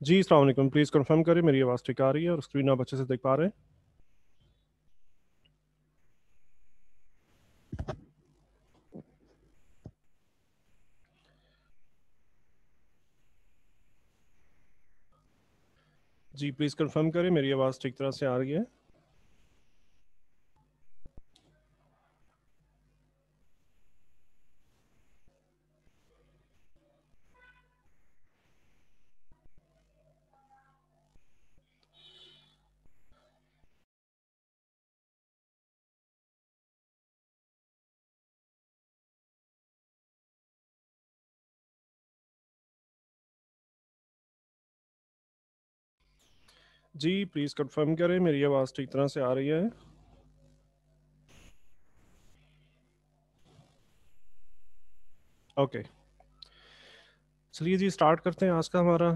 जी अस्सलाम वालेकुम। Please confirm करें मेरी आवाज़ ठीक आ रही है और स्क्रीन आप अच्छे से देख पा रहे हैं। जी प्लीज़ कंफर्म करें मेरी आवाज़ ठीक तरह से आ रही है। जी प्लीज़ कंफर्म करें मेरी आवाज़ ठीक तरह से आ रही है। ओके, चलिए जी स्टार्ट करते हैं। आज का हमारा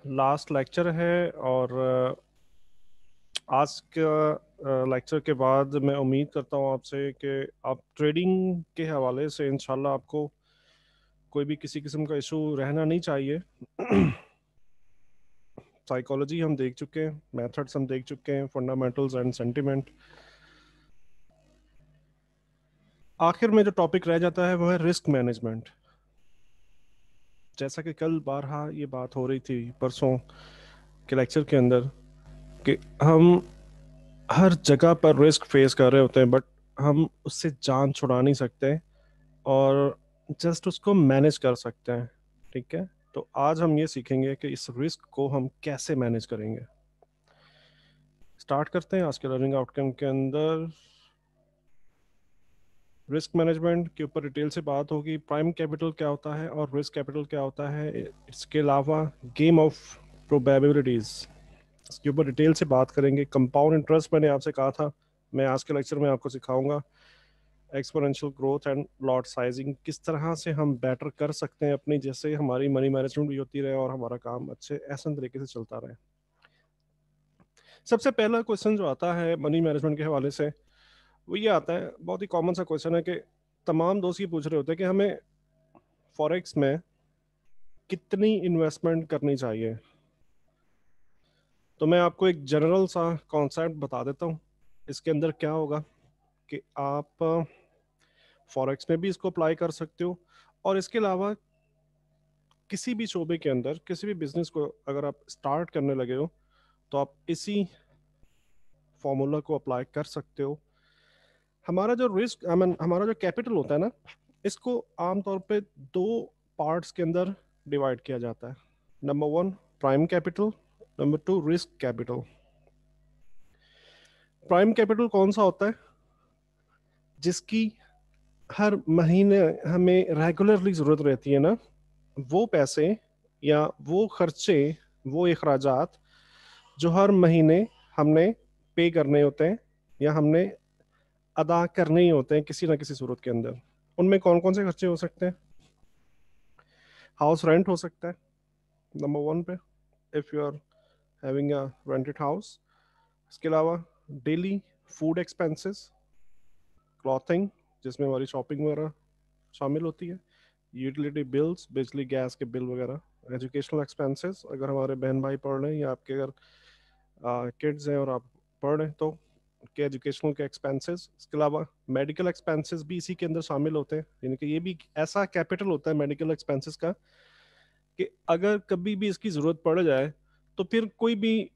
लास्ट लेक्चर है और आज का लेक्चर के बाद मैं उम्मीद करता हूँ आपसे कि आप ट्रेडिंग के हवाले से इंशाल्लाह आपको कोई भी किसी किस्म का इशू रहना नहीं चाहिए। साइकोलॉजी हम देख चुके हैं, मेथड्स हम देख चुके हैं, फंडामेंटल्स एंड सेंटिमेंट। आखिर में जो टॉपिक रह जाता है वो है रिस्क मैनेजमेंट। जैसा कि कल बारहा ये बात हो रही थी परसों के लेक्चर के अंदर कि हम हर जगह पर रिस्क फेस कर रहे होते हैं, बट हम उससे जान छुड़ा नहीं सकते और जस्ट उसको मैनेज कर सकते हैं। ठीक है, तो आज हम ये सीखेंगे कि इस रिस्क को हम कैसे मैनेज करेंगे। स्टार्ट करते हैं आज के लर्निंग आउटकम के अंदर। रिस्क मैनेजमेंट के ऊपर डिटेल से बात होगी। प्राइम कैपिटल क्या होता है और रिस्क कैपिटल क्या होता है, इसके अलावा गेम ऑफ प्रोबेबिलिटीज, इसके ऊपर डिटेल से बात करेंगे। कंपाउंड इंटरेस्ट मैंने आपसे कहा था, मैं आज के लेक्चर में आपको सिखाऊंगा। Exponential growth and lot sizing, किस तरह से हम बेटर कर सकते हैं अपनी, जैसे हमारी मनी मैनेजमेंट भी होती रहे और हमारा काम अच्छे ऐसा तरीके से चलता रहे। सबसे पहला क्वेश्चन जो आता है मनी मैनेजमेंट के हवाले से वो ये आता है, बहुत ही कॉमन सा क्वेश्चन है कि तमाम दोस्त ये पूछ रहे होते हैं कि हमें फॉरेक्स में कितनी इन्वेस्टमेंट करनी चाहिए। तो मैं आपको एक जनरल सा कॉन्सेप्ट बता देता हूँ। इसके अंदर क्या होगा कि आप फॉरेक्स में भी इसको अप्लाई कर सकते हो और इसके अलावा किसी भी शोबे के अंदर किसी भी बिजनेस को अगर आप स्टार्ट करने लगे हो तो आप इसी फॉर्मूला को अप्लाई कर सकते हो। हमारा जो रिस्क आई मीन हमारा जो कैपिटल होता है ना, इसको आमतौर पे दो पार्ट्स के अंदर डिवाइड किया जाता है। Number one prime capital, number two risk capital. Prime capital कौन सा होता है? जिसकी हर महीने हमें रेगुलरली ज़रूरत रहती है ना, वो पैसे या वो खर्चे, वो अखराजात जो हर महीने हमने पे करने होते हैं या हमने अदा करने ही होते हैं किसी ना किसी सूरत के अंदर। उनमें कौन कौन से खर्चे हो सकते हैं? हाउस रेंट हो सकता है नंबर वन पे, if you are having a rented house. इसके अलावा डेली फूड एक्सपेंसेस, क्लॉथिंग जिसमें हमारी शॉपिंग वगैरह शामिल होती है, यूटिलिटी बिल्स, बिजली गैस के बिल वगैरह, एजुकेशनल एक्सपेंसेस अगर हमारे बहन भाई पढ़ रहे हैं या आपके अगर किड्स हैं और आप पढ़ रहे हैं तो के एजुकेशनल के एक्सपेंसेस। इसके अलावा मेडिकल एक्सपेंसेस भी इसी के अंदर शामिल होते हैं, यानी कि ये भी ऐसा कैपिटल होता है मेडिकल एक्सपेंसेस का कि अगर कभी भी इसकी ज़रूरत पड़ जाए तो फिर कोई भी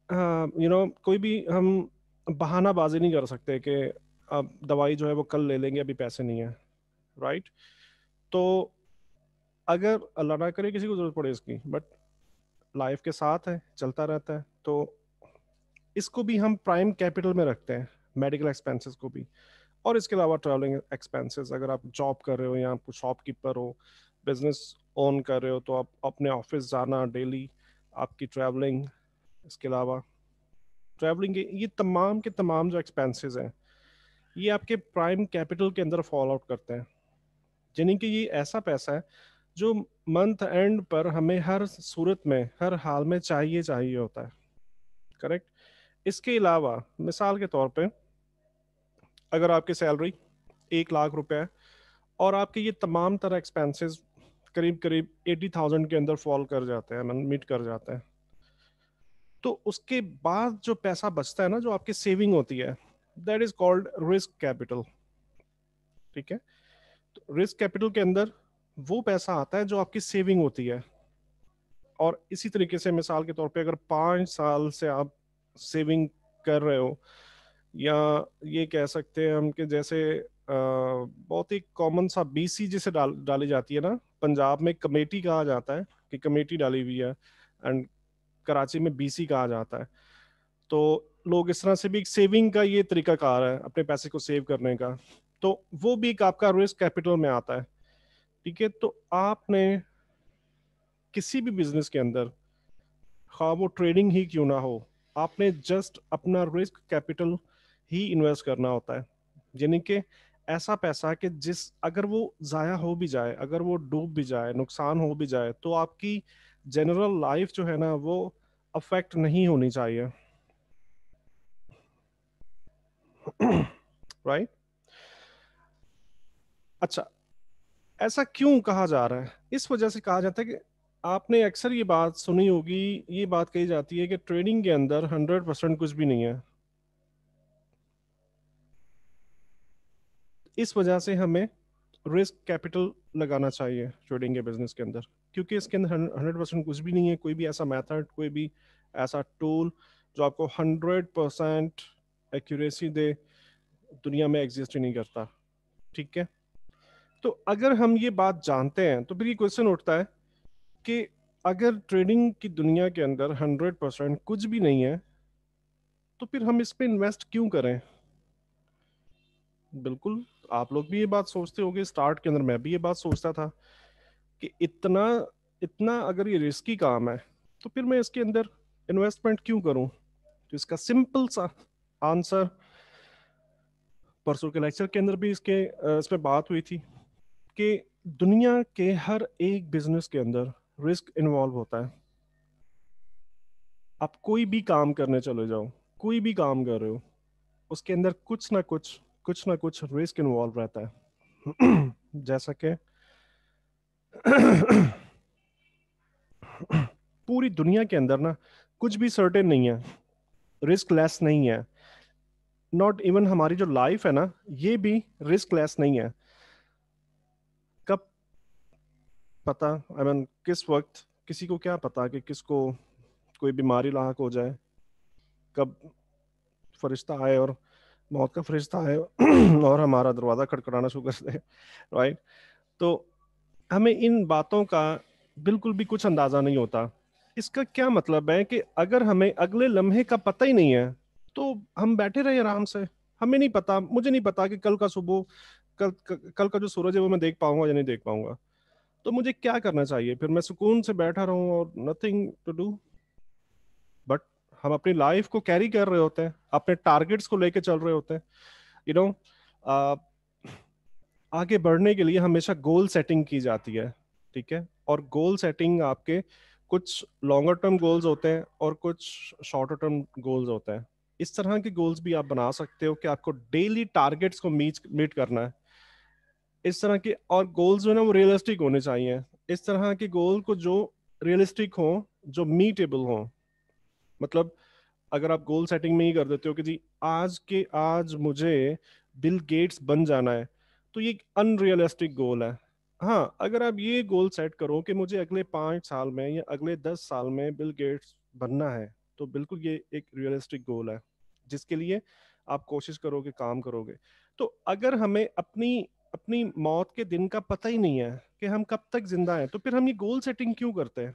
कोई भी हम बहानाबाजी नहीं कर सकते कि अब दवाई जो है वो कल ले लेंगे, अभी पैसे नहीं है। राइट, तो अगर अल्लाह ना करे किसी को ज़रूरत पड़े इसकी, बट लाइफ के साथ है, चलता रहता है, तो इसको भी हम प्राइम कैपिटल में रखते हैं, मेडिकल एक्सपेंसेस को भी। और इसके अलावा ट्रैवलिंग एक्सपेंसेस, अगर आप जॉब कर रहे हो या आप शॉपकीपर हो, बिजनेस ओन कर रहे हो, तो आप अपने ऑफिस जाना डेली, आपकी ट्रैवलिंग, इसके अलावा ट्रैवलिंग के ये तमाम के तमाम जो एक्सपेंसेस हैं ये आपके प्राइम कैपिटल के अंदर फॉल आउट करते हैं। यानी कि ये ऐसा पैसा है जो मंथ एंड पर हमें हर सूरत में हर हाल में चाहिए चाहिए होता है। करेक्ट। इसके अलावा मिसाल के तौर पे अगर आपकी सैलरी 1 लाख रुपए है और आपके ये तमाम तरह एक्सपेंसेस करीब करीब 80,000 के अंदर फॉल कर जाते हैं, मीट कर जाते हैं। तो उसके बाद जो पैसा बचता है ना, जो आपकी सेविंग होती है, that is called risk capital. ठीक है, तो रिस्क कैपिटल के अंदर वो पैसा आता है जो आपकी सेविंग होती है। और इसी तरीके से मिसाल के तौर पे अगर 5 साल से आप सेविंग कर रहे हो, या ये कह सकते हैं हम कि जैसे बहुत ही कॉमन सा बीसी जिसे डाली जाती है ना, पंजाब में कमेटी कहा जाता है कि कमेटी डाली हुई है, एंड कराची में बीसी कहा जाता है। तो लोग इस तरह से भी एक सेविंग का ये तरीका कार है अपने पैसे को सेव करने का, तो वो भी एक आपका रिस्क कैपिटल में आता है। ठीक है, तो आपने किसी भी बिजनेस के अंदर, हाँ वो ट्रेडिंग ही क्यों ना हो, आपने जस्ट अपना रिस्क कैपिटल ही इन्वेस्ट करना होता है। यानी कि ऐसा पैसा कि जिस अगर वो जाया हो भी जाए, अगर वो डूब भी जाए, नुकसान हो भी जाए, तो आपकी जनरल लाइफ जो है ना वो अफेक्ट नहीं होनी चाहिए। राइट। अच्छा, ऐसा क्यों कहा जा रहा है? इस वजह से कहा जाता है कि आपने अक्सर ये बात सुनी होगी, ये बात कही जाती है कि ट्रेडिंग के अंदर 100% कुछ भी नहीं है। इस वजह से हमें रिस्क कैपिटल लगाना चाहिए ट्रेडिंग के बिजनेस के अंदर, क्योंकि इसके अंदर 100% कुछ भी नहीं है। कोई भी ऐसा मेथड, कोई भी ऐसा टूल जो आपको 100% एक्यूरेसी दे, दुनिया में एग्जिस्ट ही नहीं करता। ठीक है, तो अगर हम ये बात जानते हैं तो फिर ये क्वेश्चन उठता है कि अगर ट्रेडिंग की दुनिया के अंदर 100% कुछ भी नहीं है, तो फिर हम इस पे इन्वेस्ट क्यों करें? बिल्कुल, आप लोग भी ये बात सोचते होंगे, स्टार्ट के अंदर मैं भी ये बात सोचता था कि इतना इतना अगर ये रिस्की काम है, तो फिर मैं इसके अंदर इन्वेस्टमेंट क्यों करूं? तो इसका सिंपल सा आंसर, परसों के लेक्चर के अंदर भी इस पे बात हुई थी कि दुनिया के हर एक बिजनेस के अंदर रिस्क इन्वॉल्व होता है। आप कोई भी काम करने चले जाओ, कोई भी काम कर रहे हो, उसके अंदर कुछ ना कुछ रिस्क इन्वॉल्व रहता है। जैसा कि पूरी दुनिया के अंदर ना कुछ भी सर्टेन नहीं है, रिस्क लेस नहीं है। नॉट इवन हमारी जो लाइफ है ना, ये भी रिस्क लेस नहीं है। कब पता, आई मीन किस वक्त, किसी को क्या पता कि किसको कोई बीमारी लाक हो जाए, कब फरिश्ता आए और मौत का फरिश्ता आए और हमारा दरवाजा खटखटाना शुरू कर दे। राइट। तो हमें इन बातों का बिल्कुल भी कुछ अंदाजा नहीं होता। इसका क्या मतलब है कि अगर हमें अगले लम्हे का पता ही नहीं है, तो हम बैठे रहे आराम से। हमें नहीं पता, मुझे नहीं पता कि कल का सुबह, कल का जो सूरज है वो मैं देख पाऊंगा या नहीं देख पाऊंगा। तो मुझे क्या करना चाहिए फिर? मैं सुकून से बैठा रहूं और नथिंग टू डू? बट हम अपनी लाइफ को कैरी कर रहे होते हैं, अपने टारगेट्स को लेके चल रहे होते हैं। यू नो, आगे बढ़ने के लिए हमेशा गोल सेटिंग की जाती है। ठीक है, और गोल सेटिंग आपके कुछ लॉन्गर टर्म गोल्स होते हैं और कुछ शॉर्टर टर्म गोल्स होते हैं। इस तरह के गोल्स भी आप बना सकते हो कि आपको डेली टारगेट्स को मीट मीट करना है। इस तरह के और गोल्स जो है ना वो रियलिस्टिक होने चाहिए। इस तरह के गोल को जो रियलिस्टिक हो, जो मीटेबल हो। मतलब अगर आप गोल सेटिंग में ही कर देते हो कि जी आज के आज मुझे बिल गेट्स बन जाना है, तो ये एक अनरियलिस्टिक गोल है। हाँ, अगर आप ये गोल सेट करो कि मुझे अगले 5 साल में या अगले 10 साल में बिल गेट्स बनना है, तो बिल्कुल ये एक रियलिस्टिक गोल है जिसके लिए आप कोशिश करोगे, काम करोगे। तो अगर हमें अपनी अपनी मौत के दिन का पता ही नहीं है कि हम कब तक जिंदा हैं, तो फिर हम ये गोल सेटिंग क्यों करते हैं?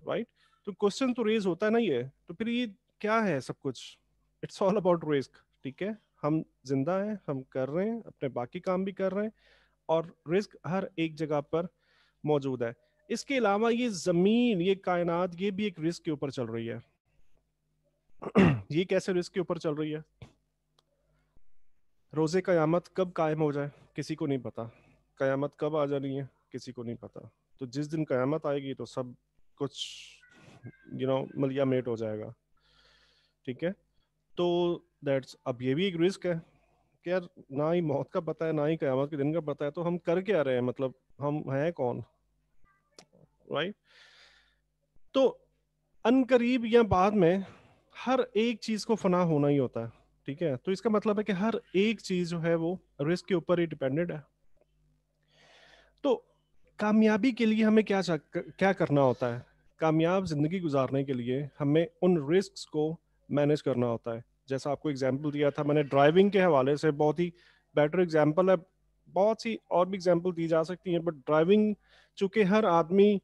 राइट। तो क्वेश्चन तो रेज होता है ना ये, तो फिर ये क्या है सब कुछ? It's all about risk. ठीक है, हम जिंदा हैं, हम कर रहे हैं, अपने बाकी काम भी कर रहे हैं, और रिस्क हर एक जगह पर मौजूद है। इसके अलावा ये जमीन, ये कायनात, ये भी एक रिस्क के ऊपर चल रही है। ये कैसे रिस्क के ऊपर चल रही है? रोजे कयामत कब कायम हो जाए किसी को नहीं पता, कयामत कब आ जानी है किसी को नहीं पता। तो जिस दिन कयामत आएगी तो सब कुछ मलिया मेट हो जाएगा। ठीक है, तो दैट्स, अब ये भी एक रिस्क है कि यार ना ही मौत का पता है, ना ही कयामत के दिन का पता है, तो हम कर क्या रहे हैं? मतलब हम हैं कौन, राइट? तो अनकरीब या बाद में हर एक चीज को फना होना ही होता है, ठीक है? तो इसका मतलब है कि हर एक चीज जो है वो रिस्क के ऊपर ही डिपेंडेंट है। तो कामयाबी के लिए हमें क्या करना होता है? कामयाब जिंदगी गुजारने के लिए हमें उन रिस्क को मैनेज करना होता है। जैसा आपको एग्जाम्पल दिया था मैंने ड्राइविंग के हवाले से, बहुत ही बेटर एग्जाम्पल है। बहुत सी और भी एग्जाम्पल दी जा सकती हैं, बट ड्राइविंग, चूंकि हर आदमी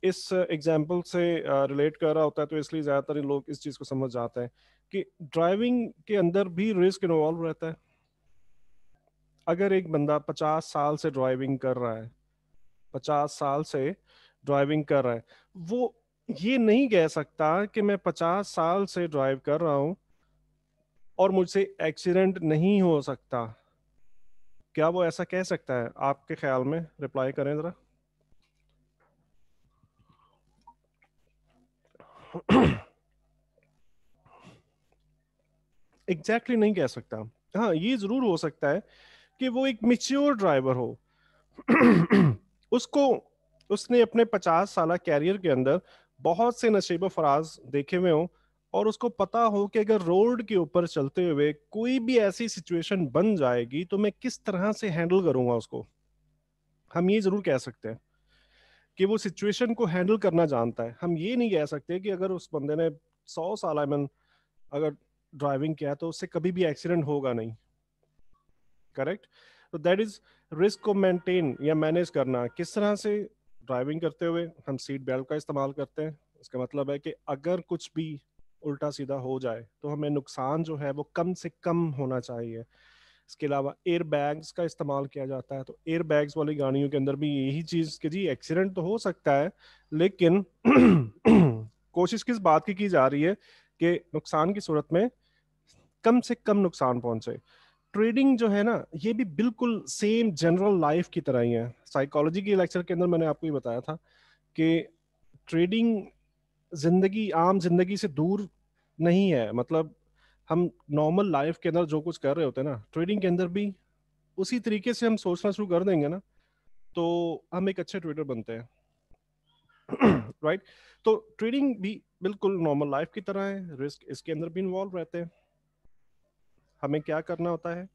इस एग्जाम्पल से रिलेट कर रहा होता है, तो इसलिए ज़्यादातर लोग इस चीज़ को समझ जाते हैं कि ड्राइविंग के अंदर भी रिस्क इन्वॉल्व रहता है। अगर एक बंदा 50 साल से ड्राइविंग कर रहा है, 50 साल से ड्राइविंग कर रहा है, वो ये नहीं कह सकता कि मैं 50 साल से ड्राइव कर रहा हूं और मुझसे एक्सीडेंट नहीं हो सकता। क्या वो ऐसा कह सकता है? आपके ख्याल में रिप्लाई करें जरा। एग्जैक्टली नहीं कह सकता। हाँ, ये जरूर हो सकता है कि वो एक मिच्योर ड्राइवर हो। उसको उसने अपने 50 साल कैरियर के अंदर बहुत से नशेबो फराज देखे हुए हो, और उसको पता हो कि अगर रोड के ऊपर चलते हुए कोई भी ऐसी सिचुएशन बन जाएगी तो मैं किस तरह से हैंडल करूंगा उसको। हम ये जरूर कह सकते हैं कि वो सिचुएशन को हैंडल करना जानता है। हम ये नहीं कह सकते कि अगर उस बंदे ने 100 साल अगर ड्राइविंग किया तो उससे कभी भी एक्सीडेंट होगा नहीं। करेक्ट? तो दैट इज रिस्क को मेंटेन या मैनेज करना किस तरह से। ड्राइविंग करते हुए हम सीट बेल्ट का इस्तेमाल करते हैं। इसका मतलब है कि अगर कुछ भी उल्टा सीधा हो जाए तो हमें नुकसान जो है वो कम से कम होना चाहिए। इसके अलावा एयर बैग्स का इस्तेमाल किया जाता है। तो एयर बैग्स वाली गाड़ियों के अंदर भी यही चीज कि जी एक्सीडेंट तो हो सकता है, लेकिन कोशिश किस बात की जा रही है कि नुकसान की सूरत में कम से कम नुकसान पहुंचे। ट्रेडिंग जो है ना, ये भी बिल्कुल सेम जनरल लाइफ की तरह ही है। साइकोलॉजी के लेक्चर के अंदर मैंने आपको ये बताया था कि ट्रेडिंग जिंदगी, आम जिंदगी से दूर नहीं है। मतलब हम नॉर्मल लाइफ के अंदर जो कुछ कर रहे होते हैं ना, ट्रेडिंग के अंदर भी उसी तरीके से हम सोचना शुरू कर देंगे ना, तो हम एक अच्छे ट्रेडर बनते हैं। राइट? तो ट्रेडिंग भी बिल्कुल नॉर्मल लाइफ की तरह है, रिस्क इसके अंदर भी इन्वॉल्व रहते हैं। हमें क्या करना होता है?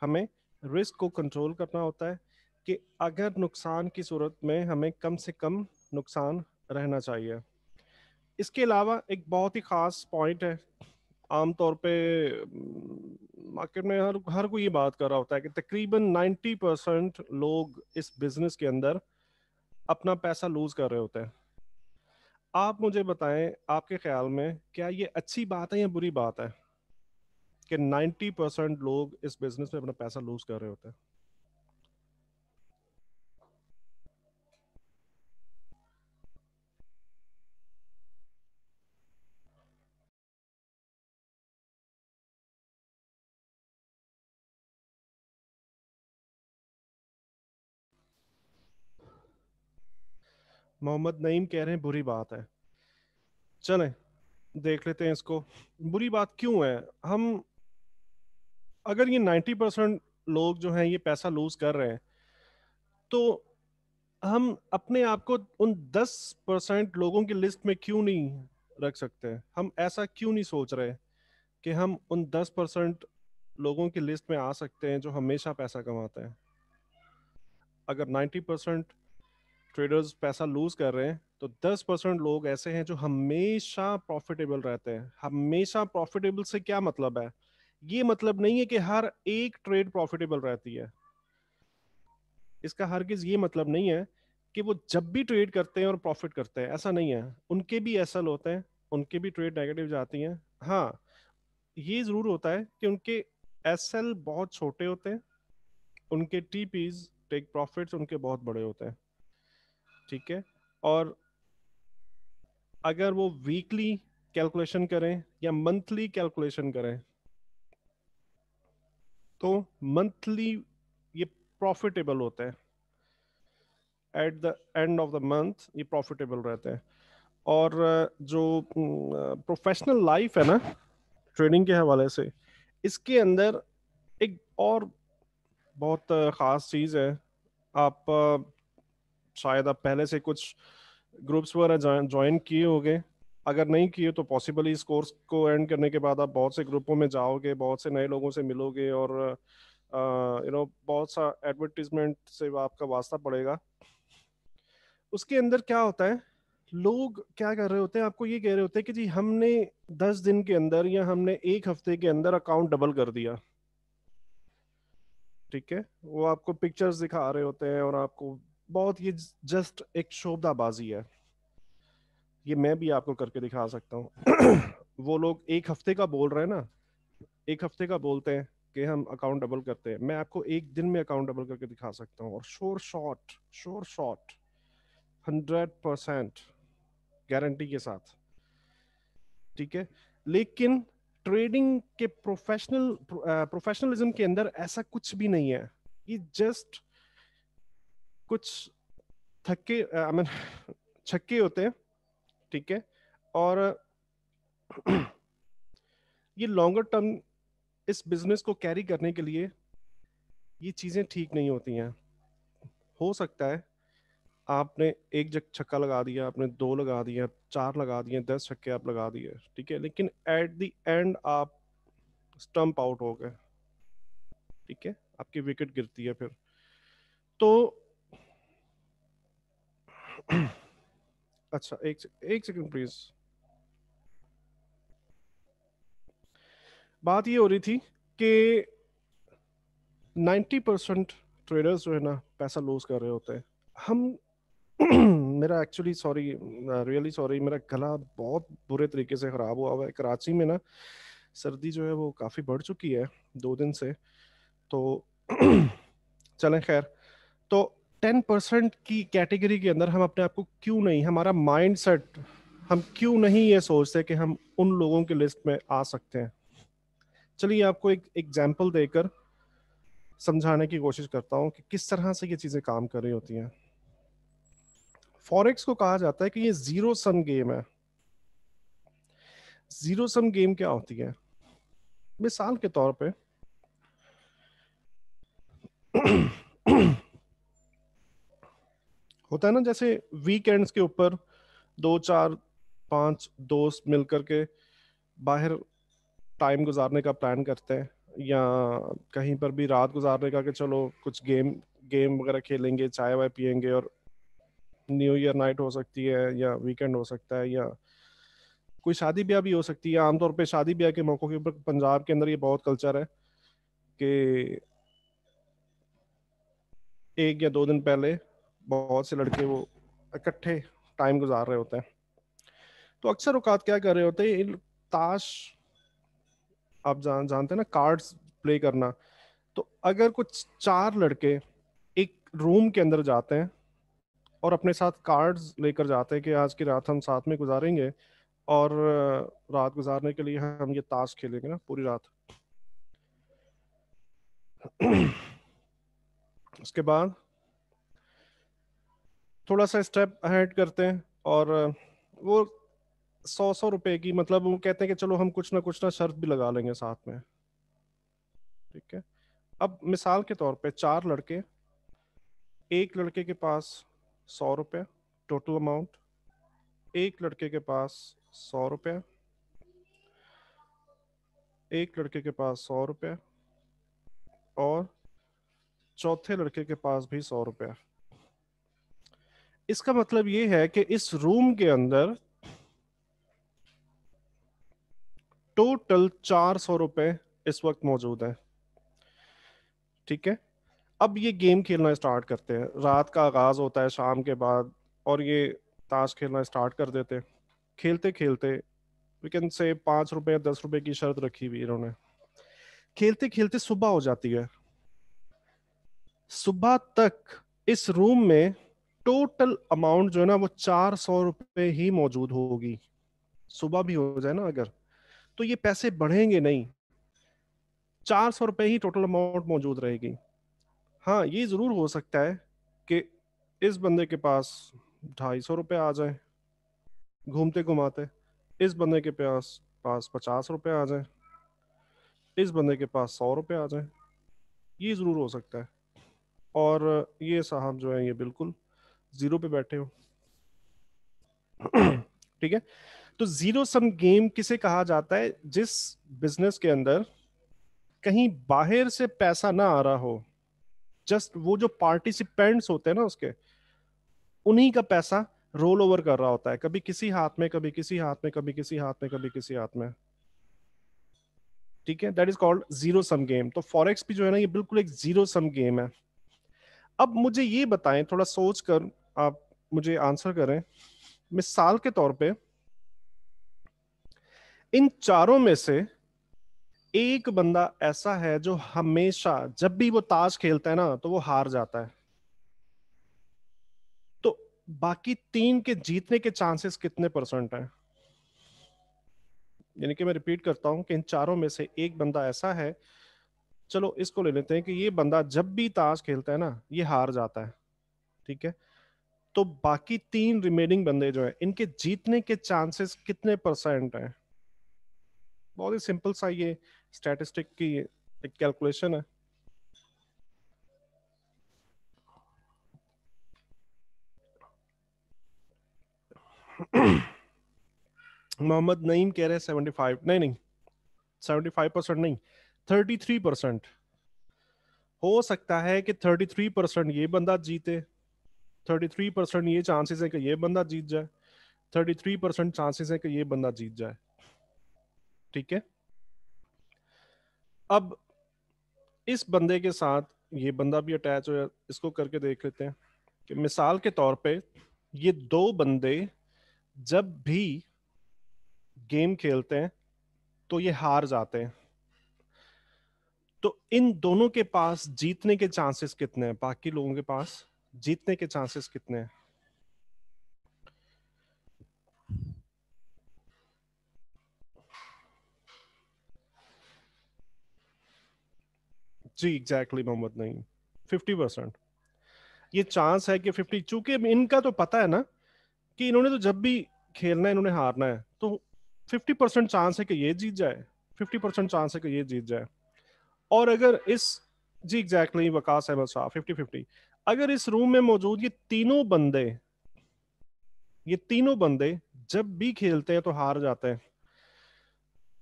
हमें रिस्क को कंट्रोल करना होता है कि अगर नुकसान की सूरत में हमें कम से कम नुकसान रहना चाहिए। इसके अलावा एक बहुत ही खास पॉइंट है। आमतौर पे मार्केट में हर हर कोई ये बात कर रहा होता है कि तकरीबन 90% लोग इस बिजनेस के अंदर अपना पैसा लूज कर रहे होते हैं। आप मुझे बताएं, आपके ख्याल में क्या ये अच्छी बात है या बुरी बात है कि 90% लोग इस बिजनेस में अपना पैसा लूज कर रहे होते हैं? मोहम्मद नईम कह रहे हैं बुरी बात है। चलें देख लेते हैं इसको, बुरी बात क्यों है। हम, अगर ये 90% लोग जो हैं ये पैसा लूज कर रहे हैं, तो हम अपने आप को उन 10% लोगों की लिस्ट में क्यों नहीं रख सकते? हम ऐसा क्यों नहीं सोच रहे कि हम उन 10% लोगों की लिस्ट में आ सकते हैं जो हमेशा पैसा कमाते हैं? अगर 90% ट्रेडर्स पैसा लूज कर रहे हैं, तो 10% लोग ऐसे हैं जो हमेशा प्रॉफिटेबल रहते हैं। हमेशा प्रॉफिटेबल से क्या मतलब है? ये मतलब नहीं है कि हर एक ट्रेड प्रॉफिटेबल रहती है। इसका हरगिज ये मतलब नहीं है कि वो जब भी ट्रेड करते हैं और प्रॉफिट करते हैं, ऐसा नहीं है। उनके भी एसएल होते हैं, उनके भी ट्रेड नेगेटिव जाती हैं। हाँ, ये जरूर होता है कि उनके एसएल बहुत छोटे होते हैं, उनके टीपीज, टेक प्रॉफिट्स, उनके बहुत बड़े होते हैं। ठीक है? और अगर वो वीकली कैलकुलेशन करें या मंथली कैलकुलेशन करें, तो मंथली ये प्रॉफिटेबल होते हैं। At the end of the month ये प्रॉफिटेबल रहते हैं। और जो प्रोफेशनल लाइफ है ना ट्रेडिंग के हवाले से, इसके अंदर एक और बहुत ख़ास चीज़ है। आप शायद आप पहले से कुछ ग्रुप्स वगैरह ज्वाइन किए होंगे। अगर नहीं किए तो पॉसिबली इस कोर्स को एंड करने के बाद आप बहुत से ग्रुपों में जाओगे, बहुत से नए लोगों से मिलोगे, और बहुत सा एडवर्टीजमेंट से आपका वास्ता पड़ेगा। उसके अंदर क्या होता है, लोग क्या कर रहे होते हैं, आपको ये कह रहे होते हैं कि जी हमने 10 दिन के अंदर या हमने एक हफ्ते के अंदर अकाउंट डबल कर दिया। ठीक है, वो आपको पिक्चर्स दिखा रहे होते हैं और आपको बहुत, ये जस्ट एक शोबदाबाजी है। ये मैं भी आपको करके दिखा सकता हूँ। वो लोग एक हफ्ते का बोल रहे हैं ना, एक हफ्ते का बोलते हैं कि हम अकाउंट डबल करते हैं, मैं आपको एक दिन में अकाउंट डबल करके दिखा सकता हूँ, और श्योर शॉट 100% गारंटी के साथ। ठीक है, लेकिन ट्रेडिंग के प्रोफेशनलिज्म के अंदर ऐसा कुछ भी नहीं है। ये जस्ट कुछ थक्के आई मीन छक्के होते हैं। ठीक है, और ये लॉन्गर टर्म इस बिजनेस को कैरी करने के लिए ये चीजें ठीक नहीं होती हैं। हो सकता है आपने एक जग छक्का लगा दिया, आपने दो लगा दिया, चार लगा दिए, 10 छक्के आप लगा दिए, ठीक है, लेकिन एट द एंड आप स्टंप आउट हो गए। ठीक है, आपकी विकेट गिरती है फिर। तो अच्छा, एक सेकंड प्लीज। बात ये हो रही थी कि 90% ट्रेडर्स जो है ना पैसा लूज कर रहे होते हैं। हम मेरा एक्चुअली सॉरी, रियली सॉरी, मेरा गला बहुत बुरे तरीके से खराब हुआ है। कराची में ना सर्दी जो है वो काफ़ी बढ़ चुकी है 2 दिन से। तो चलें खैर। तो 10% की कैटेगरी के अंदर हम अपने आप को क्यों नहीं, हमारा माइंड सेट, हम क्यों नहीं ये सोचते कि हम उन लोगों की लिस्ट में आ सकते हैं। चलिए आपको एक एग्जाम्पल देकर समझाने की कोशिश करता हूँ कि किस तरह से ये चीज़ें काम कर रही होती हैं। फॉरेक्स को कहा जाता है कि ये जीरो सम गेम है। जीरो सम गेम क्या होती है? मिसाल के तौर पे होता है ना, जैसे वीकेंड्स के ऊपर दो चार पांच दोस्त मिलकर के बाहर टाइम गुजारने का प्लान करते हैं, या कहीं पर भी रात गुजारने का, कि चलो कुछ गेम गेम वगैरह खेलेंगे, चाय वाय पियेंगे, और न्यू ईयर नाइट हो सकती है, या वीकेंड हो सकता है, या कोई शादी ब्याह भी हो सकती है। आमतौर पे शादी ब्याह के मौकों के ऊपर पंजाब के अंदर ये बहुत कल्चर है कि 1 या 2 दिन पहले बहुत से लड़के वो इकट्ठे टाइम गुजार रहे होते हैं। तो अक्सर औकात क्या कर रहे होते हैं, ताश, आप जानते हैं ना, कार्ड्स प्ले करना। तो अगर कुछ चार लड़के एक रूम के अंदर जाते हैं और अपने साथ कार्ड्स लेकर जाते हैं कि आज की रात हम साथ में गुजारेंगे, और रात गुजारने के लिए हम ये ताश खेलेंगे ना पूरी रात। उसके बाद थोड़ा सा स्टेप अहेड करते हैं, और वो 100 100 रुपए की, मतलब वो कहते हैं कि चलो हम कुछ ना शर्त भी लगा लेंगे साथ में। ठीक है, अब मिसाल के तौर पे चार लड़के, एक लड़के के पास 100 रुपये टोटल अमाउंट, एक लड़के के पास 100 रुपये, एक लड़के के पास 100 रुपये, और चौथे लड़के के पास भी 100 रुपये। इसका मतलब ये है कि इस रूम के अंदर टोटल 400 रुपये इस वक्त मौजूद है। ठीक है, अब ये गेम खेलना स्टार्ट करते हैं। रात का आगाज होता है शाम के बाद, और ये ताश खेलना स्टार्ट कर देते हैं। खेलते खेलते वी कैन से 5 रुपए 10 रुपए की शर्त रखी हुई इन्होंने। खेलते खेलते सुबह हो जाती है। सुबह तक इस रूम में टोटल अमाउंट जो है ना वो 400 रुपये ही मौजूद होगी। सुबह भी हो जाए ना अगर, तो ये पैसे बढ़ेंगे नहीं, 400 रुपये ही टोटल अमाउंट मौजूद रहेगी। हाँ, ये जरूर हो सकता है कि इस बंदे के पास 250 रुपये आ जाए घूमते घुमाते, इस बंदे के पास पास 50 रुपये आ जाए, इस बंदे के पास 100 रुपये आ जाए। ये जरूर हो सकता है। और ये साहब जो है ये बिल्कुल जीरो पे बैठे हो। ठीक है, तो जीरो सम गेम किसे कहा जाता है? जिस बिजनेस के अंदर कहीं बाहर से पैसा ना आ रहा हो, जस्ट वो जो पार्टिसिपेंट्स होते हैं ना उसके, उन्हीं का पैसा रोल ओवर कर रहा होता है, कभी किसी हाथ में, कभी किसी हाथ में, कभी किसी हाथ में, कभी किसी हाथ में। ठीक है, that is called zero sum game. तो फॉरेक्स भी जो है ना, ये बिल्कुल एक जीरो सम गेम है। अब मुझे ये बताएं, थोड़ा सोच कर आप मुझे आंसर करें, मिसाल के तौर पे इन चारों में से एक बंदा ऐसा है जो हमेशा जब भी वो ताश खेलता है ना तो वो हार जाता है, तो बाकी तीन के जीतने के चांसेस कितने परसेंट हैं? यानी कि मैं रिपीट करता हूं कि इन चारों में से एक बंदा ऐसा है, चलो इसको ले लेते हैं कि ये बंदा जब भी ताश खेलता है ना ये हार जाता है। ठीक है, तो बाकी तीन रिमेनिंग बंदे जो है इनके जीतने के चांसेस कितने परसेंट हैं? बहुत ही सिंपल सा ये स्टैटिस्टिक की एक कैलकुलेशन है। मोहम्मद नईम कह रहे हैं 75, नहीं नहीं, 75% नहीं, 33%। हो सकता है कि 33% ये बंदा जीते, 33% ये चांसेस है कि ये बंदा जीत जाए, 33% चांसेस है कि ये बंदा जीत जाए। ठीक है, अब इस बंदे के साथ ये बंदा भी अटैच हो, इसको करके देख लेते हैं कि मिसाल के तौर पे ये दो बंदे जब भी गेम खेलते हैं तो ये हार जाते हैं, तो इन दोनों के पास जीतने के चांसेस कितने हैं? बाकी लोगों के पास जीतने के चांसेस कितने हैं? जी एग्जैक्टली मोहम्मद, नहीं, 50%। ये चांस है कि 50, चूंकि इनका तो पता है ना कि इन्होंने तो जब भी खेलना है इन्होंने हारना है, तो 50% चांस है कि ये जीत जाए, 50% चांस है कि ये जीत जाए। और अगर इस, जी एग्जैक्टली वकास अहमद साहब, 50-50। अगर इस रूम में मौजूद ये तीनों बंदे जब भी खेलते हैं तो हार जाते हैं,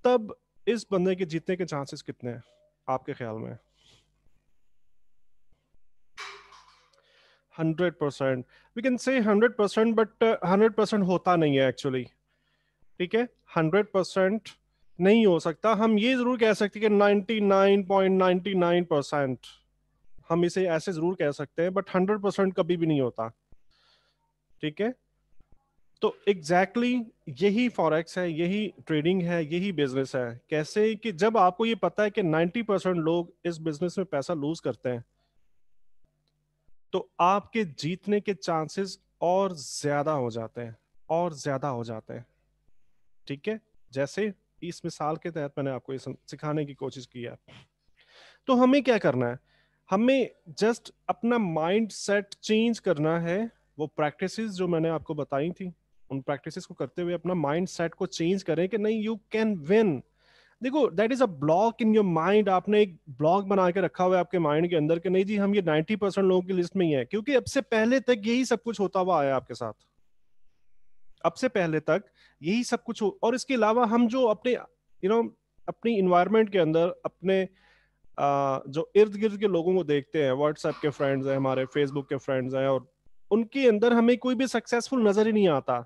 तब इस बंदे के जीतने के चांसेस कितने हैं आपके ख्याल में? 100%, वी कैन से 100%, बट 100% होता नहीं है एक्चुअली। ठीक है, 100% नहीं हो सकता। हम ये जरूर कह सकते हैं कि 99.99%, हम इसे ऐसे जरूर कह सकते हैं, बट 100% कभी भी नहीं होता। ठीक है, तो एग्जैक्टली यही फॉरेक्स है, यही ट्रेडिंग है, यही बिजनेस है। कैसे कि जब आपको ये पता है कि 90% लोग इस बिजनेस में पैसा लूज करते हैं, तो आपके जीतने के चांसेस और ज्यादा हो जाते हैं, और ज्यादा हो जाते हैं। ठीक है, जैसे इस मिसाल के तहत मैंने आपको ये सिखाने की कोशिश की है। तो हमें क्या करना है? हमें जस्ट अपना माइंड सेट चेंज करना है। वो प्रैक्टिसेस जो मैंने आपको बताई थी, उन प्रैक्टिसेस को करते हुए अपना माइंड सेट को चेंज करें कि नहीं, यू कैन विन। देखो, that is a block in your mind. आपने एक ब्लॉक बना के रखा हुआ है आपके माइंड के अंदर कि नहीं जी, हम ये 90% लोगों की लिस्ट में ही है, क्योंकि अब से पहले तक यही सब कुछ होता हुआ आया आपके साथ। अब से पहले तक यही सब कुछ और इसके अलावा हम जो अपने अपनी इन्वायरमेंट के अंदर अपने जो इर्द गिर्द के लोगों को देखते हैं, व्हाट्सएप के फ्रेंड्स हैं हमारे, फेसबुक के फ्रेंड्स हैं, और उनके अंदर हमें कोई भी सक्सेसफुल नजर ही नहीं आता।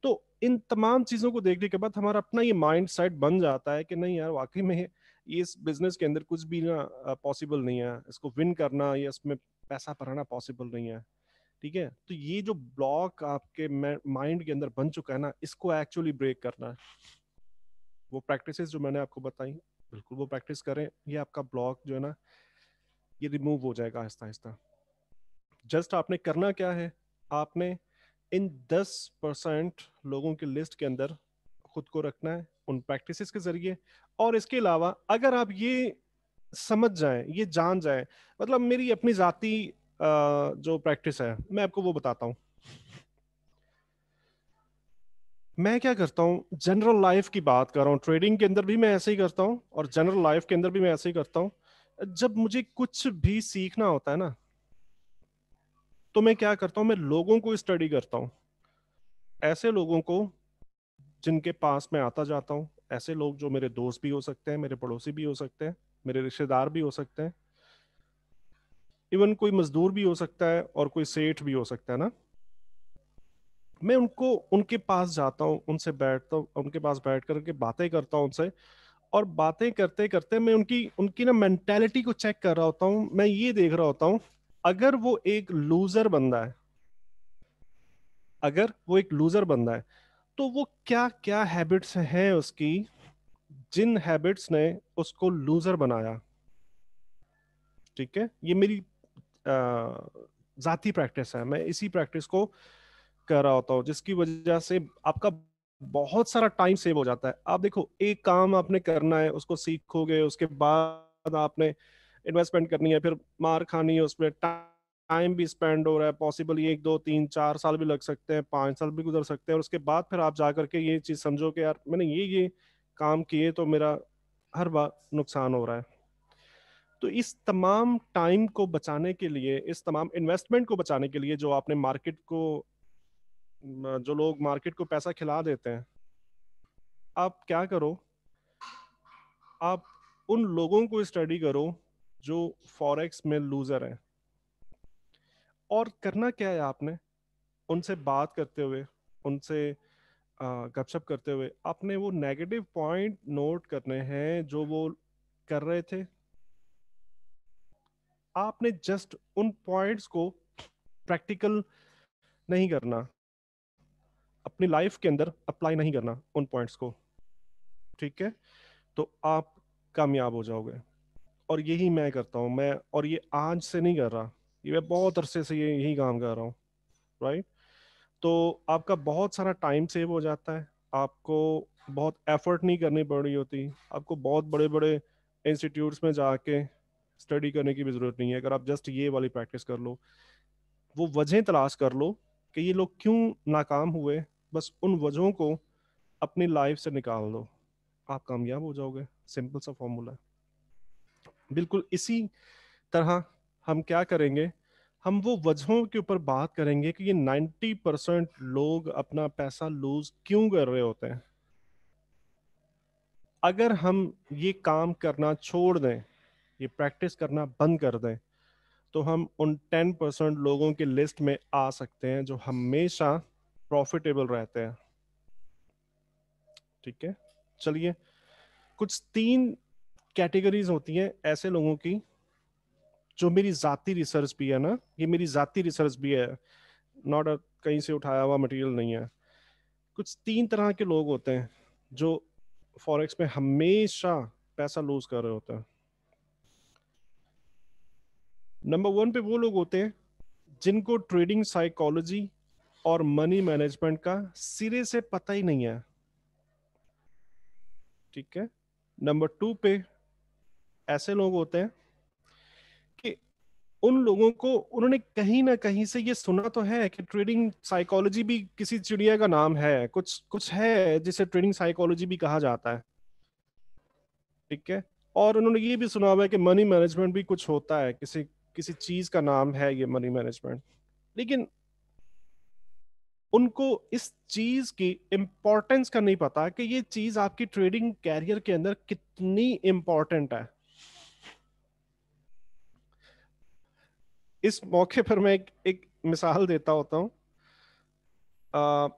तो इन तमाम चीजों को देखने के बाद हमारा अपना ये माइंड सेट बन जाता है कि नहीं यार, वाकई में ये इस बिजनेस के अंदर कुछ भी ना पॉसिबल नहीं है, इसको विन करना या इसमें पैसा बनाना पॉसिबल नहीं है। ठीक है, तो ये जो ब्लॉक आपके माइंड के अंदर बन चुका है ना, इसको एक्चुअली ब्रेक करना है। वो प्रैक्टिसेस जो मैंने आपको बताई, बिल्कुल वो प्रैक्टिस करें, ये आपका ब्लॉक जो है ना, ये रिमूव हो जाएगा आहिस्ता आहिस्ता। जस्ट आपने करना क्या है, आपने इन 10% लोगों की लिस्ट के अंदर खुद को रखना है उन प्रैक्टिसेस के जरिए। और इसके अलावा अगर आप ये समझ जाएं, ये जान जाएं, मतलब मेरी अपनी जाती जो प्रैक्टिस है मैं आपको वो बताता हूँ। मैं क्या करता हूँ, जनरल लाइफ की बात कर रहा हूँ, ट्रेडिंग के अंदर भी मैं ऐसे ही करता हूँ और जनरल लाइफ के अंदर भी मैं ऐसे ही करता हूँ। जब मुझे कुछ भी सीखना होता है ना, तो मैं क्या करता हूँ, मैं लोगों को स्टडी करता हूँ, ऐसे लोगों को जिनके पास मैं आता जाता हूँ, ऐसे लोग जो मेरे दोस्त भी हो सकते हैं, मेरे पड़ोसी भी हो सकते हैं, मेरे रिश्तेदार भी हो सकते हैं, इवन कोई मजदूर भी हो सकता है और कोई सेठ भी हो सकता है ना। मैं उनको उनके पास जाता हूँ, उनसे बैठता हूँ, उनके पास बैठ करके बातें करता हूँ उनसे, और बातें करते करते मैं उनकी उनकी ना मेंटेलिटी को चेक कर रहा होता हूँ। मैं ये देख रहा होता हूँ, अगर वो एक लूजर बंदा है, अगर वो एक लूजर बंदा है, तो वो क्या क्या हैबिट्स हैं उसकी, जिन हैबिट्स ने उसको लूजर बनाया। ठीक है, ये मेरी जाती प्रैक्टिस है, मैं इसी प्रैक्टिस को कर रहा होता हूँ, जिसकी वजह से आपका बहुत सारा टाइम सेव हो जाता है। आप देखो, एक काम आपने करना है, उसको सीखोगे, उसके बाद आपने इन्वेस्टमेंट करनी है, फिर मार खानी है, उसमें टाइम भी स्पेंड हो रहा है, पॉसिबली 1 2 3 4 साल भी लग सकते हैं, 5 साल भी गुजर सकते हैं, और उसके बाद फिर आप जा करके ये चीज समझो कि यार मैंने ये काम किए तो मेरा हर बार नुकसान हो रहा है। तो इस तमाम टाइम को बचाने के लिए, इस तमाम इन्वेस्टमेंट को बचाने के लिए, जो आपने मार्केट को, जो लोग मार्केट को पैसा खिला देते हैं, आप क्या करो, आप उन लोगों को स्टडी करो जो फॉरेक्स में लूजर हैं। और करना क्या है आपने, उनसे बात करते हुए, उनसे गपशप करते हुए, आपने वो नेगेटिव पॉइंट नोट करने हैं जो वो कर रहे थे। आपने जस्ट उन पॉइंट्स को प्रैक्टिकल नहीं करना, अपनी लाइफ के अंदर अप्लाई नहीं करना उन पॉइंट्स को। ठीक है, तो आप कामयाब हो जाओगे। और यही मैं करता हूँ, मैं, और ये आज से नहीं कर रहा, ये मैं बहुत अरसे से ये यही काम कर रहा हूँ। राइट। तो आपका बहुत सारा टाइम सेव हो जाता है, आपको बहुत एफर्ट नहीं करनी पड़ रही होती, आपको बहुत बड़े बड़े इंस्टीट्यूट्स में जाके स्टडी करने की भी जरूरत नहीं है। अगर आप जस्ट ये वाली प्रैक्टिस कर लो, वो वजह तलाश कर लो कि ये लोग क्यों नाकाम हुए, बस उन वजहों को अपनी लाइफ से निकाल दो, आप कामयाब हो जाओगे। सिंपल सा फॉर्मूला है। बिल्कुल इसी तरह हम क्या करेंगे, हम वो वजहों के ऊपर बात करेंगे कि ये 90% लोग अपना पैसा लूज क्यों कर रहे होते हैं। अगर हम ये काम करना छोड़ दें, ये प्रैक्टिस करना बंद कर दें, तो हम उन 10% लोगों की लिस्ट में आ सकते हैं जो हमेशा प्रॉफिटेबल रहते हैं। ठीक है, चलिए, कुछ 3 कैटेगरीज होती हैं ऐसे लोगों की, जो मेरी जाती रिसर्च भी है ना, ये मेरी जाती रिसर्च भी है, नॉट कहीं से उठाया हुआ मटेरियल नहीं है। कुछ 3 तरह के लोग होते हैं जो फॉरेक्स में हमेशा पैसा लूज कर रहे होते हैं। नंबर 1 पे वो लोग होते हैं जिनको ट्रेडिंग साइकोलॉजी और मनी मैनेजमेंट का सिरे से पता ही नहीं है। ठीक है। नंबर 2 पे ऐसे लोग होते हैं कि उन लोगों को, उन्होंने कहीं ना कहीं से ये सुना तो है कि ट्रेडिंग साइकोलॉजी भी किसी चिड़िया का नाम है, कुछ कुछ है जिसे ट्रेडिंग साइकोलॉजी भी कहा जाता है। ठीक है। और उन्होंने ये भी सुना हुआ है कि मनी मैनेजमेंट भी कुछ होता है, किसी किसी चीज का नाम है ये मनी मैनेजमेंट। लेकिन उनको इस चीज की इंपॉर्टेंस का नहीं पता कि ये चीज आपकी ट्रेडिंग कैरियर के अंदर कितनी इंपॉर्टेंट है। इस मौके पर मैं एक मिसाल देता होता हूँ। अ,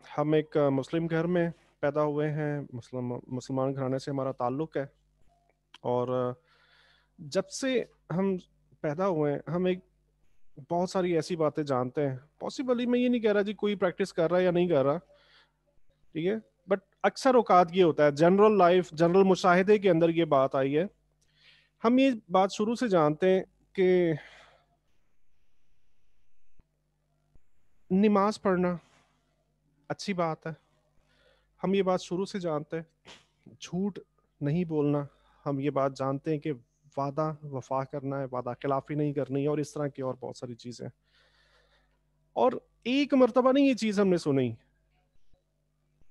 हम एक मुस्लिम घर में पैदा हुए हैं, मुसलमान घराने से हमारा ताल्लुक है। और जब से हम पैदा हुए हैं, हम एक बहुत सारी ऐसी बातें जानते हैं। पॉसिबली मैं ये नहीं कह रहा जी कोई प्रैक्टिस कर रहा है या नहीं कर रहा, ठीक है, बट अक्सर औकात ये होता है, जनरल लाइफ, जनरल मुशाहिदे के अंदर ये बात आई है। हम ये बात शुरू से जानते हैं कि नमाज पढ़ना अच्छी बात है। हम ये बात शुरू से जानते हैं, झूठ नहीं बोलना, हम ये बात जानते हैं कि वादा वफा करना है, वादा खिलाफी नहीं करनी है, और इस तरह की और बहुत सारी चीजें। और एक मर्तबा नहीं ये चीज हमने सुनी,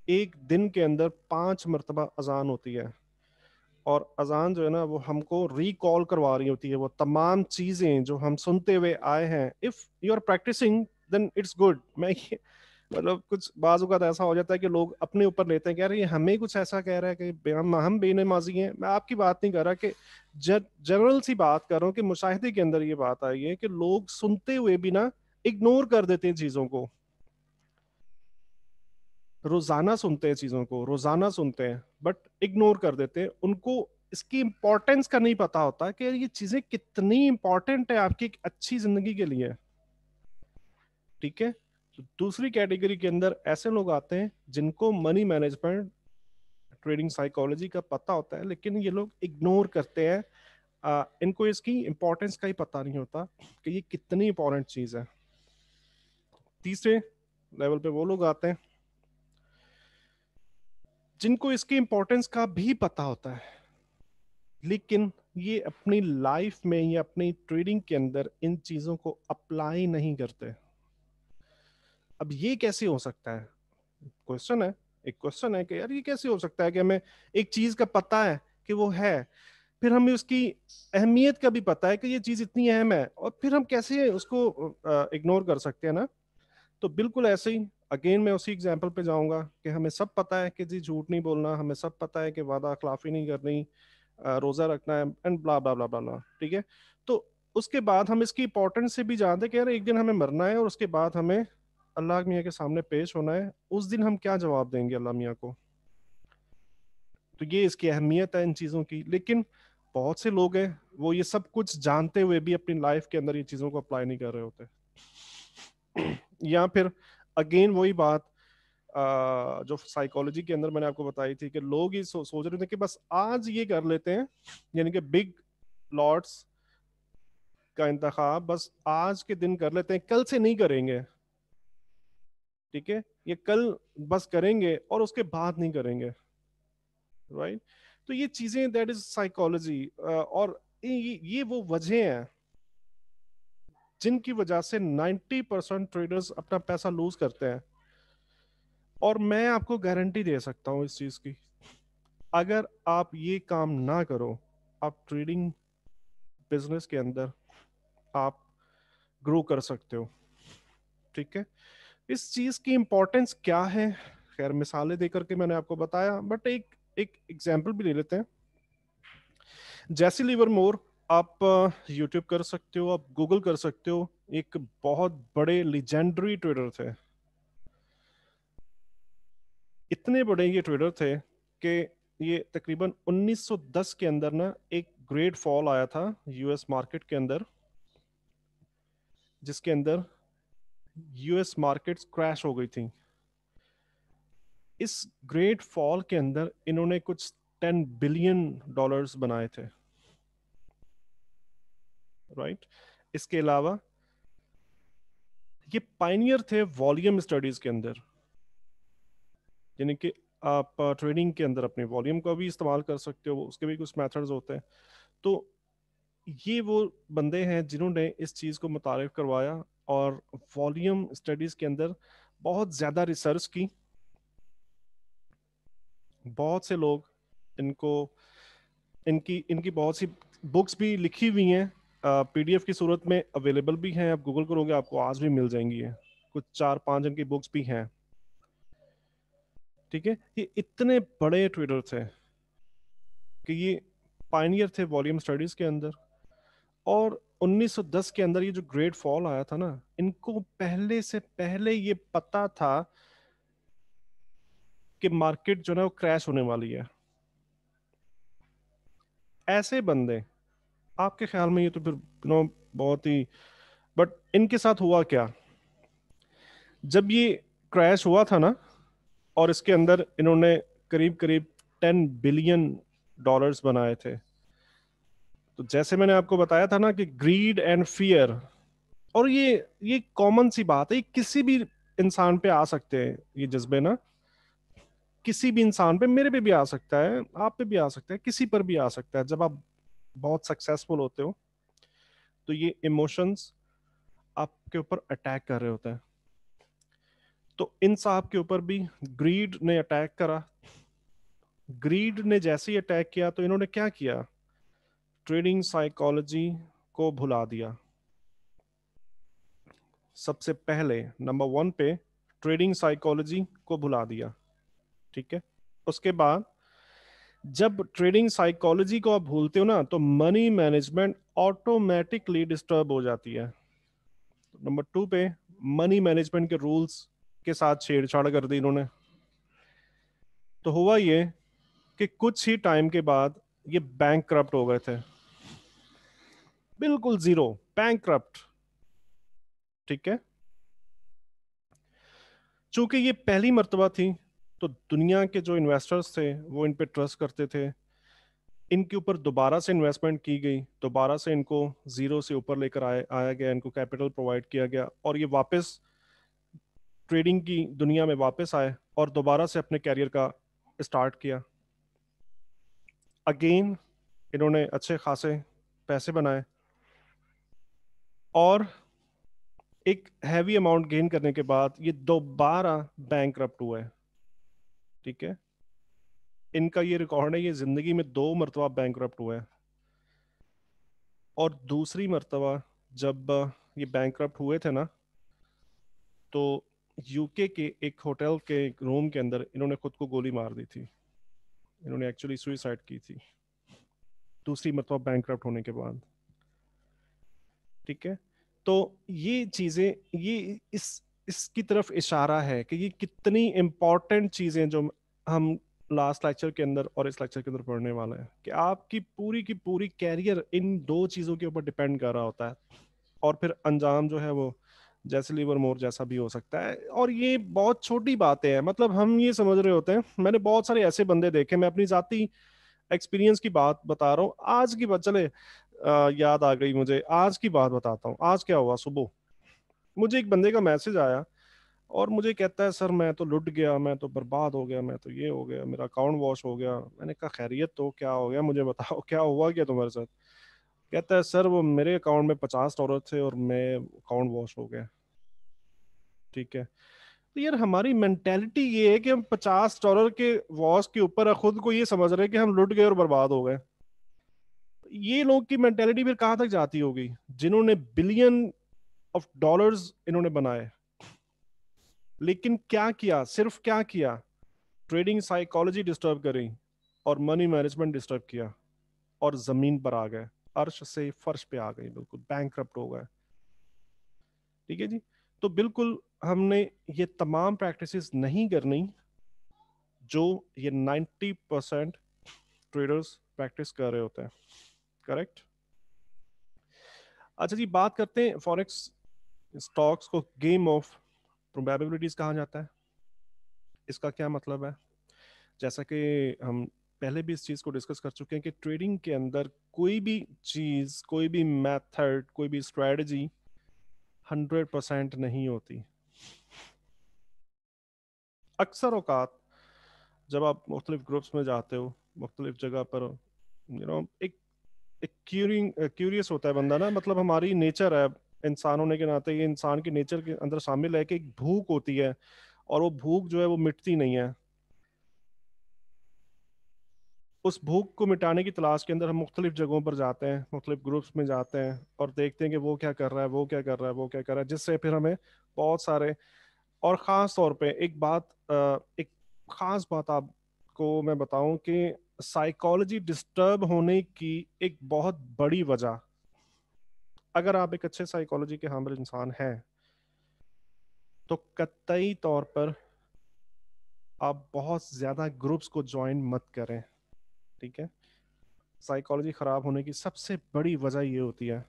एक दिन के अंदर 5 मर्तबा अजान होती है। और अजान जो है ना वो हमको रिकॉल करवा रही होती है वो तमाम चीजें जो हम सुनते हुए आए हैं। If you are practising then it's good. मैं मतलब कुछ बाजू का ऐसा हो जाता है कि लोग अपने ऊपर लेते हैं, कह रहे हैं हमें कुछ ऐसा कह रहा है कि हम बेनमाजी हैं। मैं आपकी बात नहीं कर रहा, कि जनरल सी बात कर रहा हूँ कि मुशाहिदे के अंदर ये बात आई है कि लोग सुनते हुए भी ना इग्नोर कर देते हैं चीजों को। रोजाना सुनते हैं चीजों को, रोजाना सुनते हैं बट इग्नोर कर देते हैं उनको। इसकी इंपॉर्टेंस का नहीं पता होता कि यार ये चीजें कितनी इंपॉर्टेंट है आपकी एक अच्छी जिंदगी के लिए। ठीक है। तो दूसरी कैटेगरी के अंदर ऐसे लोग आते हैं जिनको मनी मैनेजमेंट, ट्रेडिंग साइकोलॉजी का पता होता है, लेकिन ये लोग इग्नोर करते हैं। इनको इसकी इंपॉर्टेंस का ही पता नहीं होता कि ये कितनी इंपॉर्टेंट चीज है। तीसरे लेवल पे वो लोग आते हैं जिनको इसकी इंपॉर्टेंस का भी पता होता है, लेकिन ये अपनी लाइफ में या अपनी ट्रेडिंग के अंदर इन चीजों को अप्लाई नहीं करते। अब ये कैसे हो सकता है? क्वेश्चन है। एक क्वेश्चन है कि यार ये कैसे हो सकता है कि हमें एक चीज का पता है कि वो है, फिर हमें उसकी अहमियत का भी पता है कि ये चीज इतनी अहम है, और फिर हम कैसे उसको इग्नोर कर सकते हैं ना? तो बिल्कुल ऐसे ही अगेन मैं उसी एग्जाम्पल पे जाऊंगा कि हमें सब पता है कि जी झूठ नहीं बोलना, हमें सब पता है कि वादा खिलाफी नहीं करनी, रोजा रखना है एंड ब्ला ब्ला ब्ला ब्ला। ठीक है। तो उसके बाद हम इसकी इंपॉर्टेंस से भी जानते हैं कि यार एक दिन हमें मरना है और उसके बाद हमें अल्लाह मियाँ के सामने पेश होना है। उस दिन हम क्या जवाब देंगे अल्लाह मियाँ को? तो ये इसकी अहमियत है इन चीज़ों की। लेकिन बहुत से लोग हैं वो ये सब कुछ जानते हुए भी अपनी लाइफ के अंदर ये चीज़ों को अप्लाई नहीं कर रहे होते। या फिर अगेन वही बात जो साइकोलॉजी के अंदर मैंने आपको बताई थी कि लोग ये सोच रहे थे कि बस आज ये कर लेते हैं, यानी कि बिग लॉट्स का इंतखाब बस आज के दिन कर लेते हैं, कल से नहीं करेंगे। ठीक है। ये कल बस करेंगे और उसके बाद नहीं करेंगे। राइट। तो ये चीजें दैट इज साइकोलॉजी। और ये वो वजह हैं जिनकी वजह से 90% ट्रेडर्स अपना पैसा लूज करते हैं। और मैं आपको गारंटी दे सकता हूं इस चीज की, अगर आप ये काम ना करो, आप ट्रेडिंग बिजनेस के अंदर आप ग्रो कर सकते हो। ठीक है। इस चीज की इंपॉर्टेंस क्या है, खैर मिसालें देकर के मैंने आपको बताया, बट एक एक एग्जांपल भी ले लेते हैं। जैसी लिवरमोर, आप यूट्यूब कर सकते हो, आप गूगल कर सकते हो, एक बहुत बड़े लिजेंडरी ट्रेडर थे। इतने बड़े ये ट्रेडर थे कि ये तकरीबन 1910 के अंदर ना एक ग्रेट फॉल आया था यूएस मार्केट के अंदर, जिसके अंदर यूएस मार्केट्स क्रैश हो गई थी। इस ग्रेट फॉल के अंदर इन्होंने कुछ $10 बिलियन बनाए थे। राइट। इसके अलावा ये पाइनियर थे वॉल्यूम स्टडीज के अंदर, यानी कि आप ट्रेडिंग के अंदर अपने वॉल्यूम का भी इस्तेमाल कर सकते हो, उसके भी कुछ मेथड्स होते हैं। तो ये वो बंदे हैं जिन्होंने इस चीज़ को मुतारिफ करवाया और वॉल्यूम स्टडीज के अंदर बहुत ज़्यादा रिसर्च की। बहुत से लोग इनको इनकी इनकी बहुत सी बुक्स भी लिखी हुई हैं, पीडीएफ की सूरत में अवेलेबल भी हैं। आप गूगल करोगे आपको आज भी मिल जाएंगी है, कुछ 4-5 इनकी बुक्स भी हैं। ठीक है। ये इतने बड़े ट्रेडर थे कि ये पायनियर थे वॉल्यूम स्टडीज के अंदर। और 1910 के अंदर ये जो ग्रेट फॉल आया था ना, इनको पहले से पहले ये पता था कि मार्केट जो है वो क्रैश होने वाली है। ऐसे बंदे, आपके ख्याल में ये तो फिर बहुत ही, बट इनके साथ हुआ क्या? जब ये क्रैश हुआ था ना, और इसके अंदर इन्होंने करीब करीब $10 बिलियन बनाए थे। तो जैसे मैंने आपको बताया था ना कि ग्रीड एंड फियर, और ये कॉमन सी बात है, ये किसी भी इंसान पे आ सकते हैं ये जज्बे ना। किसी भी इंसान पे, मेरे पे भी आ सकता है, आप पे भी आ सकता है, किसी पर भी आ सकता है। जब आप बहुत सक्सेसफुल होते हो तो ये इमोशंस आपके ऊपर अटैक कर रहे होते हैं। तो इन साहब के ऊपर भी ग्रीड ने अटैक करा ग्रीड ने जैसे ही अटैक किया तो इन्होंने क्या किया, ट्रेडिंग साइकोलॉजी को भुला दिया। सबसे पहले नंबर वन पे ट्रेडिंग साइकोलॉजी को भुला दिया, ठीक है। उसके बाद जब ट्रेडिंग साइकोलॉजी को आप भूलते हो ना, तो मनी मैनेजमेंट ऑटोमेटिकली डिस्टर्ब हो जाती है। नंबर टू पे मनी मैनेजमेंट के रूल्स के साथ छेड़छाड़ कर दी इन्होंने। तो हुआ ये कि कुछ ही टाइम के बाद ये बैंक करप्ट हो गए थे, बिल्कुल जीरो, बैंक करप्ट, ठीक है। चूंकि ये पहली मर्तबा थी, तो दुनिया के जो इन्वेस्टर्स थे वो इन पे ट्रस्ट करते थे। इनके ऊपर दोबारा से इन्वेस्टमेंट की गई, दोबारा से इनको जीरो से ऊपर लेकर आया गया, इनको कैपिटल प्रोवाइड किया गया, और ये वापस ट्रेडिंग की दुनिया में वापस आए और दोबारा से अपने कैरियर का स्टार्ट किया। अगेन इन्होंने अच्छे खासे पैसे बनाए और एक हैवी अमाउंट गेन करने के बाद ये दोबारा बैंक करप्ट हुआ है, ठीक है। इनका ये रिकॉर्ड है, ये जिंदगी में 2 मरतबा बैंक करप्ट हुआ है। और दूसरी मर्तबा जब ये बैंक करप्ट हुए थे ना, तो यूके के एक होटल के एक रूम के अंदर इन्होंने खुद को गोली मार दी थी। इन्होंने एक्चुअली सुइसाइड की थी दूसरी मर्तबा बैंक करप्ट होने के बाद, ठीक है। तो ये चीजें, ये इसकी तरफ इशारा है कि ये कितनी इंपॉर्टेंट चीजें जो हम लास्ट लेक्चर के अंदर और इस लेक्चर के अंदर पढ़ने वाले हैं, कि आपकी की पूरी कैरियर इन 2 चीजों के ऊपर डिपेंड कर रहा होता है। और फिर अंजाम जो है वो जैसे लीवर मोर जैसा भी हो सकता है। और ये बहुत छोटी बातें हैं, मतलब हम ये समझ रहे होते हैं। मैंने बहुत सारे ऐसे बंदे देखे, मैं अपनी जाती एक्सपीरियंस की बात बता रहा हूँ। आज की बात चले, याद आ गई मुझे, आज की बात बताता हूँ। आज क्या हुआ, सुबह मुझे एक बंदे का मैसेज आया और मुझे कहता है, सर मैं तो लुट गया, मैं तो बर्बाद हो गया, मैं तो ये हो गया, मेरा अकाउंट वॉश हो गया। मैंने कहा खैरियत, तो क्या हो गया मुझे बताओ, क्या हुआ क्या तुम्हारे साथ। कहता है, सर वो मेरे अकाउंट में $50 थे और मैं अकाउंट वॉश हो गया, ठीक है। तो यार हमारी मेंटेलिटी ये है कि हम $50 के वॉश के ऊपर खुद को ये समझ रहे हैं कि हम लुट गए और बर्बाद हो गए। ये लोग की मेंटेलिटी फिर कहां तक जाती होगी, जिन्होंने बिलियन ऑफ डॉलर्स इन्होंने बनाए, लेकिन क्या किया, सिर्फ क्या किया, ट्रेडिंग साइकोलॉजी डिस्टर्ब करी और मनी मैनेजमेंट डिस्टर्ब किया, और जमीन पर आ गए, अर्श से फर्श पे आ गई, बिल्कुल बैंकरप्ट हो गए, ठीक है जी। तो बिल्कुल हमने ये तमाम प्रैक्टिसेस नहीं करनी जो ये 90% ट्रेडर्स प्रैक्टिस कर रहे होते हैं, करेक्ट। अच्छा जी, बात करते हैं फॉरेक्स स्टॉक्स को गेम ऑफ प्रोबेबिलिटीज कहा जाता है। इसका क्या मतलब है, जैसा कि हम पहले भी इस चीज को डिस्कस कर चुके हैं कि ट्रेडिंग के अंदर कोई भी चीज, कोई भी मेथड, कोई भी स्ट्रेटजी 100% नहीं होती। अक्सर औकात जब आप मुख्तलिफ ग्रुप्स में जाते हो, मुख्तलिफ जगह पर, एक एक क्यूरियस होता है बंदा ना, मतलब हमारी नेचर है इंसान होने के नाते, ये इंसान की नेचर के अंदर शामिल है कि एक भूख होती है, और वो भूख जो है वो मिटती नहीं है। उस भूख को मिटाने की तलाश के अंदर हम मुख्तलिफ जगहों पर जाते हैं, मुख्तलिफ ग्रुप्स में जाते हैं और देखते हैं कि वो क्या कर रहा है, वो क्या कर रहा है, वो क्या कर रहा है, जिससे फिर हमें बहुत सारे, और ख़ास तौर पे एक ख़ास बात आपको मैं बताऊं कि साइकोलॉजी डिस्टर्ब होने की एक बहुत बड़ी वजह, अगर आप एक अच्छे साइकोलॉजी के हामिल इंसान हैं, तो कतई तौर पर आप बहुत ज़्यादा ग्रुप्स को ज्वाइन मत करें, ठीक है। साइकोलॉजी ख़राब होने की सबसे बड़ी वजह ये होती है,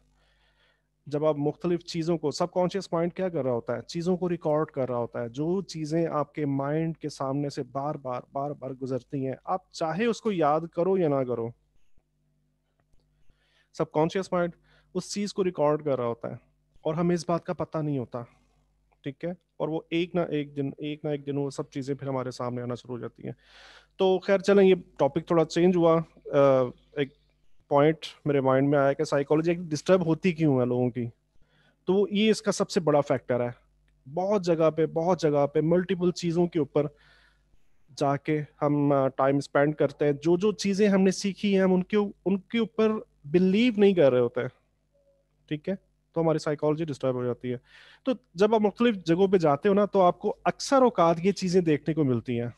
जब आप मुख्तलिफ चीज़ों को, सबकॉन्शियस माइंड क्या कर रहा होता है, चीज़ों को रिकॉर्ड कर रहा होता है। जो चीज़ें आपके माइंड के सामने से बार बार गुजरती हैं, आप चाहे उसको याद करो या ना करो, सबकॉन्शियस माइंड उस चीज़ को रिकॉर्ड कर रहा होता है और हमें इस बात का पता नहीं होता, ठीक है। और वो एक ना एक दिन वो सब चीज़ें फिर हमारे सामने आना शुरू हो जाती हैं। तो खैर चलें, ये टॉपिक थोड़ा चेंज हुआ। एक पॉइंट मेरे माइंड में आया कि साइकोलॉजी डिस्टर्ब होती क्यों है लोगों की, तो ये इसका सबसे बड़ा फैक्टर है। बहुत जगह पे मल्टीपल चीज़ों के ऊपर जाके हम टाइम स्पेंड करते हैं, जो जो चीजें हमने सीखी हैं हम उनके उनके ऊपर बिलीव नहीं कर रहे होते हैं, ठीक है, तो हमारी साइकोलॉजी डिस्टर्ब हो जाती है। तो जब आप मुख्तलिफ जगहों पे जाते हो ना, तो आपको अक्सर औकात ये चीजें देखने को मिलती हैं।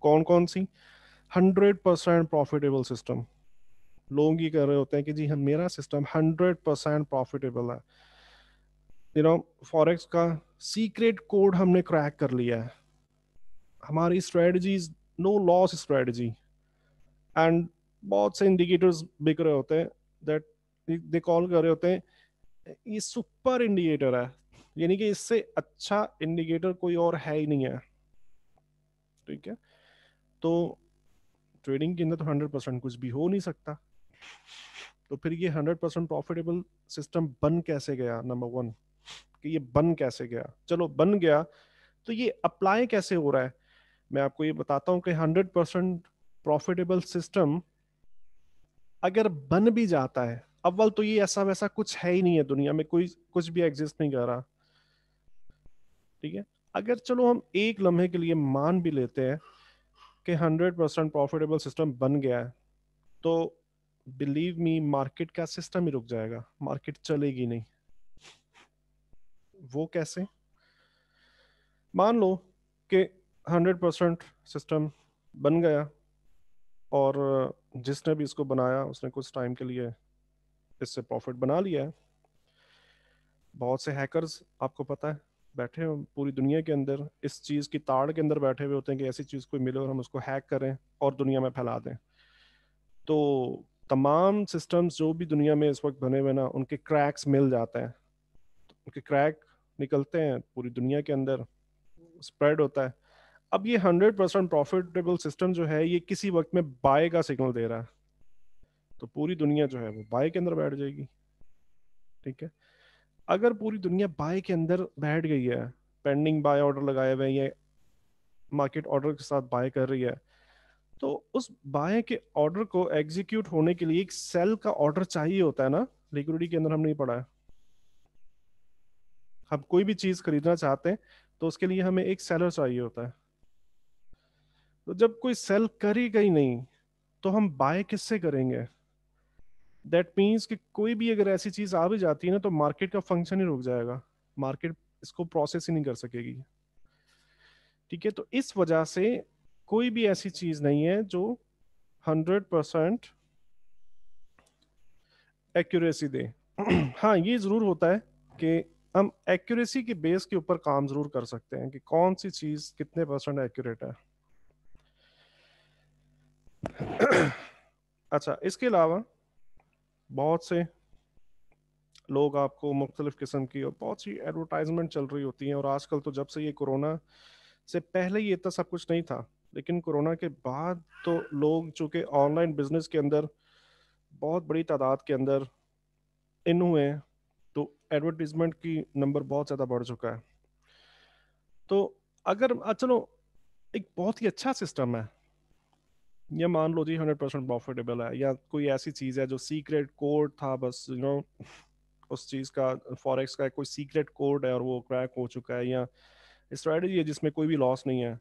कौन कौन सी? 100% प्रॉफिटेबल सिस्टम। लोग ये कर रहे होते हैं कि जी हम, मेरा सिस्टम 100% प्रॉफिटेबल है, यू नो, फॉरेक्स का सीक्रेट कोड हमने क्रैक कर लिया है, हमारी strategies no loss strategy. And बहुत से इंडिकेटर्स बिक रहे होते हैं, दैट दे कॉल कर रहे होते हैं ये सुपर इंडिकेटर है, यानी कि इससे अच्छा इंडिकेटर कोई और है ही नहीं है, ठीक है। तो ट्रेडिंग के अंदर तो 100% कुछ भी हो नहीं सकता। तो फिर ये 100% प्रॉफिटेबल सिस्टम बन कैसे गया? नंबर वन, कि ये बन कैसे गया? चलो बन गया, तो ये अप्लाई कैसे हो रहा है? मैं आपको ये बताता हूँ कि 100% प्रॉफिटेबल सिस्टम अगर बन भी जाता है, अव्वल तो ये ऐसा वैसा कुछ है ही नहीं है, दुनिया में कोई कुछ भी एग्जिस्ट नहीं कर रहा, ठीक है। अगर चलो हम एक लम्हे के लिए मान भी लेते हैं कि 100% प्रॉफिटेबल सिस्टम बन गया है, तो बिलीव मी मार्केट का सिस्टम ही रुक जाएगा, मार्केट चलेगी नहीं। वो कैसे? मान लो कि 100% सिस्टम बन गया, और जिसने भी इसको बनाया उसने कुछ टाइम के लिए इससे प्रॉफिट बना लिया है। बहुत से हैकर्स, आपको पता है, बैठे हैं पूरी दुनिया के अंदर, इस चीज़ की ताड़ के अंदर बैठे हुए होते हैं कि ऐसी चीज़ कोई मिले और हम उसको हैक करें और दुनिया में फैला दें। तो तमाम सिस्टम्स जो भी दुनिया में इस वक्त बने हुए ना, उनके क्रैक्स मिल जाते हैं, उनके क्रैक निकलते हैं, पूरी दुनिया के अंदर स्प्रेड होता है। अब ये 100% प्रॉफिटेबल सिस्टम जो है, ये किसी वक्त में बाय का सिग्नल दे रहा है, तो पूरी दुनिया जो है वो बाय के अंदर बैठ जाएगी, ठीक है। अगर पूरी दुनिया बाय के अंदर बैठ गई है, पेंडिंग बाय ऑर्डर लगाए हुए हैं, ये मार्केट ऑर्डर के साथ बाय कर रही है, तो उस बाय के ऑर्डर को एग्जीक्यूट होने के लिए एक सेल का ऑर्डर चाहिए होता है ना। लिक्विडिटी के अंदर हम नहीं पढ़ा है, हम कोई भी चीज खरीदना चाहते हैं तो उसके लिए हमें एक सेलर चाहिए होता है। तो जब कोई सेल करेगा ही नहीं, तो हम बाय किससे करेंगे? दैट मीन्स कि कोई भी अगर ऐसी चीज आ भी जाती है ना, तो मार्केट का फंक्शन ही रुक जाएगा, मार्केट इसको प्रोसेस ही नहीं कर सकेगी, ठीक है। तो इस वजह से कोई भी ऐसी चीज नहीं है जो 100% एक्यूरेसी दे। हाँ, ये जरूर होता है कि हम एक्यूरेसी के बेस के ऊपर काम जरूर कर सकते हैं कि कौन सी चीज कितने परसेंट एक्यूरेट है। अच्छा, इसके अलावा बहुत से लोग आपको मुख्तलिफ किस्म की और बहुत सी एडवर्टाइजमेंट चल रही होती हैं, और आजकल तो जब से ये कोरोना से पहले ये इतना सब कुछ नहीं था, लेकिन कोरोना के बाद तो लोग चूंकि ऑनलाइन बिजनेस के अंदर बहुत बड़ी तादाद के अंदर इन हुए हैं, तो एडवर्टीजमेंट की नंबर बहुत ज़्यादा बढ़ चुका है। तो अगर चलो एक बहुत ही अच्छा सिस्टम है, ये मान लो जी 100% प्रॉफिटेबल है, या कोई ऐसी चीज़ है जो सीक्रेट कोड था, बस उस चीज़ का, फॉरेक्स का कोई सीक्रेट कोड है और वो क्रैक हो चुका है, या स्ट्रेटजी है जिसमें कोई भी लॉस नहीं है,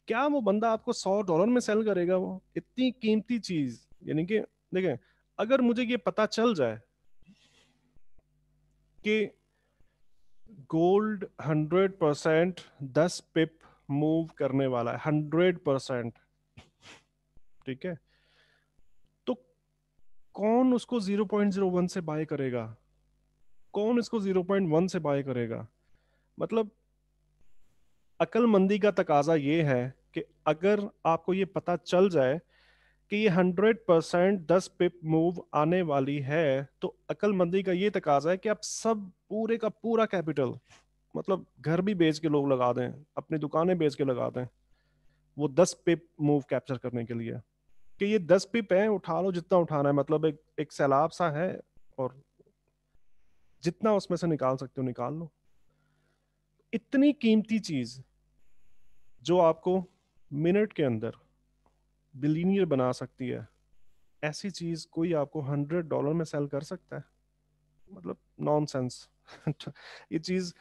क्या वो बंदा आपको $100 में सेल करेगा? वो इतनी कीमती चीज, यानी कि देखें, अगर मुझे ये पता चल जाए कि गोल्ड 100% 10 पिप मूव करने वाला है, 100%, ठीक है, तो कौन उसको 0.01 से बाय करेगा? कौन इसको 0.1 से बाय करेगा? मतलब अक्लमंदी का तकाजा ये है कि अगर आपको ये पता चल जाए कि ये 100% 10 पिप मूव आने वाली है, तो अक्लमंदी का ये तकाजा है कि आप सब पूरे का पूरा कैपिटल, मतलब घर भी बेच के लोग लगा दें, अपनी दुकानें बेच के लगा दें, वो 10 पिप मूव कैप्चर करने के लिए, कि ये 10 पिप है, उठा लो जितना उठाना है, मतलब एक सैलाब सा है, और जितना उसमें से निकाल सकते हो निकाल लो। इतनी कीमती चीज जो आपको मिनट के अंदर बिलीनियर बना सकती है, ऐसी चीज कोई आपको $100 में सेल कर सकता है? मतलब नॉनसेंस। ये चीज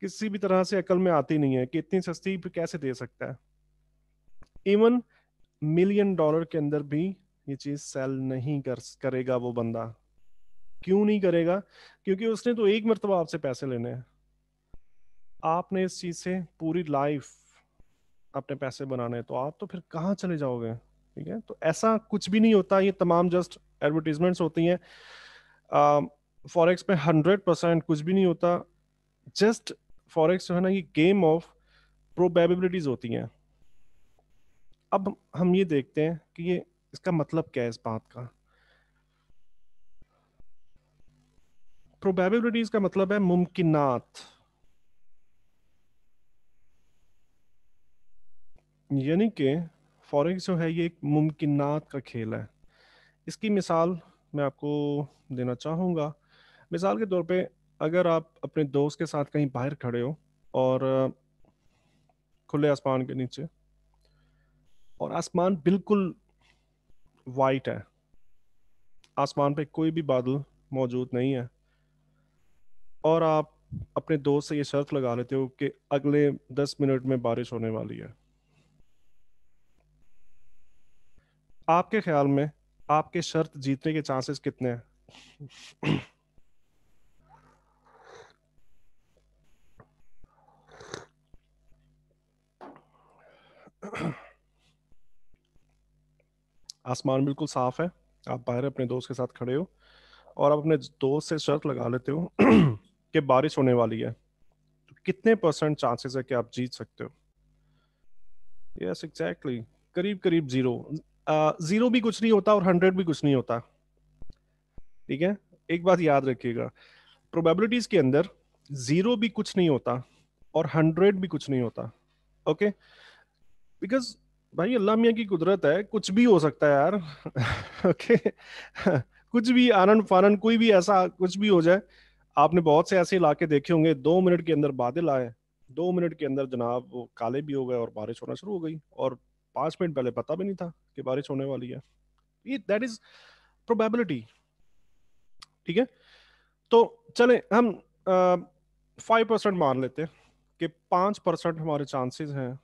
किसी भी तरह से अकल में आती नहीं है कि इतनी सस्ती पे कैसे दे सकता है। इवन $1 million के अंदर भी ये चीज सेल नहीं करेगा वो बंदा। क्यों नहीं करेगा? क्योंकि उसने तो एक मर्तबा आपसे पैसे लेने हैं। आपने इस चीज से पूरी लाइफ अपने पैसे बनाने हैं, तो आप तो फिर कहाँ चले जाओगे? ठीक है, तो ऐसा कुछ भी नहीं होता, ये तमाम जस्ट एडवर्टीजमेंट्स होती हैं। फॉरेक्स में 100% कुछ भी नहीं होता। जस्ट फॉरेक्स जो है ना, ये गेम ऑफ प्रोबेबिलिटीज होती हैं। अब हम ये देखते हैं कि ये इसका मतलब क्या है इस बात का। प्रोबेबिलिटीज का मतलब है मुमकिनात, यानी कि फॉरेक्स जो है ये एक मुमकिनात का खेल है। इसकी मिसाल मैं आपको देना चाहूँगा। मिसाल के तौर पे, अगर आप अपने दोस्त के साथ कहीं बाहर खड़े हो और खुले आसमान के नीचे, और आसमान बिल्कुल वाइट है, आसमान पे कोई भी बादल मौजूद नहीं है, और आप अपने दोस्त से ये शर्त लगा लेते हो कि अगले 10 मिनट में बारिश होने वाली है, आपके ख्याल में आपके शर्त जीतने के चांसेस कितने हैं? आसमान बिल्कुल साफ है, आप बाहर अपने दोस्त के साथ खड़े हो, और आप अपने दोस्त से शर्त लगा लेते हो कि बारिश होने वाली है, तो कितने परसेंट चांसेस है कि आप जीत सकते हो? यस, एग्जैक्टली, करीब करीब जीरो। जीरो भी कुछ नहीं होता और 100 भी कुछ नहीं होता। ठीक है, एक बात याद रखिएगा, प्रोबेबिलिटीज के अंदर जीरो भी कुछ नहीं होता और 100 भी कुछ नहीं होता। ओके, बिकॉज भाई अल्लाह मियाँ की कुदरत है, कुछ भी हो सकता है यार। ओके, कुछ भी आनन फानन कोई भी ऐसा कुछ भी हो जाए। आपने बहुत से ऐसे इलाके देखे होंगे, 2 मिनट के अंदर बादल आए, 2 मिनट के अंदर जनाब वो काले भी हो गए और बारिश होना शुरू हो गई, और 5 मिनट पहले पता भी नहीं था कि बारिश होने वाली है। ये दैट इज प्रोबेबिलिटी। ठीक है, तो चले हम 5% मान लेते हैं कि 5% हमारे चांसेस हैं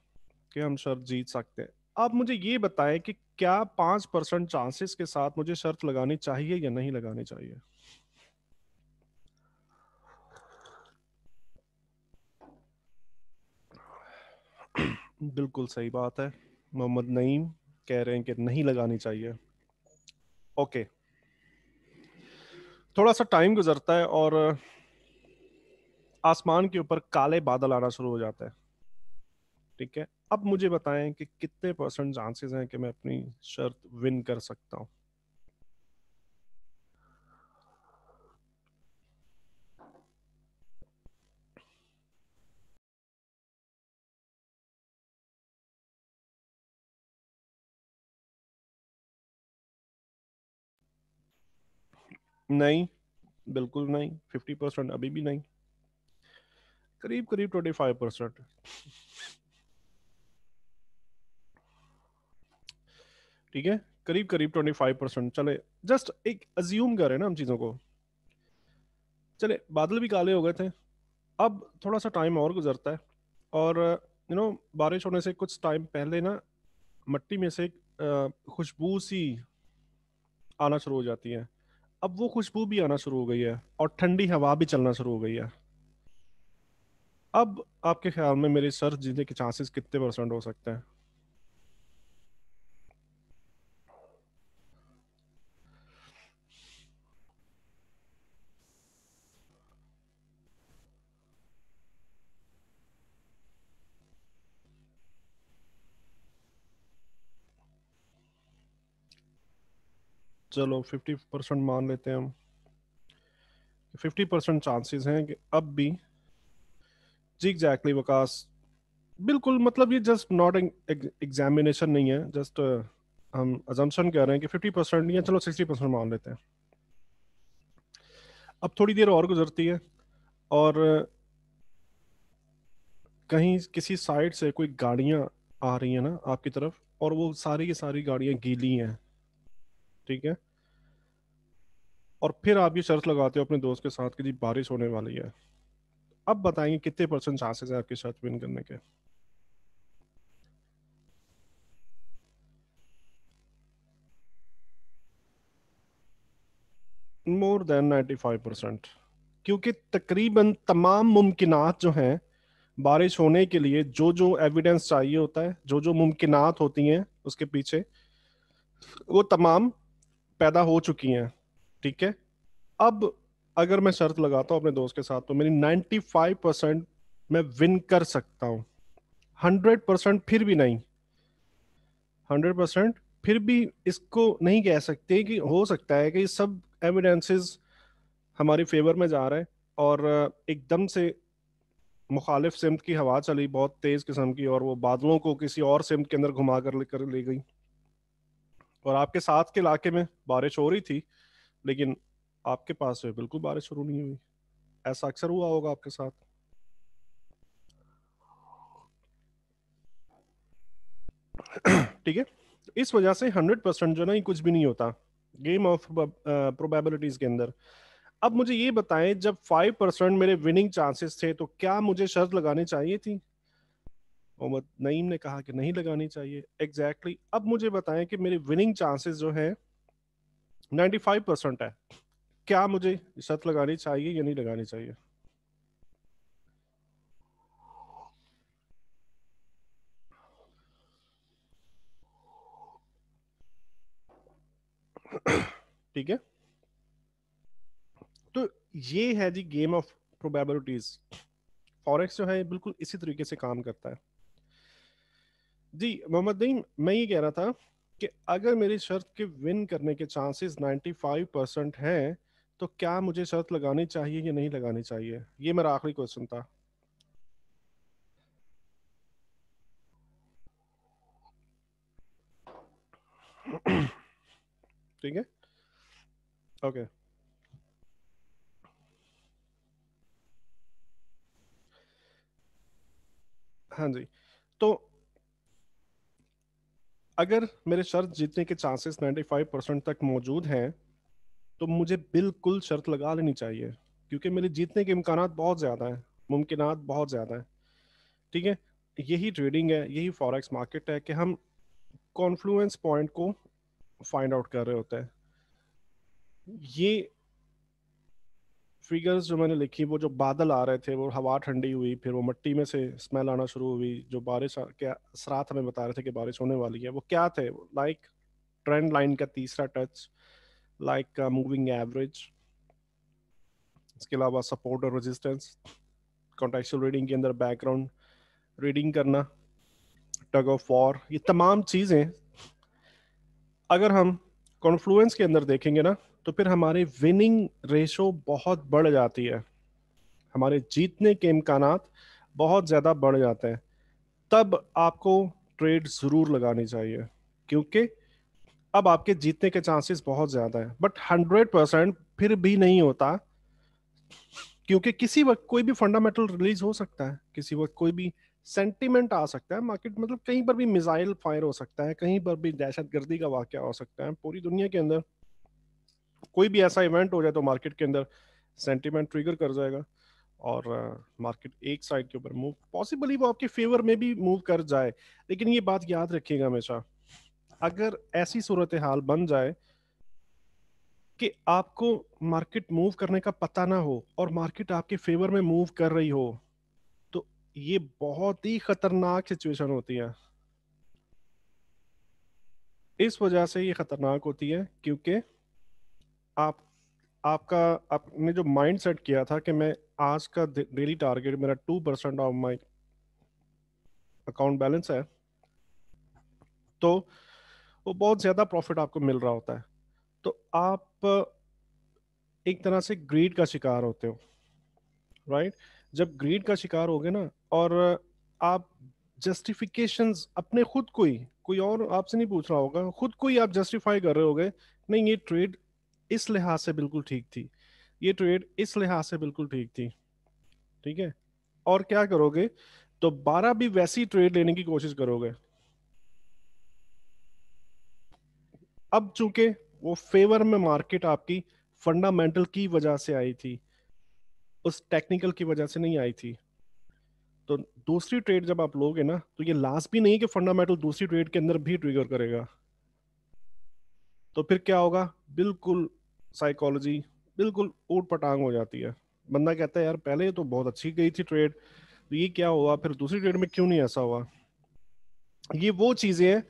कि हम शर्त जीत सकते हैं। आप मुझे ये बताएं कि क्या 5% चांसेस के साथ मुझे शर्त लगानी चाहिए या नहीं लगानी चाहिए? बिल्कुल सही बात है, मोहम्मद नईम कह रहे हैं कि नहीं लगानी चाहिए। ओके, थोड़ा सा टाइम गुजरता है और आसमान के ऊपर काले बादल आना शुरू हो जाता है। ठीक है, अब मुझे बताएं कि कितने परसेंट चांसेस हैं कि मैं अपनी शर्त विन कर सकता हूं? नहीं, बिल्कुल नहीं, 50% अभी भी नहीं, करीब करीब 25%। ठीक है, करीब करीब 25%। चले, जस्ट एक अज्यूम करें ना हम चीजों को। चले, बादल भी काले हो गए थे, अब थोड़ा सा टाइम और गुजरता है, और बारिश होने से कुछ टाइम पहले ना मट्टी में से एक खुशबू सी आना शुरू हो जाती है। अब वो खुशबू भी आना शुरू हो गई है और ठंडी हवा भी चलना शुरू हो गई है। अब आपके ख्याल में मेरे सर जीतने के चांसेस कितने परसेंट हो सकते हैं? चलो 50% मान लेते हैं हम। 50% चांसेस हैं कि अब भी, जी एग्जैक्टली वकास, बिल्कुल, मतलब ये जस्ट नॉट एग्जामिनेशन नहीं है, जस्ट हम अजम्पशन कह रहे हैं कि 50% नहीं है, चलो 60% मान लेते हैं। अब थोड़ी देर और गुजरती है, और कहीं किसी साइड से कोई गाड़ियां आ रही हैं ना आपकी तरफ, और वो सारी की सारी गाड़ियां गीली हैं। ठीक है, और फिर आप ये शर्त लगाते हो अपने दोस्त के साथ कि जी बारिश होने वाली है। अब बताएंगे कितने परसेंट चांसेस है आपकी शर्त विन करने के? मोर देन 95%, क्योंकि तकरीबन तमाम मुमकिनात जो हैं बारिश होने के लिए, जो जो एविडेंस चाहिए होता है, जो जो मुमकिनात होती हैं उसके पीछे, वो तमाम पैदा हो चुकी हैं। ठीक है। अब अगर मैं शर्त लगाता हूँ अपने दोस्त के साथ, तो मेरी 95% मैं विन कर सकता हूँ। 100% फिर भी नहीं। 100% फिर भी इसको नहीं कह सकते कि हो सकता है कि सब एविडेंसेस हमारी फेवर में जा रहे हैं और एकदम से मुखालिफ सिमत की हवा चली बहुत तेज किस्म की, और वो बादलों को किसी और सिमत के अंदर घुमा कर ले गई, और आपके साथ के इलाके में बारिश हो रही थी, लेकिन आपके पास जो है बिल्कुल बारिश शुरू नहीं हुई। ऐसा अक्सर हुआ होगा आपके साथ। ठीक है। इस वजह से 100% जो ना, ये कुछ भी नहीं होता गेम ऑफ प्रोबेबिलिटीज के अंदर। अब मुझे ये बताएं, जब 5% मेरे विनिंग चांसेस थे, तो क्या मुझे शर्त लगानी चाहिए थी? मोहम्मद नईम ने कहा कि नहीं लगानी चाहिए। Exactly exactly। अब मुझे बताएं कि मेरे विनिंग चांसेस जो है 95% है, क्या मुझे शर्त लगानी चाहिए या नहीं लगानी चाहिए? ठीक है। तो ये है जी गेम ऑफ प्रोबेबिलिटीज। फॉरेक्स जो है बिल्कुल इसी तरीके से काम करता है। जी मोहम्मद नईम, मैं ये कह रहा था कि अगर मेरी शर्त के विन करने के चांसेस 95% हैं, तो क्या मुझे शर्त लगानी चाहिए या नहीं लगानी चाहिए? ये मेरा आखिरी क्वेश्चन था। ठीक है। ओके। हाँ जी। तो अगर मेरे शर्त जीतने के चांसेस 95% तक मौजूद हैं, तो मुझे बिल्कुल शर्त लगा लेनी चाहिए, क्योंकि मेरे जीतने के इम्कानात बहुत ज़्यादा हैं, मुमकिनात बहुत ज़्यादा हैं। ठीक है। यही ट्रेडिंग है, यही फॉरेक्स मार्केट है कि हम कॉन्फ्लुएंस पॉइंट को फाइंड आउट कर रहे होते हैं। ये फिगर्स जो मैंने लिखी, वो जो बादल आ रहे थे, वो हवा ठंडी हुई, फिर वो मिट्टी में से स्मेल आना शुरू हुई, जो के असरात हमें बता रहे थे कि बारिश होने वाली है, वो क्या थे? लाइक ट्रेंड लाइन का तीसरा टच, लाइक मूविंग एवरेज, इसके अलावा सपोर्ट और रेजिस्टेंस, कॉन्टेक्चुअल रीडिंग के अंदर बैकग्राउंड रीडिंग करना, टग ऑफ वॉर, ये तमाम चीज़ें अगर हम कॉन्फ्लुएंस के अंदर देखेंगे ना, तो फिर हमारे विनिंग रेशो बहुत बढ़ जाती है, हमारे जीतने के इम्कानात बहुत ज़्यादा बढ़ जाते हैं। तब आपको ट्रेड ज़रूर लगानी चाहिए, क्योंकि अब आपके जीतने के चांसेस बहुत ज़्यादा है, बट 100% फिर भी नहीं होता, क्योंकि किसी वक्त कोई भी फंडामेंटल रिलीज हो सकता है, किसी वक्त कोई भी सेंटिमेंट आ सकता है मार्केट, मतलब कहीं पर भी मिसाइल फायर हो सकता है, कहीं पर भी दहशत गर्दी का वाकया हो सकता है, पूरी दुनिया के अंदर कोई भी ऐसा इवेंट हो जाए तो मार्केट के अंदर सेंटिमेंट ट्रिगर कर जाएगा, और मार्केट एक साइड के ऊपर मूव, पॉसिबली वो आपके फेवर में भी मूव कर जाए। लेकिन ये बात याद रखिएगा हमेशा, अगर ऐसी सूरत हाल बन जाए कि आपको मार्केट मूव करने का पता ना हो और मार्केट आपके फेवर में मूव कर रही हो, तो ये बहुत ही खतरनाक सिचुएशन होती है। इस वजह से ये खतरनाक होती है, क्योंकि आप आपका आपने जो माइंड सेट किया था कि मैं आज का डेली टारगेट मेरा 2% ऑफ माई अकाउंट बैलेंस है, तो वो बहुत ज्यादा प्रॉफिट आपको मिल रहा होता है, तो आप एक तरह से ग्रीड का शिकार होते हो, राइट? जब ग्रीड का शिकार हो गए ना, और आप जस्टिफिकेशंस अपने खुद को ही, कोई और आपसे नहीं पूछ रहा होगा, खुद को ही आप जस्टिफाई कर रहे होगे, नहीं ये ट्रेड इस लिहाज से बिल्कुल ठीक थी, ये ट्रेड इस लिहाज से बिल्कुल ठीक थी। ठीक है। और क्या करोगे? दोबारा भी वैसी ट्रेड लेने की कोशिश करोगे। अब चूंकि वो फेवर में मार्केट आपकी फंडामेंटल की वजह से आई थी, उस टेक्निकल की वजह से नहीं आई थी, तो दूसरी ट्रेड जब आप लोगे ना, तो ये लास्ट भी नहीं कि फंडामेंटल दूसरी ट्रेड के अंदर भी ट्रिगर करेगा, तो फिर क्या होगा? बिल्कुल साइकोलॉजी बिल्कुल ऊट पटांग हो जाती है। बंदा कहता है यार पहले तो बहुत अच्छी गई थी ट्रेड, तो ये क्या हुआ, फिर दूसरी ट्रेड में क्यों नहीं ऐसा हुआ। ये वो चीजें हैं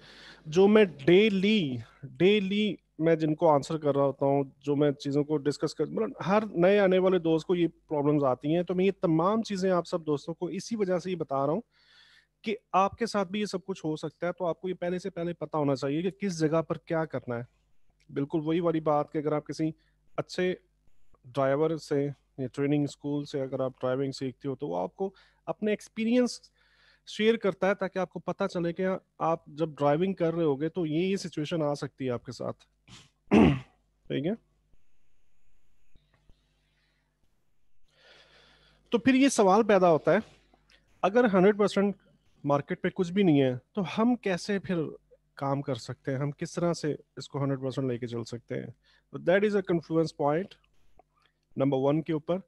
जो मैं डेली डेली मैं जिनको आंसर कर रहा होता हूँ, जो मैं चीज़ों को डिस्कस कर, मतलब हर नए आने वाले दोस्त को ये प्रॉब्लम्स आती हैं। तो मैं ये तमाम चीज़ें आप सब दोस्तों को इसी वजह से ये बता रहा हूँ कि आपके साथ भी ये सब कुछ हो सकता है। तो आपको ये पहले से पहले पता होना चाहिए कि किस जगह पर क्या करना है। बिल्कुल वही वाली बात कि अगर आप किसी अच्छे ड्राइवर से या ट्रेनिंग स्कूल से अगर आप ड्राइविंग सीखते हो, तो वो आपको अपने एक्सपीरियंस शेयर करता है ताकि आपको पता चले कि आप जब ड्राइविंग कर रहे होगे तो ये सिचुएशन आ सकती है आपके साथ। ठीक है। तो फिर ये सवाल पैदा होता है, अगर 100% मार्केट पे कुछ भी नहीं है तो हम कैसे फिर काम कर सकते हैं, हम किस तरह से इसको 100% लेके चल सकते हैं। तो that is a confluence point number one के ऊपर,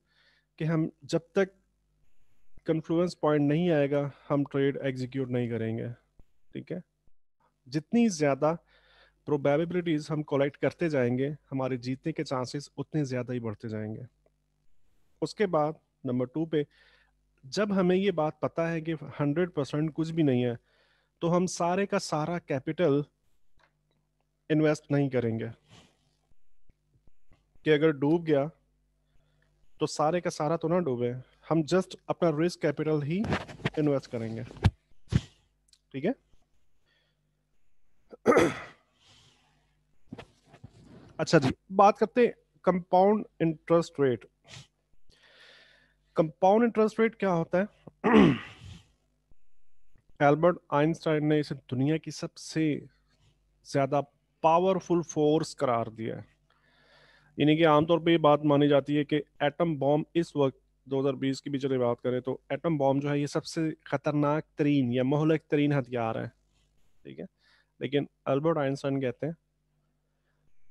कि हम जब तक कन्फ्लुएंस पॉइंट नहीं आएगा हम ट्रेड एग्जीक्यूट नहीं करेंगे। ठीक है। जितनी ज्यादा प्रोबेबिलिटीज हम कलेक्ट करते जाएंगे, हमारे जीतने के चांसेस उतने ज्यादा ही बढ़ते जाएंगे। उसके बाद नंबर टू पे, जब हमें ये बात पता है कि 100% कुछ भी नहीं है, तो हम सारे का सारा कैपिटल इन्वेस्ट नहीं करेंगे। कि अगर डूब गया तो सारे का सारा तो ना डूबे, हम जस्ट अपना रिस्क कैपिटल ही इन्वेस्ट करेंगे। ठीक है। अच्छा जी, बात करते हैं compound interest rate. Compound interest rate क्या होता है? एल्बर्ट आइंस्टाइन ने इसे दुनिया की सबसे ज्यादा पावरफुल फोर्स करार दिया है। यानी कि आमतौर पे ये बात मानी जाती है कि एटम बॉम्ब इस वक्त 2020 की भी चले बात करें तो एटम बॉम्ब जो है ये सबसे खतरनाक तरीन या मोहलक तरीन हथियार है। ठीक है। लेकिन अल्बर्ट आइंस्टाइन कहते हैं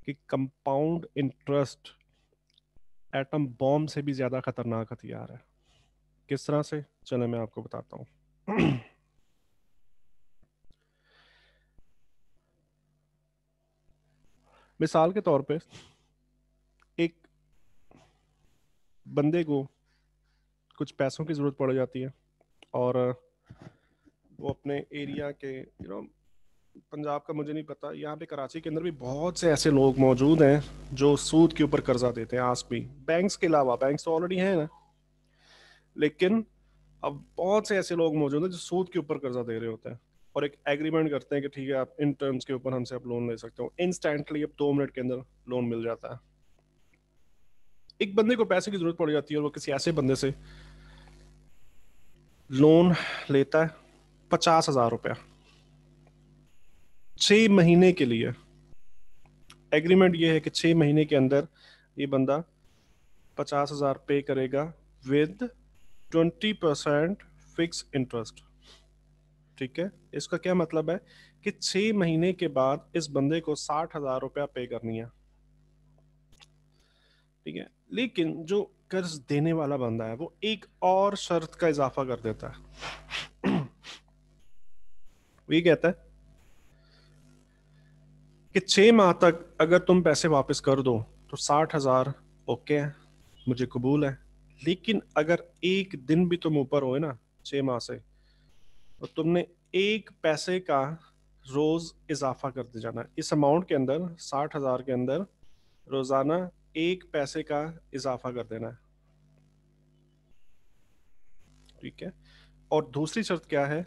कि कंपाउंड इंटरेस्ट एटम बॉम्ब से भी ज्यादा खतरनाक हथियार है। किस तरह से, चले मैं आपको बताता हूँ। मिसाल के तौर पे एक बंदे को कुछ पैसों की जरूरत पड़ जाती है, और वो अपने एरिया के पंजाब का मुझे नहीं पता, यहाँ पे कराची के अंदर भी बहुत से ऐसे लोग मौजूद हैं जो सूद के ऊपर कर्जा देते हैं। आज भी बैंक्स के अलावा, बैंक्स तो ऑलरेडी हैं ना, लेकिन अब बहुत से ऐसे लोग मौजूद हैं जो सूद के ऊपर कर्जा दे रहे होते हैं, और एक एग्रीमेंट करते हैं कि ठीक है आप इन टर्म्स के ऊपर हमसे आप लोन ले सकते हो। इंस्टेंटली अब 2 मिनट के अंदर लोन मिल जाता है। एक बंदे को पैसे की जरूरत पड़ जाती है और वो किसी ऐसे बंदे से लोन लेता है, 50,000 रुपया 6 महीने के लिए। एग्रीमेंट ये है कि 6 महीने के अंदर ये बंदा 50,000 पे करेगा विद 20% फिक्स इंटरेस्ट। ठीक है। इसका क्या मतलब है कि 6 महीने के बाद इस बंदे को 60,000 रुपया पे करनी है। ठीक है। लेकिन जो कर्ज देने वाला बंदा है वो एक और शर्त का इजाफा कर देता है। वो ये कहता है कि 6 माह तक अगर तुम पैसे वापस कर दो तो 60,000 ओके है, मुझे कबूल है। लेकिन अगर एक दिन भी तुम ऊपर हुए ना 6 माह से, तो तुमने एक पैसे का रोज इजाफा करते जाना है। इस अमाउंट के अंदर 60,000 के अंदर रोजाना एक पैसे का इजाफा कर देना है। ठीक है। और दूसरी शर्त क्या है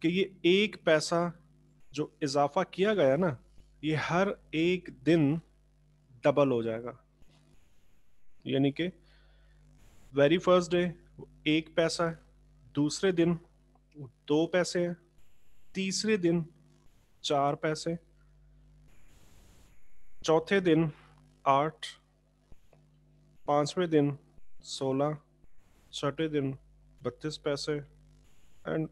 कि ये एक पैसा जो इजाफा किया गया ना, ये हर एक दिन डबल हो जाएगा। यानी कि वेरी फर्स्ट डे 1 पैसा है, दूसरे दिन 2 पैसे हैं, तीसरे दिन 4 पैसे, चौथे दिन 8, पांचवें दिन 16, छठे दिन 32 पैसे, एंड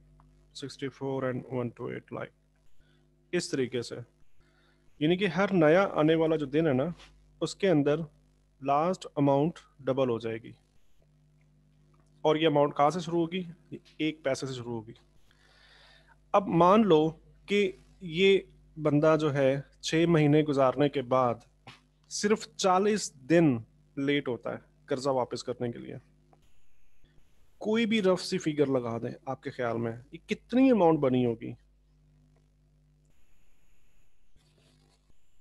64 एंड 1 to 8, लाइक इस तरीके से। यानी कि हर नया आने वाला जो दिन है ना, उसके अंदर लास्ट अमाउंट डबल हो जाएगी। और ये अमाउंट कहाँ से शुरू होगी? 1 पैसे से शुरू होगी। अब मान लो कि ये बंदा जो है 6 महीने गुजारने के बाद सिर्फ 40 दिन लेट होता है कर्जा वापस करने के लिए। कोई भी रफ सी फिगर लगा दें, आपके ख्याल में ये कितनी अमाउंट बनी होगी?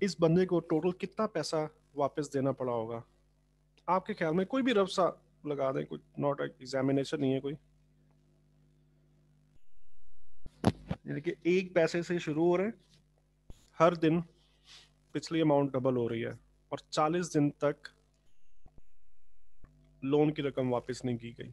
इस बंदे को टोटल कितना पैसा वापस देना पड़ा होगा आपके ख्याल में? कोई भी रफ सा लगा दें, कोई नॉट एग्जामिनेशन नहीं है कोई। यानी कि 1 पैसे से शुरू हो रहे हैं, हर दिन पिछली अमाउंट डबल हो रही है, और 40 दिन तक लोन की रकम वापस नहीं की गई।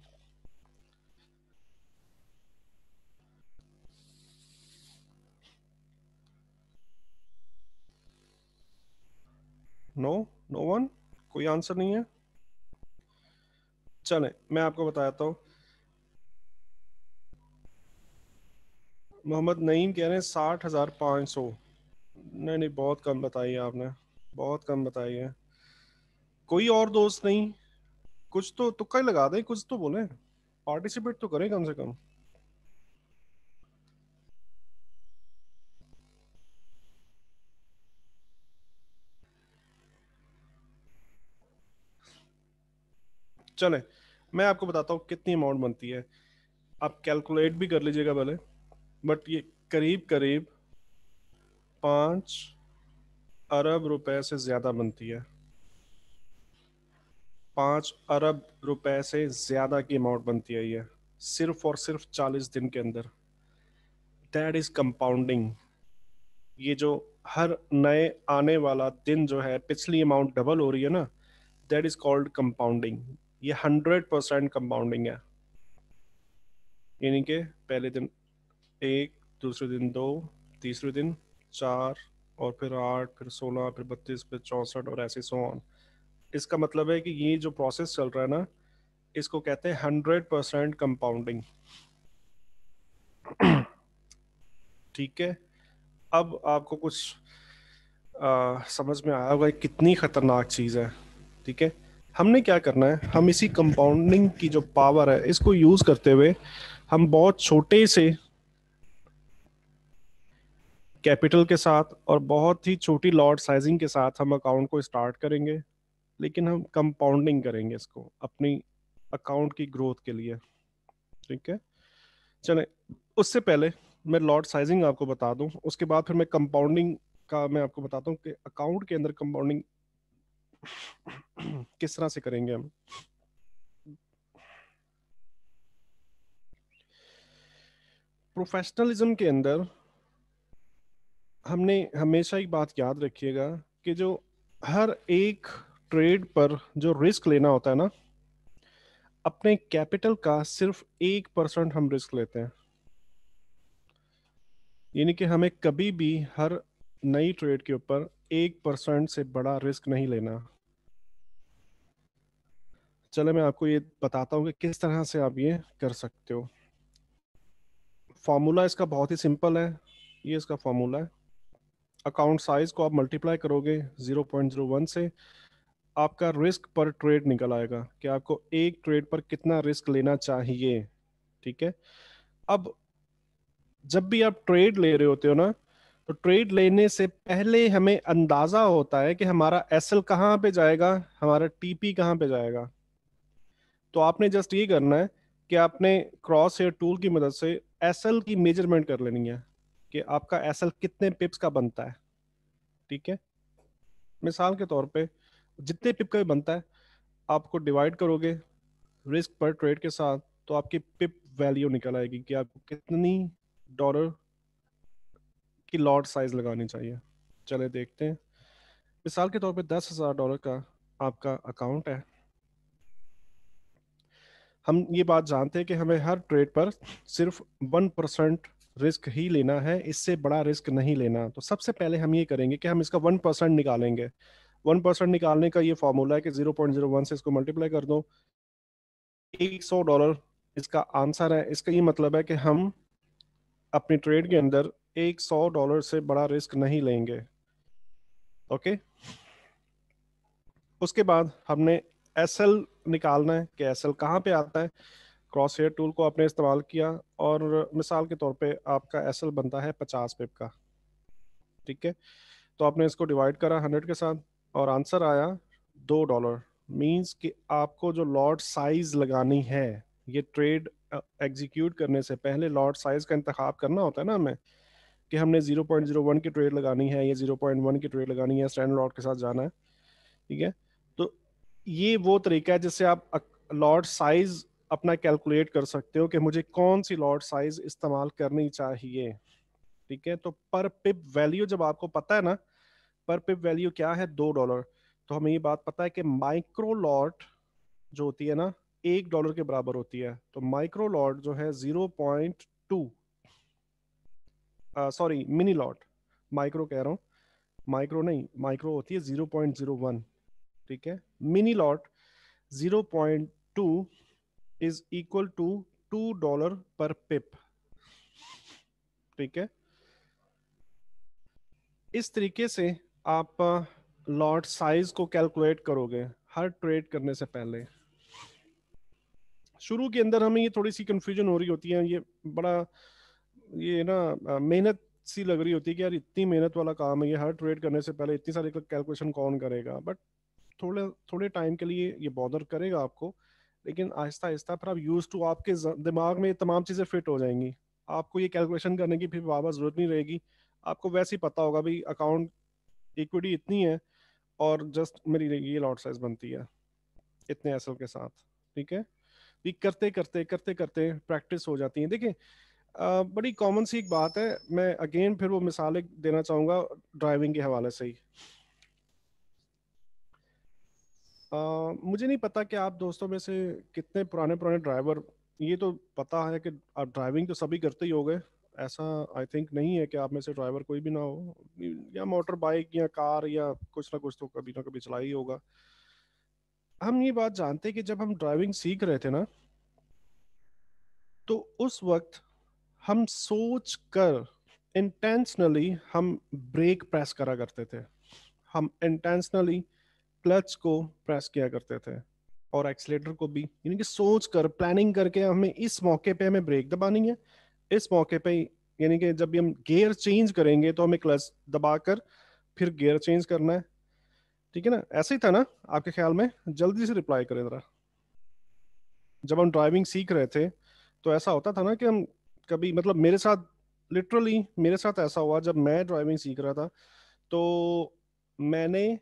नो, नो वन, कोई आंसर नहीं है। चले मैं आपको बताता हूँ। मोहम्मद नईम कह रहे हैं 60,500। नहीं नहीं, बहुत कम बताई है आपने, बहुत कम बताई है। कोई और दोस्त नहीं? कुछ तो तुक्का ही लगा दें, कुछ तो बोले, पार्टिसिपेट तो करें कम से कम। चले मैं आपको बताता हूँ कितनी अमाउंट बनती है। आप कैलकुलेट भी कर लीजिएगा भले, बट ये करीब करीब 5 अरब रुपए से ज्यादा बनती है। 5 अरब रुपए से ज्यादा की अमाउंट बनती है ये, सिर्फ और सिर्फ 40 दिन के अंदर। That is compounding. ये जो हर नए आने वाला दिन जो है पिछली अमाउंट डबल हो रही है ना, दैट इज कॉल्ड कंपाउंडिंग। ये 100% कंपाउंडिंग है। यानी कि पहले दिन 1, दूसरे दिन 2, तीसरे दिन 4, और फिर 8, फिर 16, फिर 32, फिर 64, और ऐसे सो ऑन। इसका मतलब है कि ये जो प्रोसेस चल रहा है ना, इसको कहते हैं 100% कंपाउंडिंग। ठीक है, अब आपको कुछ समझ में आया होगा कितनी खतरनाक चीज है। ठीक है, हमने क्या करना है, हम इसी कंपाउंडिंग की जो पावर है इसको यूज करते हुए हम बहुत छोटे से कैपिटल के साथ और बहुत ही छोटी लॉट साइजिंग के साथ हम अकाउंट को स्टार्ट करेंगे, लेकिन हम कंपाउंडिंग करेंगे इसको अपनी अकाउंट की ग्रोथ के लिए। ठीक है, चले उससे पहले मैं लॉट साइजिंग आपको बता दूं, उसके बाद फिर मैं कंपाउंडिंग का मैं आपको बताता हूँ कि अकाउंट के अंदर कंपाउंडिंग किस तरह से करेंगे हम। प्रोफेशनलिज्म के अंदर हमने हमेशा एक बात याद रखिएगा कि जो हर एक ट्रेड पर जो रिस्क लेना होता है ना, अपने कैपिटल का सिर्फ 1% हम रिस्क लेते हैं। यानी कि हमें कभी भी हर नई ट्रेड के ऊपर 1% से बड़ा रिस्क नहीं लेना। चलो मैं आपको ये बताता हूँ कि किस तरह से आप ये कर सकते हो। फॉर्मूला इसका बहुत ही सिंपल है। ये इसका फॉर्मूला है, अकाउंट साइज को आप मल्टीप्लाई करोगे 0.01 से, आपका रिस्क पर ट्रेड निकल आएगा कि आपको एक ट्रेड पर कितना रिस्क लेना चाहिए। ठीक है, अब जब भी आप ट्रेड ले रहे होते हो ना, तो ट्रेड लेने से पहले हमें अंदाजा होता है कि हमारा एसएल कहाँ पे जाएगा, हमारा टीपी कहाँ पे जाएगा। तो आपने जस्ट ये करना है कि आपने क्रॉस हेयर टूल की मदद से एसएल की मेजरमेंट कर लेनी है कि आपका एसएल कितने पिप्स का बनता है। ठीक है, मिसाल के तौर पे जितने पिप का भी बनता है, आपको डिवाइड करोगे रिस्क पर ट्रेड के साथ, तो आपकी पिप वैल्यू निकल आएगी कि आपको कितनी डॉलर की लॉट साइज लगानी चाहिए। चले देखते हैं। मिसाल के तौर पे $10,000 का आपका अकाउंट है। हम ये बात जानते हैं कि हमें हर ट्रेड पर सिर्फ 1% रिस्क ही लेना है, इससे बड़ा रिस्क नहीं लेना। तो सबसे पहले हम ये करेंगे कि हम इसका 1% निकालेंगे। 1% निकालने का ये फॉर्मूला है कि 0.01 से इसको मल्टीप्लाई कर दो, $100 इसका आंसर है। इसका ये मतलब है कि हम अपनी ट्रेड के अंदर $100 से बड़ा रिस्क नहीं लेंगे। ओके, उसके बाद हमने एसएल निकालना है कि एसएल कहाँ पे आता है। क्रॉस हेयर टूल को आपने इस्तेमाल किया, और मिसाल के तौर पे आपका एसएल बनता है 50 पिप का। ठीक है, तो आपने इसको डिवाइड करा 100 के साथ, और आंसर आया $2। मींस कि आपको जो लॉट साइज लगानी है, ये ट्रेड एग्जीक्यूट करने से पहले लॉट साइज का इंतखाब करना होता है ना हमें, कि हमने 0.01 की ट्रेड लगानी है या 0.1 की ट्रेड लगानी है, स्टैंडर्ड लॉट के साथ जाना है, ठीक है। तो ये वो तरीका है जिससे आप लॉट साइज अपना कैलकुलेट कर सकते हो कि मुझे कौन सी लॉट साइज इस्तेमाल करनी चाहिए, ठीक है। तो पर पिप वैल्यू जब आपको पता है ना, पर पिप वैल्यू क्या है, $2, तो हमें ये बात पता है कि माइक्रो लॉट जो होती है ना, $1 के बराबर होती है। तो माइक्रो लॉट जो है 0.2, सॉरी मिनी लॉट, माइक्रो कह रहा हूँ, माइक्रो नहीं, माइक्रो होती है 0.01, ठीक है। Mini lot 0.2 is equal to $2 per पिप, ठीक है। इस तरीके से आप लॉट साइज को कैलकुलेट करोगे हर ट्रेड करने से पहले। शुरू के अंदर हमें ये थोड़ी सी कंफ्यूजन हो रही होती है, ये बड़ा, ये ना मेहनत सी लग रही होती है कि यार इतनी मेहनत वाला काम है ये, हर ट्रेड करने से पहले इतनी सारी कैलकुलेशन कौन करेगा। बट थोड़े थोड़े टाइम के लिए ये बॉदर करेगा आपको, लेकिन आहिस्ता आहिस्ता फिर आप यूज टू, आपके दिमाग में ये तमाम चीज़ें फिट हो जाएंगी। आपको ये कैलकुलेशन करने की फिर वापस जरूरत नहीं रहेगी। आपको वैसे ही पता होगा भाई अकाउंट इक्विटी इतनी है और जस्ट मेरी ये लॉट साइज बनती है इतने एसएल के साथ, ठीक है। भी करते करते करते करते प्रैक्टिस हो जाती है। देखिए बड़ी कॉमन सी एक बात है, मैं अगेन फिर वो मिसाल एक देना चाहूंगा ड्राइविंग के हवाले से ही। मुझे नहीं पता कि आप दोस्तों में से कितने पुराने पुराने ड्राइवर, ये तो पता है कि आप ड्राइविंग तो सभी करते ही होंगे, ऐसा आई थिंक नहीं है कि आप में से ड्राइवर कोई भी ना हो, या मोटर बाइक या कार या कुछ ना कुछ तो कभी ना कभी चला ही होगा। हम ये बात जानते हैं कि जब हम ड्राइविंग सीख रहे थे ना, तो उस वक्त हम सोच कर इंटेंशनली हम ब्रेक प्रेस करा करते थे, हम इंटेंशनली क्लच को प्रेस किया करते थे, और एक्सीलेटर को भी, यानी कि सोच कर प्लानिंग करके हमें इस मौके पे हमें ब्रेक दबानी है, इस मौके पे, यानी कि जब भी हम गियर चेंज करेंगे तो हमें क्लच दबाकर फिर गियर चेंज करना है, ठीक है ना। ऐसे ही था ना आपके ख्याल में? जल्दी से रिप्लाई करें जरा। जब हम ड्राइविंग सीख रहे थे तो ऐसा होता था ना कि हम कभी, मतलब मेरे साथ, लिटरली मेरे साथ ऐसा हुआ जब मैं ड्राइविंग सीख रहा था, तो मैंने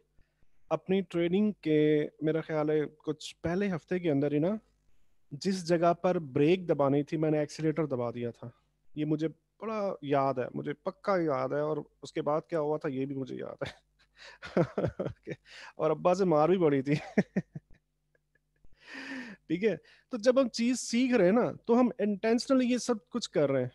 अपनी ट्रेनिंग के, मेरा ख्याल है कुछ पहले हफ्ते के अंदर ही ना, जिस जगह पर ब्रेक दबानी थी मैंने एक्सीलेटर दबा दिया था। ये मुझे बड़ा याद है, मुझे पक्का याद है, और उसके बाद क्या हुआ था ये भी मुझे याद है। और अब्बा से मार भी पड़ी थी। ठीक है। तो जब हम चीज सीख रहे हैं ना, तो हम इंटेंशनली ये सब कुछ कर रहे हैं,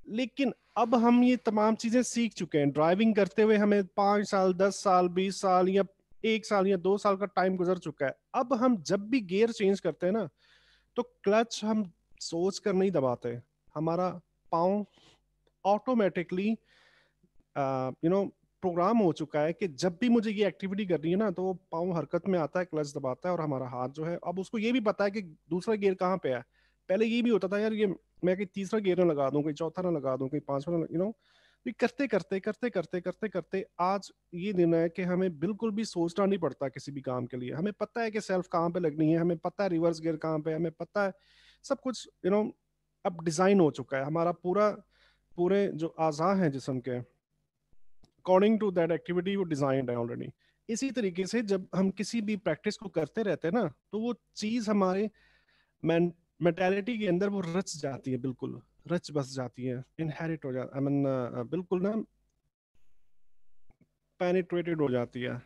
लेकिन अब हम ये तमाम चीजें सीख चुके हैं। ड्राइविंग करते हुए हमें 5 साल, 10 साल, 20 साल या 1 साल या 2 साल का टाइम गुजर चुका है। अब हम जब भी गियर चेंज करते हैं ना, तो क्लच हम सोच कर नहीं दबाते, हमारा पाँव ऑटोमेटिकली प्रोग्राम हो चुका है कि जब भी मुझे ये एक्टिविटी करनी है ना, तो वो पाँव हरकत में आता है, क्लच दबाता है, और हमारा हाथ जो है, अब उसको ये भी पता है कि दूसरा गियर कहाँ पे है। पहले ये भी होता था यार, ये मैं कहीं तीसरा गियर ना लगा दूं, कहीं चौथा ना लगा दूं, कहीं पांचवा ना, करते करते करते करते करते करते आज ये दिन है कि हमें बिल्कुल भी सोचना नहीं पड़ता किसी भी काम के लिए। हमें पता है कि सेल्फ कहाँ पे लगनी है, हमें पता है रिवर्स गियर कहाँ पे है, हमें पता है सब कुछ, अब डिजाइन हो चुका है हमारा पूरा, पूरे जो आज़ा हैं जिस्म के, अकॉर्डिंग टू दैट एक्टिविटी वो डिजाइंड है ऑलरेडी। इसी तरीके से जब हम किसी भी प्रैक्टिस को करते रहते हैं ना, तो वो चीज हमारे मेंटालिटी के अंदर वो रच जाती है, बिल्कुल रच बस जाती है, इनहेरिट हो जाती, आई मीन बिल्कुल ना पेनिट्रेटेड हो जाती है।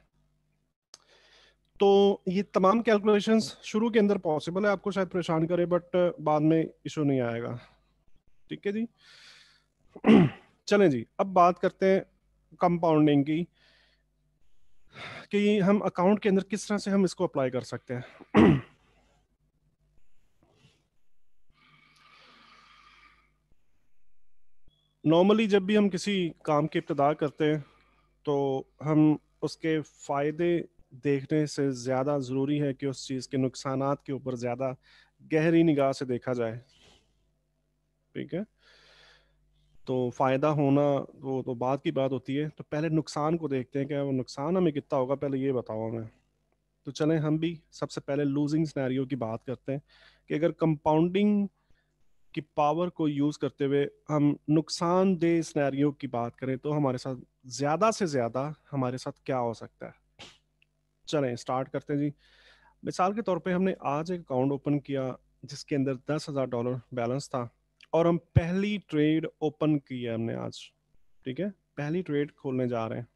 तो ये तमाम कैलकुलेशंस शुरू के अंदर पॉसिबल है, आपको शायद परेशान करे, बट बाद में इशू नहीं आएगा, ठीक है जी। चलें जी, अब बात करते हैं कंपाउंडिंग की, कि हम अकाउंट के अंदर किस तरह से हम इसको अप्लाई कर सकते हैं। नॉर्मली जब भी हम किसी काम की इब्तदा करते हैं, तो हम उसके फ़ायदे देखने से ज़्यादा ज़रूरी है कि उस चीज़ के नुकसानात के ऊपर ज़्यादा गहरी निगाह से देखा जाए, ठीक है। तो फ़ायदा होना वो तो बात की बात होती है, तो पहले नुकसान को देखते हैं कि वो नुकसान हमें कितना होगा, पहले ये बताओ हमें, तो चलें हम भी सबसे पहले लूजिंग सिनेरियो की बात करते हैं कि अगर कंपाउंडिंग की पावर को यूज करते हुए हम नुकसानदेह सिनेरियो की बात करें तो हमारे साथ ज्यादा से ज्यादा हमारे साथ क्या हो सकता है। चलें स्टार्ट करते हैं जी। मिसाल के तौर पे हमने आज एक अकाउंट ओपन किया जिसके अंदर $10,000 बैलेंस था और हम पहली ट्रेड ओपन की है हमने आज। ठीक है, पहली ट्रेड खोलने जा रहे हैं।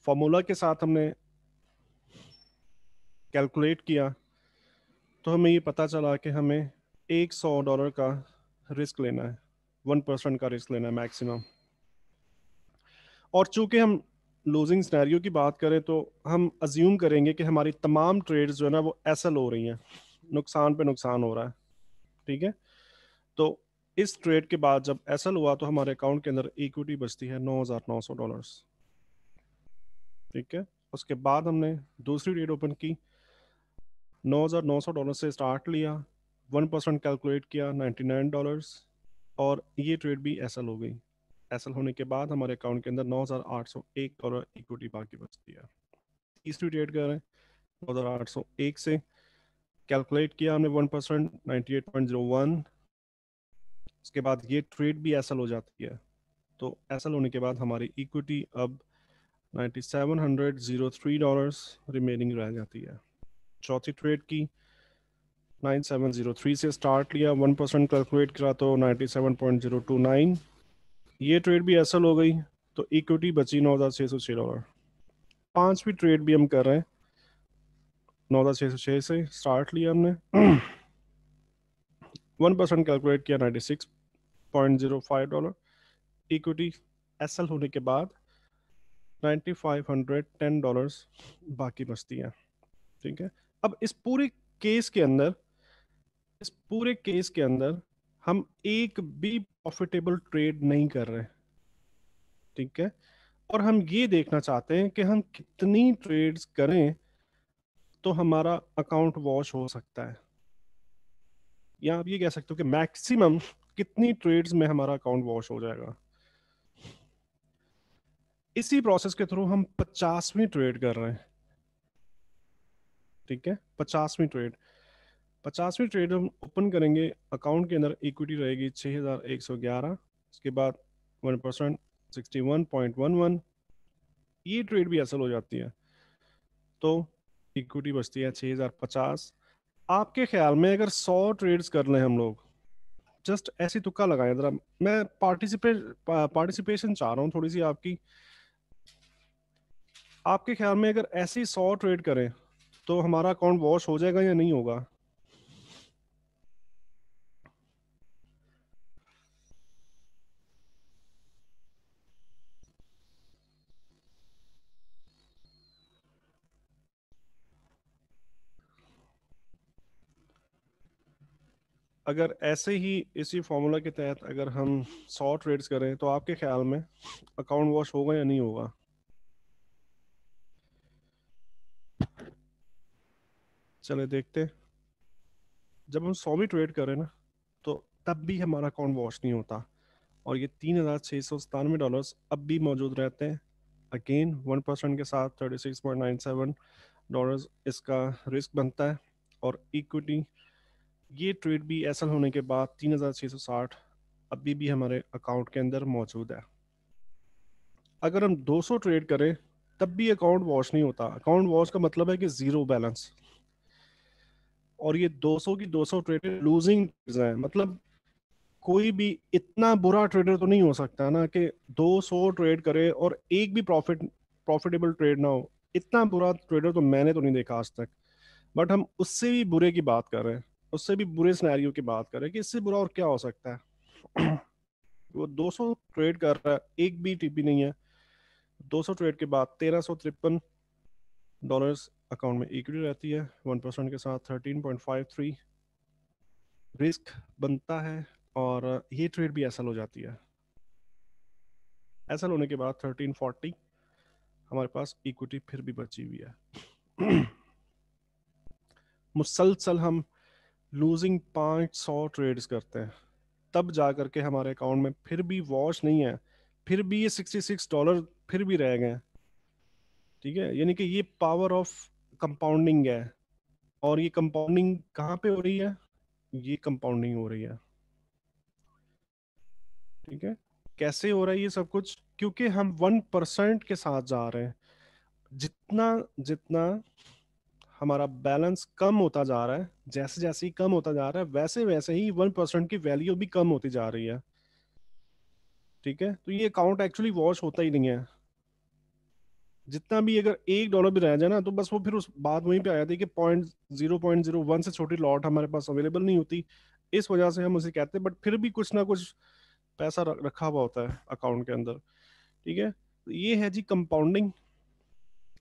फॉर्मूला के साथ हमने कैलकुलेट किया तो हमें ये पता चला कि हमें $100 का रिस्क लेना है, 1% का रिस्क लेना है मैक्सिमम। और चूंकि हम लूजिंग सिनेरियो की बात करें तो हम अज्यूम करेंगे कि हमारी तमाम ट्रेड्स जो है ना वो एसएल हो रही हैं, नुकसान पे नुकसान हो रहा है। ठीक है, तो इस ट्रेड के बाद जब एसएल हुआ तो हमारे अकाउंट के अंदर इक्विटी बचती है $9,900। ठीक है, उसके बाद हमने दूसरी ट्रेड ओपन की, $9,900 से स्टार्ट लिया, 1% कैलकुलेट किया, $99, और ये ट्रेड भी एसएल हो गई। एसएल होने के बाद हमारे अकाउंट के अंदर $9,801 इक्विटी बाकी बचती है। तीसरी ट्रेड करें, 9,801 से कैलकुलेट किया हमने 1%, 98.01। उसके बाद ये ट्रेड भी एसएल हो जाती है। तो एसएल होने के बाद हमारी इक्विटी अब $9,703 रिमेनिंग रह जाती है। चौथी ट्रेड की 9,703 से स्टार्ट लिया, 1% कैलकुलेट करा तो 97.029। ये ट्रेड भी एसएल हो गई तो इक्विटी बची $9,606। पांचवी ट्रेड भी हम कर रहे हैं, 9,606 से स्टार्ट लिया हमने, 1% कैलकुलेट किया, $96.05। इक्विटी एसएल होने के बाद $9,510 बाकी बचती है। ठीक है, अब इस पूरे केस के अंदर हम एक भी प्रॉफिटेबल ट्रेड नहीं कर रहे। ठीक है, और हम ये देखना चाहते हैं कि हम कितनी ट्रेड्स करें तो हमारा अकाउंट वॉश हो सकता है, या आप ये कह सकते हो कि मैक्सिमम कितनी ट्रेड्स में हमारा अकाउंट वॉश हो जाएगा। इसी प्रोसेस के थ्रू हम 50वीं ट्रेड कर रहे हैं। ठीक है, 50वीं ट्रेड हम ओपन करेंगे, अकाउंट के अंदर इक्विटी रहेगी 6,111। उसके बाद 1%, 61.11। ये ट्रेड भी असल हो जाती है तो इक्विटी बचती है 6,050। आपके ख्याल में अगर 100 ट्रेड्स कर लें हम लोग, जस्ट ऐसी तुक्का लगाएं जरा, मैं पार्टिसिपेशन चाह रहा हूँ थोड़ी सी आपकी। आपके ख्याल में अगर ऐसी 100 ट्रेड करें तो हमारा अकाउंट वॉश हो जाएगा या नहीं होगा? अगर ऐसे ही इसी फॉर्मूला के तहत अगर हम 100 ट्रेड्स करें तो आपके ख्याल में अकाउंट वॉश होगा या नहीं होगा? चले देखते। जब हम 100वीं ट्रेड करें ना तो तब भी हमारा अकाउंट वॉश नहीं होता और ये $3,697 अब भी मौजूद रहते हैं। अगेन 1% के साथ $36.97 इसका रिस्क बनता है। और इक्विटी ये ट्रेड भी ऐसा होने के बाद 3,660 अभी भी हमारे अकाउंट के अंदर मौजूद है। अगर हम 200 ट्रेड करें तब भी अकाउंट वॉश नहीं होता। अकाउंट वॉश का मतलब है कि जीरो बैलेंस, और ये 200 की 200 ट्रेड लूजिंग है। मतलब कोई भी इतना बुरा ट्रेडर तो नहीं हो सकता ना कि 200 ट्रेड करे और एक भी प्रॉफिटेबल ट्रेड ना हो। इतना बुरा ट्रेडर तो मैंने तो नहीं देखा आज तक। बट हम उससे भी बुरे की बात कर रहे हैं, उससे भी बुरे सिनेरियो की बात कर रहे हैं कि इससे बुरा और क्या हो सकता है। वो 200 ट्रेड कर रहा है, एक भी टीपी नहीं है। 200 ट्रेड के बाद $1,353 अकाउंट में इक्विटी रहती है, 1% के साथ 13.53 रिस्क बनता है। और ये ट्रेड भी एसएल हो जाती है। एसएल होने के बाद 1340 हमारे पास इक्विटी फिर भी बची हुई है। मुसलसल हम लूजिंग 500 ट्रेड्स करते हैं तब जा करके हमारे अकाउंट में फिर भी वॉश नहीं है, फिर भी ये $66 फिर भी रह गए। ठीक है, यानी कि ये पावर ऑफ कंपाउंडिंग है, और ये कंपाउंडिंग कहाँ पे हो रही है? ये कंपाउंडिंग हो रही है, ठीक है। कैसे हो रहा है ये सब कुछ? क्योंकि हम 1% के साथ जा रहे हैं। जितना जितना हमारा बैलेंस कम होता जा रहा है, जैसे जैसे ही कम होता जा रहा है, वैसे वैसे ही 1% की वैल्यू भी कम होती जा रही है, ठीक है। तो ये अकाउंट एक्चुअली वॉश होता ही नहीं है। जितना भी अगर $1 भी रह जाए ना, तो बस वो फिर उस बात वहीं पे आ जाती है कि 0.01 से छोटी लॉट हमारे पास अवेलेबल नहीं होती। इस वजह से हम उसे कहते हैं, बट फिर भी कुछ ना कुछ पैसा रखा हुआ होता है अकाउंट के अंदर, ठीक है। तो ये है जी कंपाउंडिंग।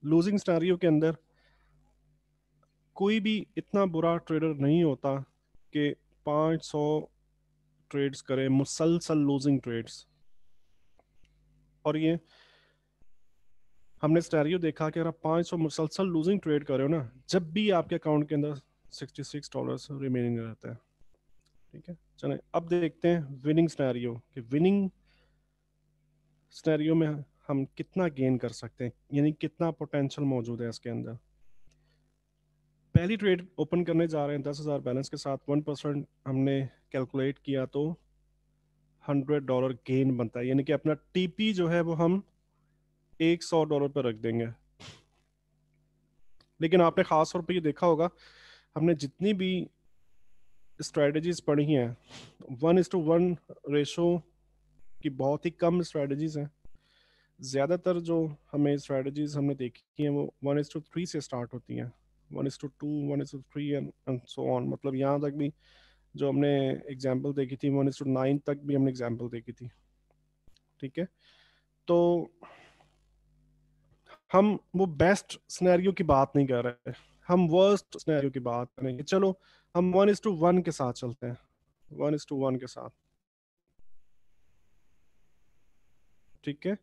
लूजिंग सिनेरियो के अंदर कोई भी इतना बुरा ट्रेडर नहीं होता कि 500 ट्रेड्स करे मुसलसल लूजिंग ट्रेड्स। और ये हमने सिनेरियो देखा कि अगर आप 500 मुसलसल लूजिंग ट्रेड कर रहे हो ना, जब भी आपके अकाउंट के अंदर $66 रिमेनिंग रहता है, ठीक है। चलें अब देखते हैं विनिंग सिनेरियो, कि विनिंग सिनेरियो में हम कितना गेन कर सकते हैं, यानी कितना पोटेंशियल मौजूद है इसके अंदर। पहली ट्रेड ओपन करने जा रहे हैं 10,000 बैलेंस के साथ, 1% हमने कैलकुलेट किया तो $100 गेन बनता है, यानी कि अपना टीपी जो है वो हम $100 पर रख देंगे। लेकिन आपने खास तौर पर ये देखा होगा, हमने जितनी भी स्ट्रेटजीज पढ़ी हैं, 1:1 रेशो की बहुत ही कम स्ट्रेटजीज हैं। ज़्यादातर जो हमें स्ट्रेटजीज हमने देखी हैं वो 1:3 से स्टार्ट होती हैं, 1:2, 1:3 एंड सो ऑन। मतलब यहाँ तक भी जो हमने एग्जाम्पल देखी थी, 1:9 तक भी हमने एग्जाम्पल देखी थी, ठीक है। तो हम वो बेस्ट सिनेरियो की बात नहीं कर रहे, हम वर्स्ट सिनेरियो की बात करेंगे। चलो हम 1:1 के साथ चलते हैं, 1:1 के साथ, ठीक है।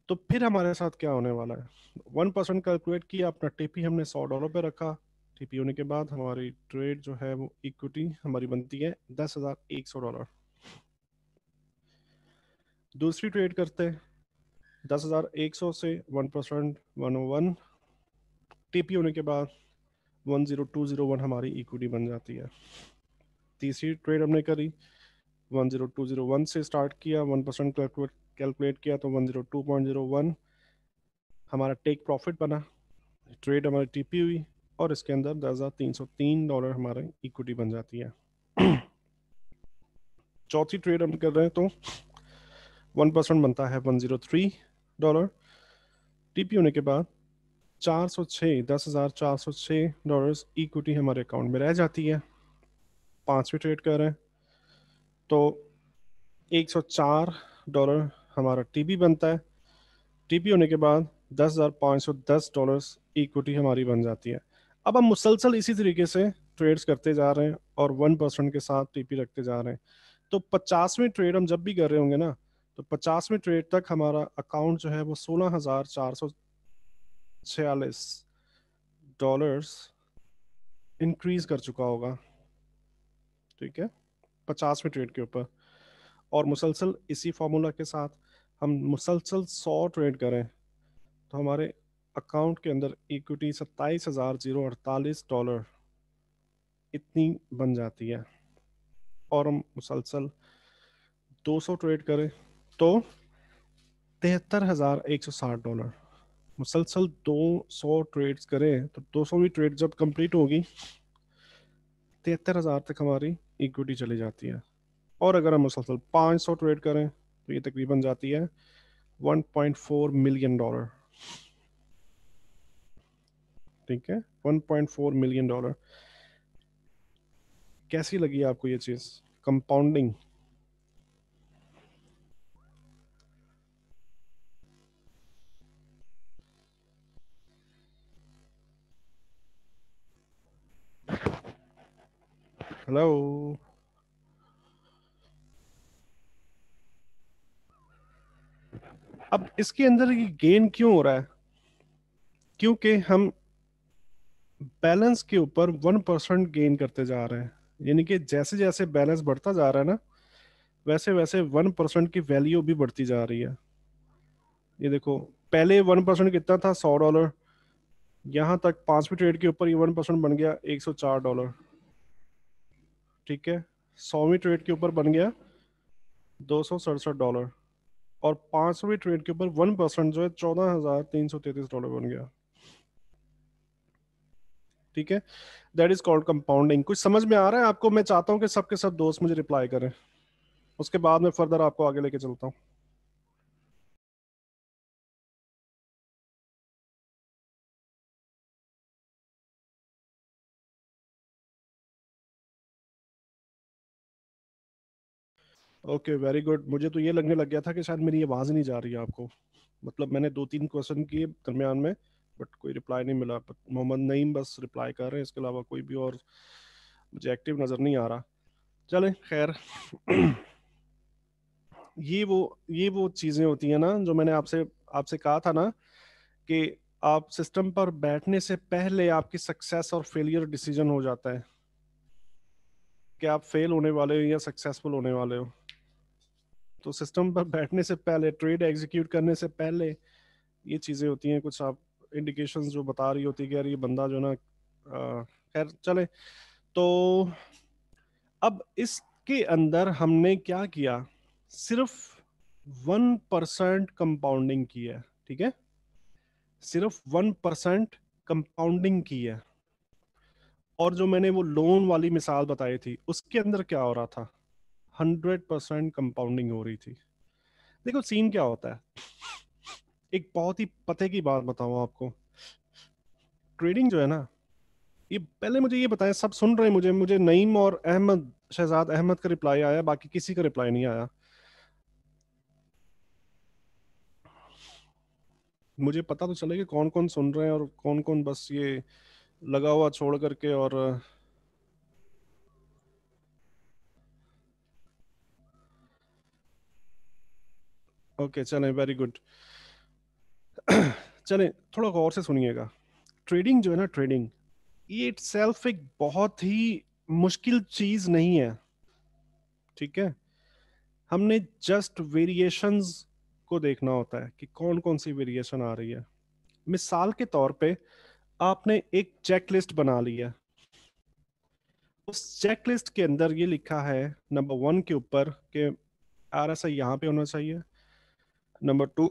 तो फिर हमारे साथ क्या होने वाला है? 1% कैलकुलेट किया, अपना टीपी हमने $100 पे रखा। टीपी होने के बाद हमारी ट्रेड जो है वो इक्विटी हमारी बनती है $10,100। दूसरी ट्रेड करते हैं 10,100 से 1%, 101। टीपी होने के बाद 10201 हमारी इक्विटी बन जाती है। तीसरी ट्रेड हमने करी 10201 से स्टार्ट किया, 1% कैलकुलेट किया तो 102.01 हमारा टेक प्रॉफिट बना। ट्रेड हमारी टीपी हुई और इसके अंदर $10,303 हमारी इक्विटी बन जाती है। चौथी ट्रेड हम कर रहे हैं तो 1% बनता है $103। टीपी होने के बाद 406 $10,406 इक्विटी हमारे अकाउंट में रह जाती है। पांचवी ट्रेड कर रहे हैं तो $104 हमारा टीपी बनता है। टीपी होने के बाद $10,510 इक्विटी हमारी बन जाती है। अब हम मुसलसल इसी तरीके से ट्रेड्स करते जा रहे हैं और 1% के साथ टीपी रखते जा रहे हैं। तो 50वीं ट्रेड हम जब भी कर रहे होंगे ना, तो 50वीं ट्रेड तक हमारा अकाउंट जो है वो $16,446 इंक्रीज कर चुका होगा, ठीक है, 50वीं ट्रेड के ऊपर। और मुसलसल इसी फॉर्मूला के साथ हम मुसलसल 100 ट्रेड करें तो हमारे अकाउंट के अंदर इक्विटी $27,048 इतनी बन जाती है। और हम मुसलसल 200 ट्रेड करें तो $73,160। मुसलसल 200 ट्रेड्स करें तो 200वीं ट्रेड जब कंप्लीट होगी 73,000 तक हमारी इक्विटी चली जाती है। और अगर हम मुसलसल 500 ट्रेड करें तो ये तकरीबन जाती है $1.4 मिलियन, ठीक है, $1.4 मिलियन। कैसी लगी आपको ये चीज कंपाउंडिंग? हेलो? अब इसके अंदर ये गेन क्यों हो रहा है? क्योंकि हम बैलेंस के ऊपर 1% गेन करते जा रहे हैं, यानी कि जैसे जैसे बैलेंस बढ़ता जा रहा है ना, वैसे वैसे 1% की वैल्यू भी बढ़ती जा रही है। ये देखो, पहले 1% कितना था? $100। यहां तक 5वीं ट्रेड के ऊपर ये 1% बन गया $104। ठीक है, 100वीं ट्रेड के ऊपर बन गया $267, और 5वीं ट्रेड के ऊपर 1% जो है $14,333 बन गया। ठीक है, दैट इज कॉल्ड कंपाउंडिंग। कुछ समझ में आ रहा है आपको? मैं चाहता हूं कि सबके सब दोस्त मुझे रिप्लाई करें, उसके बाद मैं फर्दर आपको आगे लेके चलता हूँ। Okay, very good. मुझे तो ये लगने लग गया था कि शायद मेरी आवाज़ ही नहीं जा रही है आपको। मतलब मैंने 2-3 क्वेश्चन किए दरमियान में, बट कोई रिप्लाई नहीं मिला। But मोहम्मद नईम बस रिप्लाई कर रहे हैं, इसके अलावा कोई भी और मुझे एक्टिव नज़र नहीं आ रहा। चले खैर। ये वो चीज़ें होती हैं ना जो मैंने आपसे आपसे कहा था ना, कि आप सिस्टम पर बैठने से पहले आपकी सक्सेस और फेलियर डिसीजन हो जाता है कि आप फेल होने वाले हो या सक्सेसफुल होने वाले हो। तो सिस्टम पर बैठने से पहले, ट्रेड एग्जीक्यूट करने से पहले ये चीज़ें होती हैं, कुछ आप इंडिकेशंस जो बता रही होती है कि यार ये बंदा जो ना, खैर चले। तो अब इसके अंदर हमने क्या किया, सिर्फ 1% कंपाउंडिंग की है। ठीक है, सिर्फ 1% कंपाउंडिंग की है। और जो मैंने वो लोन वाली मिसाल बताई थी उसके अंदर क्या हो रहा था, 100% कंपाउंडिंग हो रही थी। देखो सीन क्या होता है, एक बहुत ही पते की बात बताऊं आपको। ट्रेडिंग जो है ना, ये पहले मुझे ये बताएं, सब सुन रहे हैं मुझे, नईम और अहमद, शहजाद अहमद का रिप्लाई आया, बाकी किसी का रिप्लाई नहीं आया। मुझे पता तो चले कि कौन कौन सुन रहे हैं और कौन कौन बस ये लगा हुआ छोड़ करके। और ओके चलें, वेरी गुड। चलें, थोड़ा गौर से सुनिएगा। ट्रेडिंग जो है ना, ट्रेडिंग ये इट सेल्फ एक बहुत ही मुश्किल चीज नहीं है। ठीक है, हमने जस्ट वेरिएशंस को देखना होता है कि कौन कौन सी वेरिएशन आ रही है। मिसाल के तौर पे आपने एक चेकलिस्ट बना ली है, उस चेकलिस्ट के अंदर ये लिखा है नंबर 1 के ऊपर कि RSI यहाँ पे होना चाहिए, नंबर 2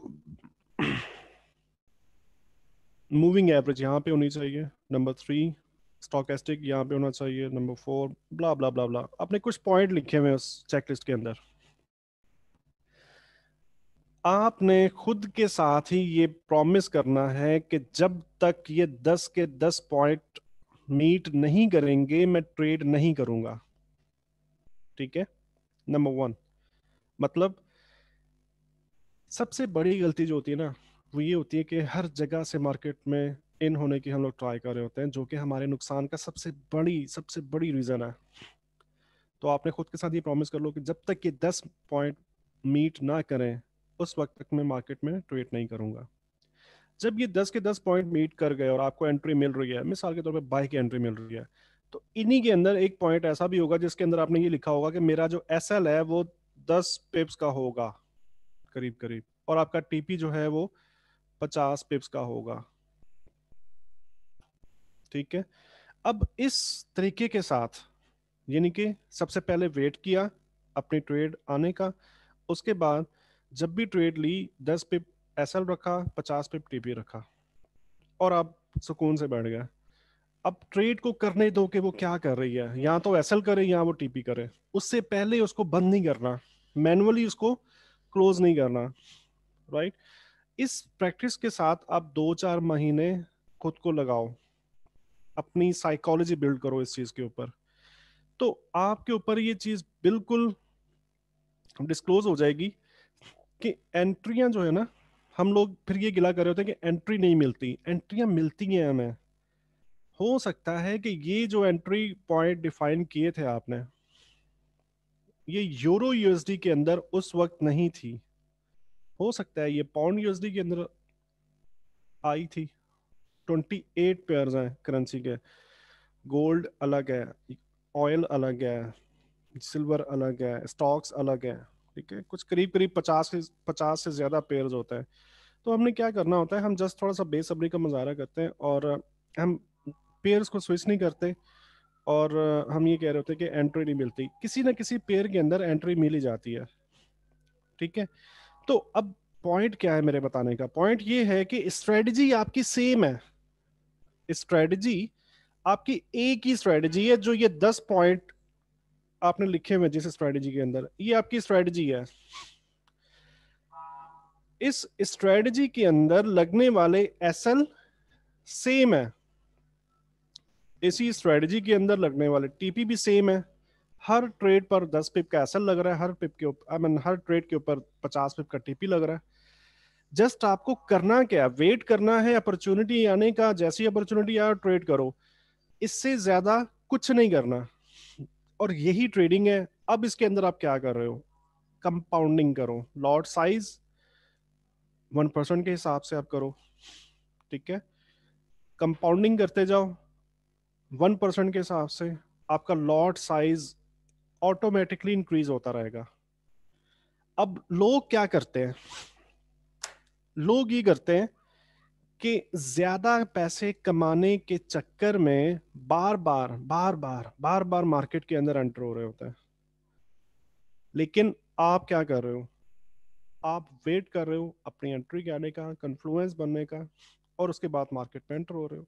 मूविंग एवरेज यहाँ पे होनी चाहिए, नंबर 3 स्टोकेस्टिक यहाँ पे होना चाहिए, नंबर 4 ब्ला ब्ला ब्ला ब्ला। आपने कुछ पॉइंट लिखे हुए हैं उस चेकलिस्ट के अंदर। आपने खुद के साथ ही ये प्रॉमिस करना है कि जब तक ये 10 के 10 पॉइंट मीट नहीं करेंगे मैं ट्रेड नहीं करूंगा। ठीक है, नंबर 1। मतलब सबसे बड़ी गलती जो होती है ना, वो ये होती है कि हर जगह से मार्केट में इन होने की हम लोग ट्राई कर रहे होते हैं, जो कि हमारे नुकसान का सबसे बड़ी रीजन है। तो आपने खुद के साथ ये प्रॉमिस कर लो कि जब तक ये 10 पॉइंट मीट ना करें उस वक्त तक मैं मार्केट में ट्रेड नहीं करूंगा। जब ये 10 के 10 पॉइंट मीट कर गए और आपको एंट्री मिल रही है, मिसाल के तौर पे बाई की एंट्री मिल रही है, तो इन्हीं के अंदर एक पॉइंट ऐसा भी होगा जिसके अंदर आपने ये लिखा होगा कि मेरा जो SL है वो 10 पिप्स का होगा करीब करीब, और आपका TP जो है वो 50 पिप्स का होगा। ठीक है, अब इस तरीके के साथ, यानी कि सबसे पहले वेट किया अपनी ट्रेड आने का, उसके बाद जब भी ट्रेड ली 10 पिप SL रखा, 50 पिप TP रखा, और आप सुकून से बैठ गए। अब ट्रेड को करने दो कि वो क्या कर रही है, या तो SL करे या वो TP करे, उससे पहले उसको बंद नहीं करना, मैनुअली उसको क्लोज नहीं करना। राइट, इस प्रैक्टिस के साथ आप 2-4 महीने खुद को लगाओ, अपनी साइकोलॉजी बिल्ड करो इस चीज के ऊपर, तो आपके ऊपर ये चीज बिल्कुल डिस्क्लोज हो जाएगी कि एंट्रियां जो है ना, हम लोग फिर ये गिला कर रहे होते हैं कि एंट्री नहीं मिलती, एंट्रियां मिलती हैं हमें। हो सकता है कि ये जो एंट्री पॉइंट डिफाइन किए थे आपने, ये यूरो USD के अंदर उस वक्त नहीं थी, हो सकता है ये पाउंड USD के अंदर आई थी। 28 पेयर्स हैं करेंसी के, गोल्ड अलग है, ऑयल अलग है, सिल्वर अलग है, स्टॉक्स अलग है। ठीक है, कुछ करीब करीब 50 से ज्यादा पेयर्स होता है। तो हमने क्या करना होता है, हम जस्ट थोड़ा सा बेसब्री का मुजाहरा करते हैं और हम पेयर्स को स्विच नहीं करते, और हम ये कह रहे होते हैं कि एंट्री नहीं मिलती, किसी ना किसी पेयर के अंदर एंट्री मिल ही जाती है। ठीक है, तो अब पॉइंट क्या है मेरे बताने का, पॉइंट ये है कि स्ट्रेटजी आपकी सेम है। स्ट्रेटजी आपकी एक ही स्ट्रेटजी है, जो ये 10 पॉइंट आपने लिखे हुए जिस स्ट्रेटजी के अंदर, ये आपकी स्ट्रेटजी है। इस स्ट्रेटजी के अंदर लगने वाले एसएल सेम है, इसी स्ट्रेटजी के अंदर लगने वाले टीपी भी सेम है। हर ट्रेड पर 10 पिप का एसएल लग रहा है, हर पिप के ऊपर, आई मीन हर ट्रेड के ऊपर 50 पिप का टीपी लग रहा है। जस्ट आपको करना क्या, वेट करना है अपॉर्चुनिटी आने का, जैसी अपॉर्चुनिटी आए ट्रेड करो, इससे ज्यादा कुछ नहीं करना। और यही ट्रेडिंग है। अब इसके अंदर आप क्या कर रहे हो, कंपाउंडिंग करो, लॉट साइज 1% के हिसाब से आप करो। ठीक है, कंपाउंडिंग करते जाओ 1% के हिसाब से, आपका लॉट साइज ऑटोमेटिकली इंक्रीज होता रहेगा। अब लोग क्या करते हैं, लोग ये करते हैं कि ज्यादा पैसे कमाने के चक्कर में बार बार मार्केट के अंदर एंटर हो रहे होते हैं। लेकिन आप क्या कर रहे हो, आप वेट कर रहे हो अपनी एंट्री के आने का, कन्फ्लुएंस बनने का, और उसके बाद मार्केट में एंटर हो रहे हो।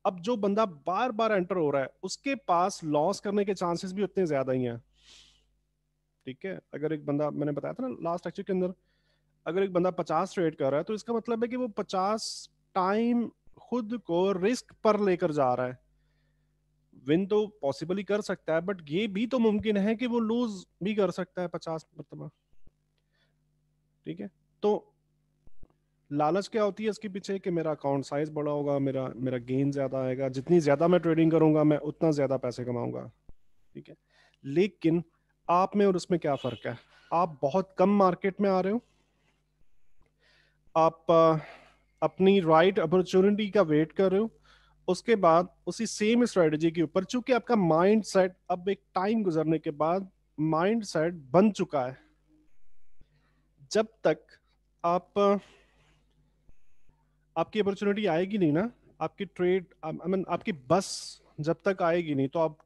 अब जो बंदा बार बार एंटर हो रहा है, उसके पास लॉस करने के चांसेस भी उतने ज्यादा ही हैं। ठीक है, अगर एक बंदा, मैंने बताया था ना लास्ट लेक्चर के अंदर, अगर एक बंदा 50 ट्रेड कर रहा है, तो इसका मतलब है कि वो 50 टाइम खुद को रिस्क पर लेकर जा रहा है। विन तो पॉसिबल ही कर सकता है, बट ये भी तो मुमकिन है कि वो लूज भी कर सकता है 50 मतलब। ठीक है, तो लालच क्या होती है इसके पीछे, कि मेरा अकाउंट साइज बड़ा होगा, मेरा मेरा गेन ज्यादा आएगा, जितनी ज्यादा मैं ट्रेडिंग करूंगा मैं उतना ज्यादा पैसे कमाऊंगा। ठीक है, लेकिन आप में और उसमें क्या फर्क है, आप बहुत कम मार्केट में आ रहे हो, आप अपनी राइट अपॉर्चुनिटी का वेट कर रहे हो, उसके बाद उसी सेम स्ट्रेटजी के ऊपर, चूंकि आपका माइंड सेट अब एक टाइम गुजरने के बाद माइंड सेट बन चुका है। जब तक आप आपकी अपॉर्चुनिटी आएगी नहीं ना, आपकी ट्रेड, आई मीन आपकी बस जब तक आएगी नहीं, तो आप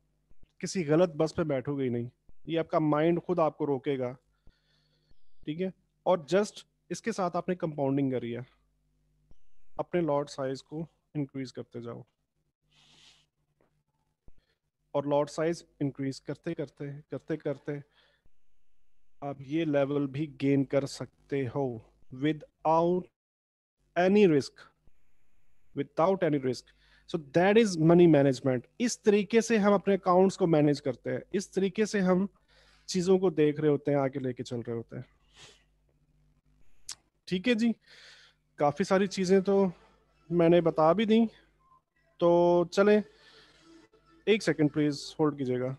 किसी गलत बस पे बैठोगे ही नहीं, ये आपका माइंड खुद आपको रोकेगा। ठीक है, और जस्ट इसके साथ आपने कंपाउंडिंग करी है, अपने लॉट साइज को इंक्रीज करते जाओ, और लॉट साइज इंक्रीज करते करते करते करते आप ये लेवल भी गेन कर सकते हो without any risk, without any risk. So that is money management. इस तरीके से हम अपने अकाउंट्स को मैनेज करते हैं, इस तरीके से हम चीजों को देख रहे होते हैं, आगे लेके चल रहे होते हैं। ठीक है जी, काफी सारी चीजें तो मैंने बता भी दी, तो चलें, एक सेकंड प्लीज होल्ड कीजिएगा।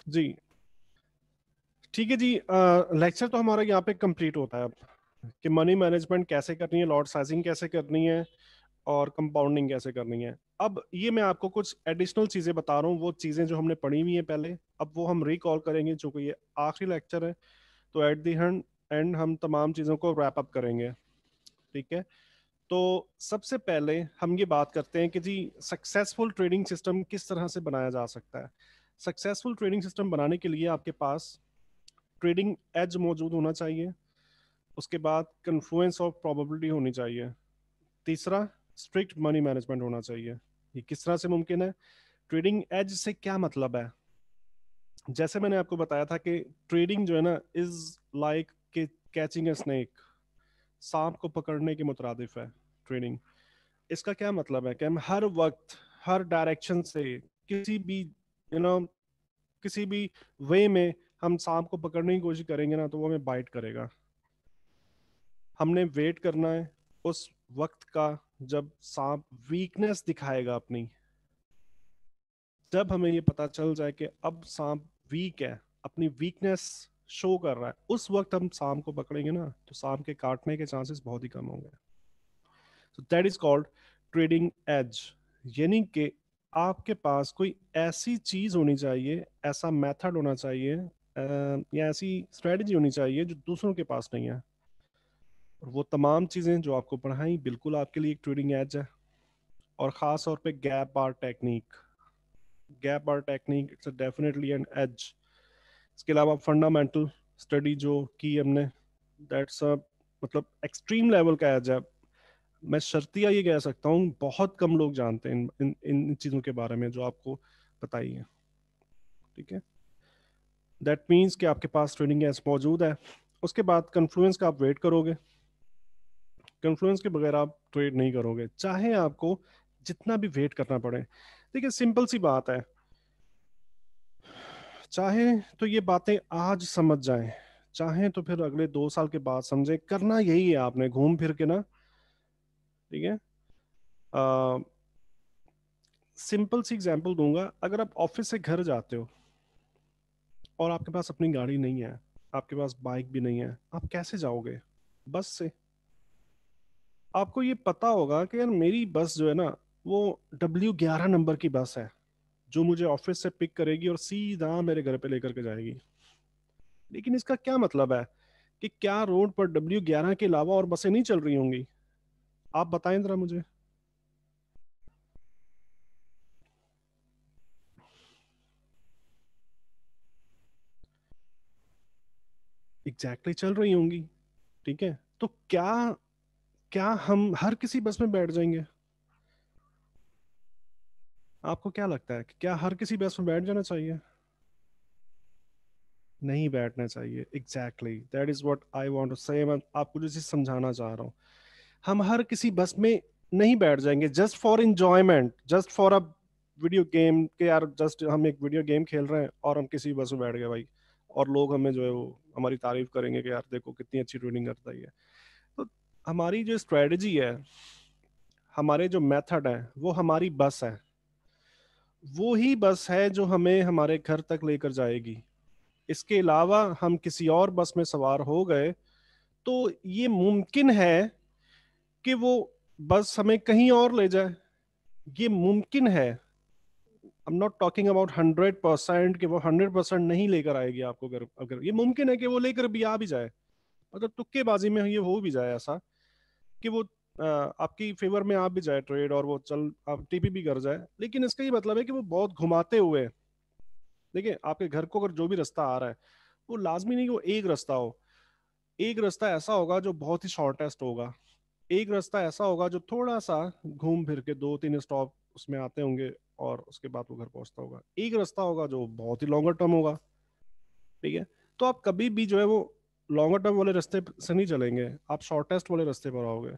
जी ठीक है जी, लेक्चर तो हमारा यहाँ पे कंप्लीट होता है अब, कि मनी मैनेजमेंट कैसे करनी है, लॉट साइजिंग कैसे करनी है, और कंपाउंडिंग कैसे करनी है। अब ये मैं आपको कुछ एडिशनल चीजें बता रहा हूँ, वो चीजें जो हमने पढ़ी हुई हैं पहले, अब वो हम रिकॉल करेंगे, चूंकि ये आखिरी लेक्चर है, तो एट दी एंड हम तमाम चीजों को रैप अप करेंगे। ठीक है, तो सबसे पहले हम ये बात करते हैं कि जी सक्सेसफुल ट्रेडिंग सिस्टम किस तरह से बनाया जा सकता है। सक्सेसफुल ट्रेडिंग सिस्टम बनाने के लिए आपके पास ट्रेडिंग एज मौजूद होना चाहिए, उसके बाद कन्फ्लुएंस ऑफ प्रोबेबिलिटी होनी चाहिए, तीसरा स्ट्रिक्ट मनी मैनेजमेंट होना चाहिए। ये किस तरह से मुमकिन है, ट्रेडिंग एज से क्या मतलब है, जैसे मैंने आपको बताया था कि ट्रेडिंग जो है ना is like catching a snake, सांप को पकड़ने के मुतरादिफ है ट्रेडिंग। इसका क्या मतलब है कि हम हर वक्त हर डायरेक्शन से किसी भी यू नो किसी भी वे में हम सांप को पकड़ने की कोशिश करेंगे ना, तो वो हमें बाइट करेगा। हमने वेट करना है उस वक्त का जब सांप वीकनेस दिखाएगा अपनी, जब हमें ये पता चल जाए कि अब सांप वीक है, अपनी वीकनेस शो कर रहा है, उस वक्त हम शाम को पकड़ेंगे ना, तो शाम के काटने के चांसेस बहुत ही कम होंगे। तो that is called trading edge. यानी कि आपके पास कोई ऐसी चीज होनी चाहिए, ऐसा मेथड होना चाहिए, या ऐसी स्ट्रेटजी होनी चाहिए जो दूसरों के पास नहीं है। और वो तमाम चीजें जो आपको पढ़ाई बिल्कुल आपके लिए एक ट्रेडिंग एज है। और खास तौर पे gap bar technique, gap bar technique it's definitely an edge. इसके अलावा फंडामेंटल स्टडी जो की हमने, दैट्स अ मतलब एक्सट्रीम लेवल का एज है। मैं शर्तिया ये कह सकता हूँ बहुत कम लोग जानते हैं इन चीज़ों के बारे में जो आपको बताई है। ठीक है, दैट मीन्स कि आपके पास ट्रेडिंग एज मौजूद है। उसके बाद कन्फ्लुएंस का आप वेट करोगे। कन्फ्लुएंस के बगैर आप ट्रेड नहीं करोगे, चाहे आपको जितना भी वेट करना पड़े। देखिए सिंपल सी बात है, चाहे तो ये बातें आज समझ जाएं, चाहे तो फिर अगले 2 साल के बाद समझे, करना यही है आपने घूम फिर के ना। ठीक है, सिंपल सी एग्जांपल दूंगा। अगर आप ऑफिस से घर जाते हो और आपके पास अपनी गाड़ी नहीं है, आपके पास बाइक भी नहीं है, आप कैसे जाओगे? बस से। आपको ये पता होगा कि यार मेरी बस जो है ना, वो W11 नंबर की बस है जो मुझे ऑफिस से पिक करेगी और सीधा मेरे घर पे लेकर के जाएगी। लेकिन इसका क्या मतलब है कि क्या रोड पर W11 के अलावा और बसें नहीं चल रही होंगी? आप बताएं जरा मुझे। एग्जैक्टली चल रही होंगी। ठीक है, तो क्या क्या हम हर किसी बस में बैठ जाएंगे? आपको क्या लगता है कि क्या हर किसी बस में बैठ जाना चाहिए? नहीं बैठना चाहिए। Exactly that is what I want to say. मैं आपको जो चीज समझाना चाह रहा हूँ, हम हर किसी बस में नहीं बैठ जाएंगे just for enjoyment, just for a video game के यार, जस्ट हम एक वीडियो गेम खेल रहे हैं और हम किसी बस में बैठ गए भाई, और लोग हमें जो है वो हमारी तारीफ करेंगे कि यार देखो कितनी अच्छी ट्रेनिंग करता है ये। तो हमारी जो स्ट्रेटजी है, हमारे जो मेथड है, वो हमारी बस है। वो ही बस है जो हमें हमारे घर तक लेकर जाएगी। इसके अलावा हम किसी और बस में सवार हो गए तो ये मुमकिन है कि वो बस हमें कहीं और ले जाए। ये मुमकिन है। I am not talking about 100% कि वो 100% नहीं लेकर आएगी आपको। अगर अगर ये मुमकिन है कि वो लेकर भी आ भी जाए, अगर तुक्केबाजी में ये हो भी जाए ऐसा कि वो आपकी फेवर में आ भी जाए ट्रेड और वो चल आप टीपी भी कर जाए, लेकिन इसका ये मतलब है कि वो बहुत घुमाते हुए, देखिए आपके घर को अगर जो भी रास्ता आ रहा है, वो लाजमी नहीं कि वो एक रास्ता हो। एक रास्ता ऐसा होगा जो बहुत ही शॉर्टेस्ट होगा, एक रास्ता ऐसा होगा जो थोड़ा सा घूम फिर के 2-3 स्टॉप उसमें आते होंगे और उसके बाद वो घर पहुंचता होगा। एक रास्ता होगा जो बहुत ही लॉन्गर टर्म होगा। ठीक है, तो आप कभी भी जो है वो लॉन्गर टर्म वाले रास्ते से नहीं चलेंगे, आप शॉर्टेस्ट वाले रास्ते पर आओगे।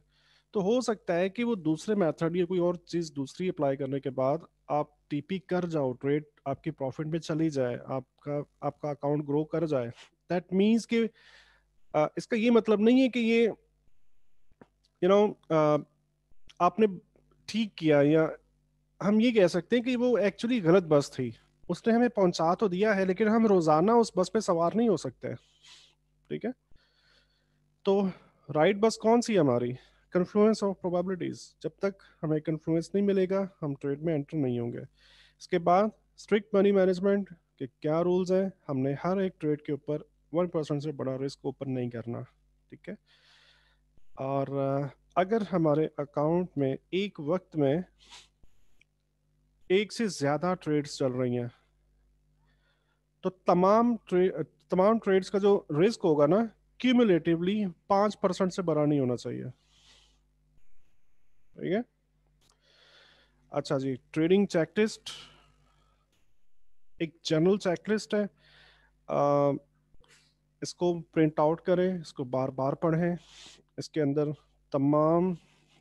तो हो सकता है कि वो दूसरे मेथड या कोई और चीज दूसरी अप्लाई करने के बाद आप टीपी कर जाओ, ट्रेड आपकी प्रॉफिट में चली जाए, आपका आपका अकाउंट ग्रो कर जाए। दैट मीन्स कि इसका ये मतलब नहीं है कि ये यू नो आपने ठीक किया, या हम ये कह सकते हैं कि वो एक्चुअली गलत बस थी। उसने हमें पहुंचा तो दिया है, लेकिन हम रोजाना उस बस पे सवार नहीं हो सकते। ठीक है, तो राइट बस कौन सी है हमारी? Confluence of probabilities. जब तक हमें कन्फ्लुएंस नहीं मिलेगा हम ट्रेड में एंटर नहीं होंगे। इसके बाद स्ट्रिक्ट मनी मैनेजमेंट के क्या रूल्स हैं, हमने हर एक ट्रेड के ऊपर 1% से बड़ा रिस्क ओपन नहीं करना। ठीक है, और अगर हमारे अकाउंट में एक वक्त में एक से ज्यादा ट्रेड्स चल रही हैं, तो तमाम ट्रेड्स का जो रिस्क होगा ना, क्यूमुलेटिवली 5% से बड़ा नहीं होना चाहिए। ठीक है, अच्छा जी, ट्रेडिंग चेकलिस्ट एक जनरल चेकलिस्ट है। अ, इसको प्रिंट आउट करें, इसको बार बार पढ़ें। इसके अंदर तमाम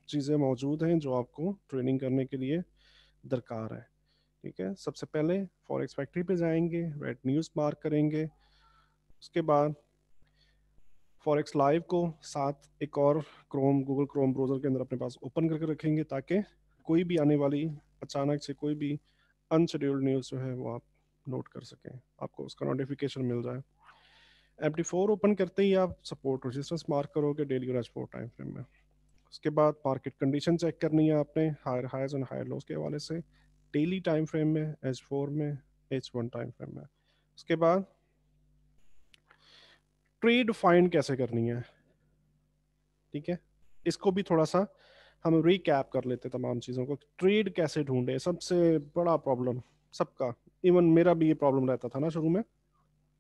चीज़ें मौजूद हैं जो आपको ट्रेडिंग करने के लिए दरकार है। ठीक है, सबसे पहले फॉरेक्स फैक्ट्री पे जाएंगे, रेड न्यूज़ मार्क करेंगे। उसके बाद फॉरेक्स लाइव को साथ एक और गूगल क्रोम ब्राउजर के अंदर अपने पास ओपन करके रखेंगे, ताकि कोई भी आने वाली अचानक से कोई भी अनशेड्यूल्ड न्यूज़ जो है वो आप नोट कर सकें, आपको उसका नोटिफिकेशन मिल जाए। MT4 ओपन करते ही आप सपोर्ट रेजिस्टेंस मार्क करोगे डेली और एच4 टाइम फ्रेम में। उसके बाद मार्केट कंडीशन चेक करनी है आपने हायर हाइज और हायर लोज के हवाले से, डेली टाइम फ्रेम में, H4 में, H1 टाइम फ्रेम में। उसके बाद ट्रेड फाइंड कैसे करनी है, ठीक है, इसको भी थोड़ा सा हम रिकैप कर लेते तमाम चीज़ों को। ट्रेड कैसे ढूंढे, सबसे बड़ा प्रॉब्लम सबका, इवन मेरा भी ये प्रॉब्लम रहता था ना शुरू में,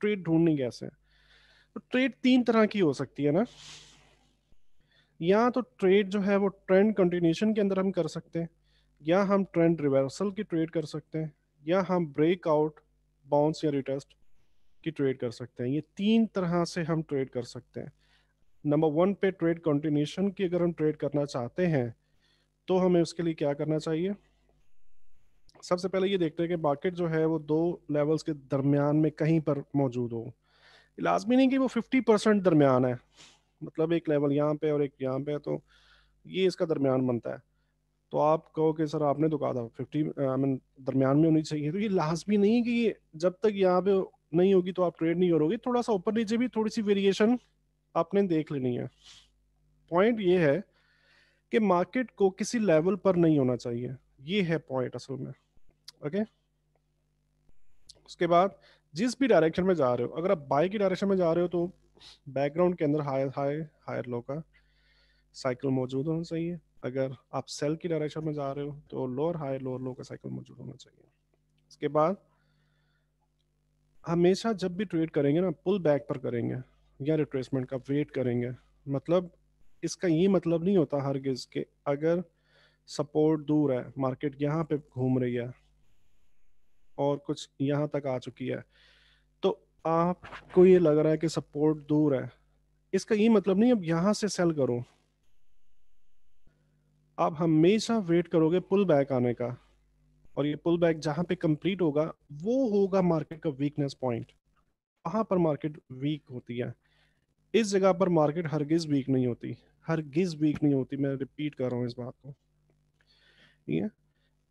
ट्रेड ढूंढनी कैसे। तो ट्रेड तीन तरह की हो सकती है ना, या तो ट्रेड जो है वो ट्रेंड कंटिन्यूशन के अंदर हम कर सकते हैं, या हम ट्रेंड रिवर्सल की ट्रेड कर सकते हैं, या हम ब्रेकआउट बाउंस या रिटेस्ट की ट्रेड कर सकते हैं। ये तीन तरह से हम ट्रेड कर सकते हैं। नंबर वन पे ट्रेड कंटिन्यूशन की अगर हम ट्रेड करना चाहते हैं तो हमें उसके लिए क्या करना चाहिए। सबसे पहले ये देखते हैं कि मार्केट जो है वो दो लेवल्स के दरमियान में कहीं पर मौजूद हो। लाजमी नहीं कि वो 50% दरमियान है, मतलब एक लेवल यहाँ पे और एक यहाँ पे है, तो ये इसका दरमियान बनता है। तो आप कहो कि सर आपने तो कहा था 50 आई मीन दरमियान में होनी चाहिए, तो ये लाजमी नहीं कि ये जब तक यहाँ पे नहीं होगी तो आप ट्रेड नहीं करोगे। थोड़ा सा ऊपर नीचे भी थोड़ी सी वेरिएशन आपने देख लेनी है। पॉइंट ये है कि मार्केट को किसी लेवल पर नहीं होना चाहिए, ये है पॉइंट असल में। ओके, उसके बाद जिस भी डायरेक्शन में जा रहे हो, अगर आप बाय की डायरेक्शन में जा रहे हो तो बैकग्राउंड के अंदर हाई हाई हायर लो का साइकिल मौजूद होना चाहिए। अगर आप सेल की डायरेक्शन में जा रहे हो तो लोअर हाई लोअर लो का साइकिल मौजूद होना चाहिए। उसके बाद हमेशा जब भी ट्रेड करेंगे ना, पुल बैक पर करेंगे या रिट्रेसमेंट का वेट करेंगे। मतलब इसका ये मतलब नहीं होता हरगिज के अगर सपोर्ट दूर है, मार्केट यहाँ पे घूम रही है और कुछ यहाँ तक आ चुकी है, तो आपको ये लग रहा है कि सपोर्ट दूर है, इसका ये मतलब नहीं अब यहाँ से सेल करो। आप हमेशा वेट करोगे पुल बैक आने का, और ये पुल बैक जहाँ पे कंप्लीट होगा वो होगा मार्केट का वीकनेस पॉइंट। वहां पर मार्केट वीक होती है, इस जगह पर मार्केट हरगिज वीक नहीं होती, हरगिज वीक नहीं होती, मैं रिपीट कर रहा हूँ इस बात को। ठीक है,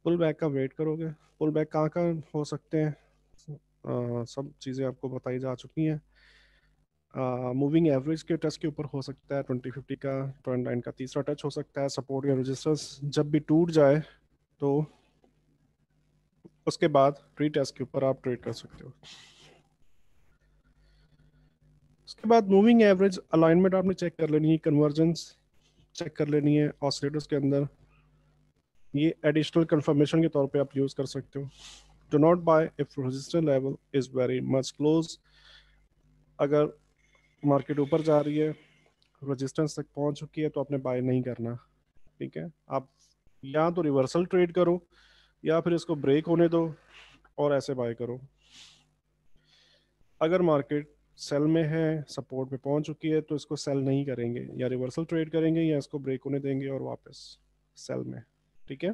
पुल बैक का वेट करोगे। पुल बैक कहाँ कहाँ हो सकते हैं, सब चीज़ें आपको बताई जा चुकी हैं। मूविंग एवरेज के टच के ऊपर हो सकता है, 2050 का, ट्रेंड लाइन का तीसरा टच हो सकता है, सपोर्ट या रेजिस्टेंस जब भी टूट जाए तो उसके बाद प्री टेस्ट के ऊपर आप ट्रेड कर सकते हो। उसके बाद मूविंग एवरेज अलाइनमेंट आपने चेक कर लेनी है, कन्वर्जेंस चेक कर लेनी है ऑसिलेटर्स के अंदर, ये एडिशनल कंफर्मेशन के तौर पे आप यूज़ कर सकते हो। Do not buy if resistance level is very much close, अगर मार्केट ऊपर जा रही है, रेजिस्टेंस तक पहुंच चुकी है, तो आपने बाय नहीं करना। ठीक है, आप या तो रिवर्सल ट्रेड करो या फिर इसको ब्रेक होने दो और ऐसे बाय करो। अगर मार्केट सेल में है, सपोर्ट पे पहुंच चुकी है, तो इसको सेल नहीं करेंगे, या रिवर्सल ट्रेड करेंगे या इसको ब्रेक होने देंगे और वापस सेल में। ठीक है,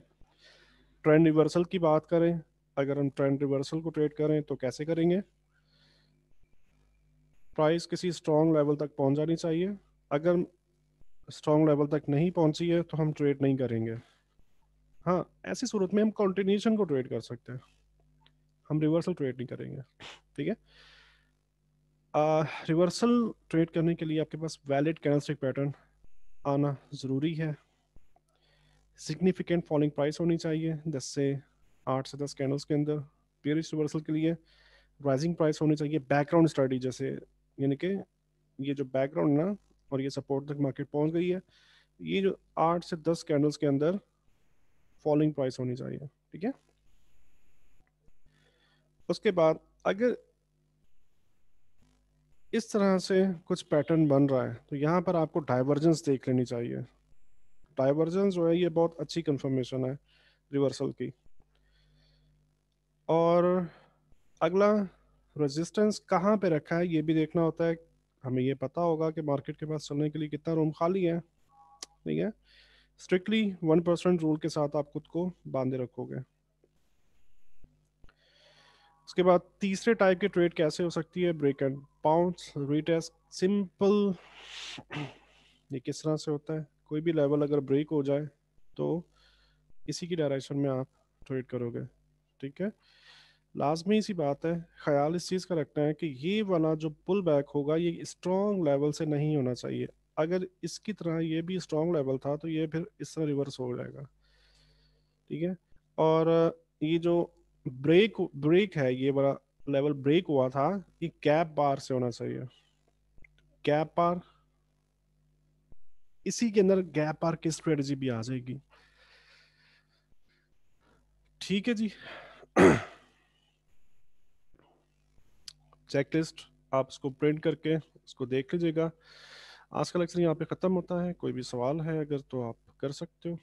ट्रेंड रिवर्सल की बात करें, अगर हम ट्रेंड रिवर्सल को ट्रेड करें तो कैसे करेंगे। प्राइस किसी स्ट्रॉन्ग लेवल तक पहुंच जानी चाहिए, अगर स्ट्रॉन्ग लेवल तक नहीं पहुंची है तो हम ट्रेड नहीं करेंगे। हाँ, ऐसी सूरत में हम कंटिन्यूशन को ट्रेड कर सकते हैं, हम रिवर्सल ट्रेड नहीं करेंगे। ठीक है, रिवर्सल ट्रेड करने के लिए आपके पास वैलिड कैंडलस्टिक पैटर्न आना ज़रूरी है, सिग्निफिकेंट फॉलिंग प्राइस होनी चाहिए 10 से 8 से 10 कैंडल्स के अंदर। बेयरिश रिवर्सल के लिए राइजिंग प्राइस होनी चाहिए, बैकग्राउंड स्टडी जैसे, यानी कि ये जो बैकग्राउंड ना और ये सपोर्ट तक मार्केट पहुंच गई है, ये जो 8 से 10 कैंडल्स के अंदर फॉलिंग प्राइस होनी चाहिए। ठीक है, उसके बाद अगर इस तरह से कुछ पैटर्न बन रहा है तो यहाँ पर आपको डाइवर्जेंस देख लेनी चाहिए। डाइवर्जेंस जो है ये बहुत अच्छी कंफर्मेशन है रिवर्सल की। और अगला, रेजिस्टेंस कहाँ पे रखा है ये भी देखना होता है, हमें ये पता होगा कि मार्केट के पास चलने के लिए कितना रूम खाली है। ठीक है, स्ट्रिक्टली 1% रूल के साथ आप खुद को बांधे रखोगे। उसके बाद तीसरे टाइप के ट्रेड कैसे हो सकती है, break and bounce retest. Simple, ये किस तरह से होता है, कोई भी लेवल अगर ब्रेक हो जाए तो इसी की डायरेक्शन में आप ट्रेड करोगे। ठीक है, लाजमी सी बात है, ख्याल इस चीज़ का रखना है कि ये वाला जो पुल बैक होगा ये स्ट्रॉन्ग लेवल से नहीं होना चाहिए। अगर इसकी तरह ये भी स्ट्रॉन्ग लेवल था तो ये फिर इस तरह रिवर्स हो जाएगा। ठीक है। और ये जो ब्रेक ब्रेक है, ये वाला लेवल ब्रेक हुआ था, ये गैप बार से होना चाहिए। गैप बार, इसी के अंदर गैप बार की स्ट्रेटजी भी आ जाएगी। ठीक है जी। चेकलिस्ट आप इसको प्रिंट करके इसको देख लीजिएगा। आज का लेक्चर यहाँ पे ख़त्म होता है। कोई भी सवाल है अगर तो आप कर सकते हो।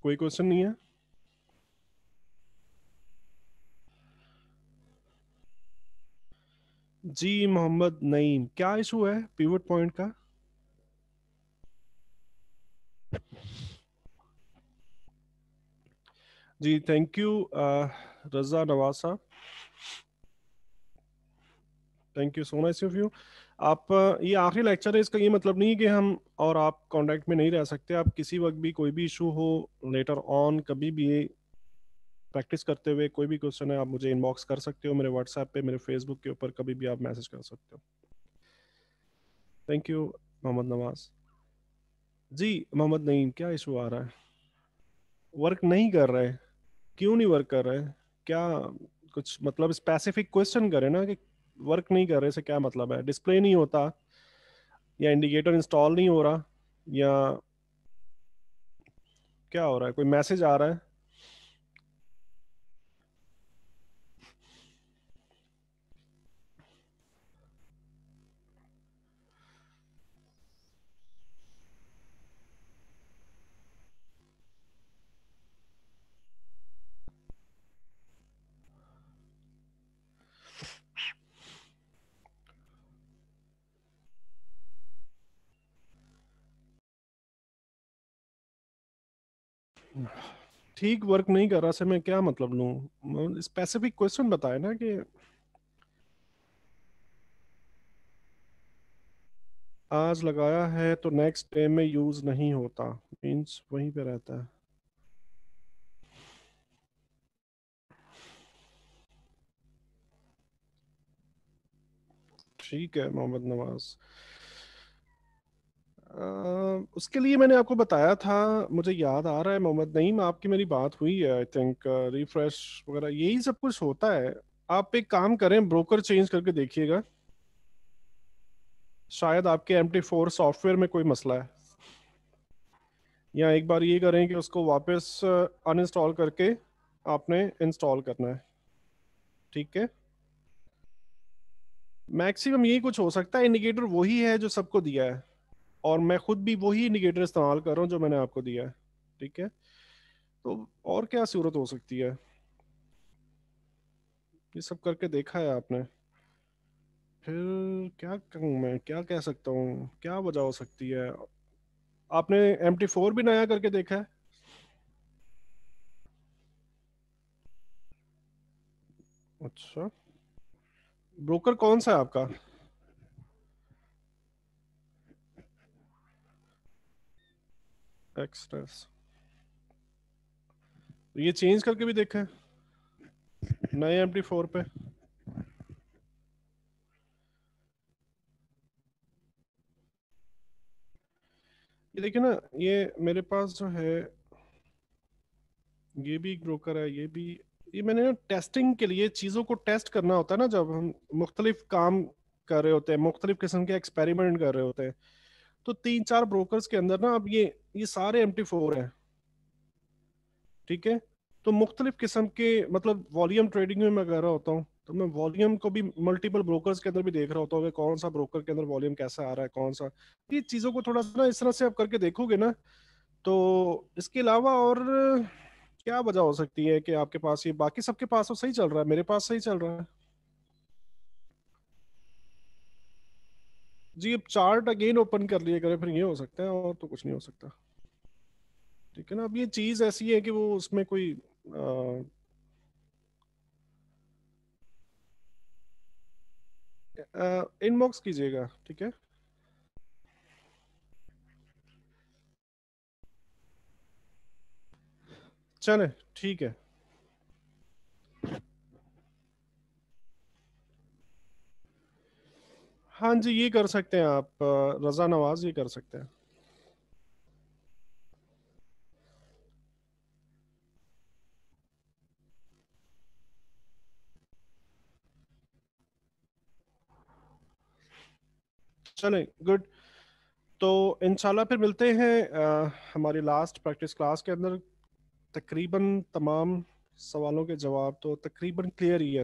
कोई क्वेश्चन नहीं है? जी मोहम्मद नईम, क्या इशू है पिवट पॉइंट का? जी थैंक यू रजा नवाज साहब, thank you so nice of you. आप ये आखिरी लेक्चर है, इसका ये मतलब नहीं है कि हम और आप कांटेक्ट में नहीं रह सकते। आप किसी वक्त भी कोई भी इशू हो, लेटर ऑन कभी भी प्रैक्टिस करते हुए कोई भी क्वेश्चन है, आप मुझे इनबॉक्स कर सकते हो मेरे व्हाट्सएप पे, मेरे फेसबुक के ऊपर कभी भी आप मैसेज कर सकते हो। Thank you Mohammad Nawaz. जी मोहम्मद नईम, क्या इशू आ रहा है? वर्क नहीं कर रहे? क्यों नहीं वर्क कर रहे? क्या कुछ मतलब स्पेसिफिक क्वेश्चन करें ना कि वर्क नहीं कर रहे से क्या मतलब है? डिस्प्ले नहीं होता, या इंडिकेटर इंस्टॉल नहीं हो रहा, या क्या हो रहा है? कोई मैसेज आ रहा है? ठीक वर्क नहीं कर रहा से मैं क्या मतलब लूँ? स्पेसिफिक क्वेश्चन बताए ना कि आज लगाया है तो नेक्स्ट डे में यूज नहीं होता, मीन्स वहीं पे रहता है। ठीक है मोहम्मद नवाज। उसके लिए मैंने आपको बताया था, मुझे याद आ रहा है मोहम्मद नईम, आपकी मेरी बात हुई है आई थिंक। रिफ्रेश वगैरह यही सब कुछ होता है। आप एक काम करें, ब्रोकर चेंज करके देखिएगा, शायद आपके MT4 सॉफ्टवेयर में कोई मसला है। या एक बार ये करें कि उसको वापस अनइंस्टॉल करके आपने इंस्टॉल करना है। ठीक है। मैक्सिमम यही कुछ हो सकता है। इंडिकेटर वही है जो सबको दिया है, और मैं खुद भी वही इंडिकेटर इस्तेमाल कर रहा हूँ जो मैंने आपको दिया है। ठीक है। तो और क्या सूरत हो सकती है? ये सब करके देखा है आपने, फिर क्या कहूँ मैं, क्या कह सकता हूँ, क्या वजह हो सकती है? आपने MT4 भी नया करके देखा है? अच्छा, ब्रोकर कौन सा है आपका? एक्सप्रेस। ये चेंज करके भी देखा है नए MT4 पे? ये देखिए ना, ये मेरे पास जो है, ये भी एक ब्रोकर है, ये भी। ये मैंने ना टेस्टिंग के लिए चीज़ों को टेस्ट करना होता है ना, जब हम मुख्तलिफ काम कर रहे होते हैं, मुख्तलिफ किस्म के एक्सपेरिमेंट कर रहे होते हैं, तो 3-4 ब्रोकर्स के अंदर ना अब ये सारे MT4 हैं। ठीक है। तो मुख्तलिफ किस्म के मतलब वॉल्यूम ट्रेडिंग में मैं कर रहा होता हूँ, तो मैं वॉल्यूम को भी मल्टीपल ब्रोकर्स के अंदर भी देख रहा होता हूँ कि कौन सा ब्रोकर के अंदर वॉल्यूम कैसा आ रहा है, कौन सा। ये चीज़ों को थोड़ा सा ना इस तरह से आप करके देखोगे ना, तो इसके अलावा और क्या वजह हो सकती है कि आपके पास ये, बाकी सबके पास तो सही चल रहा है, मेरे पास सही चल रहा है? जी अब चार्ट अगेन ओपन कर लिया करें, फिर ये हो सकता है, और तो कुछ नहीं हो सकता। ठीक है ना, अब ये चीज ऐसी है कि वो उसमें कोई इनबॉक्स कीजिएगा, ठीक है। चले, ठीक है। हाँ जी, ये कर सकते हैं आप, रजा नवाज, ये कर सकते हैं। चलें, गुड। तो इंशाल्लाह फिर मिलते हैं हमारी लास्ट प्रैक्टिस क्लास के अंदर। तकरीबन तमाम सवालों के जवाब तो तकरीबन क्लियर ही है।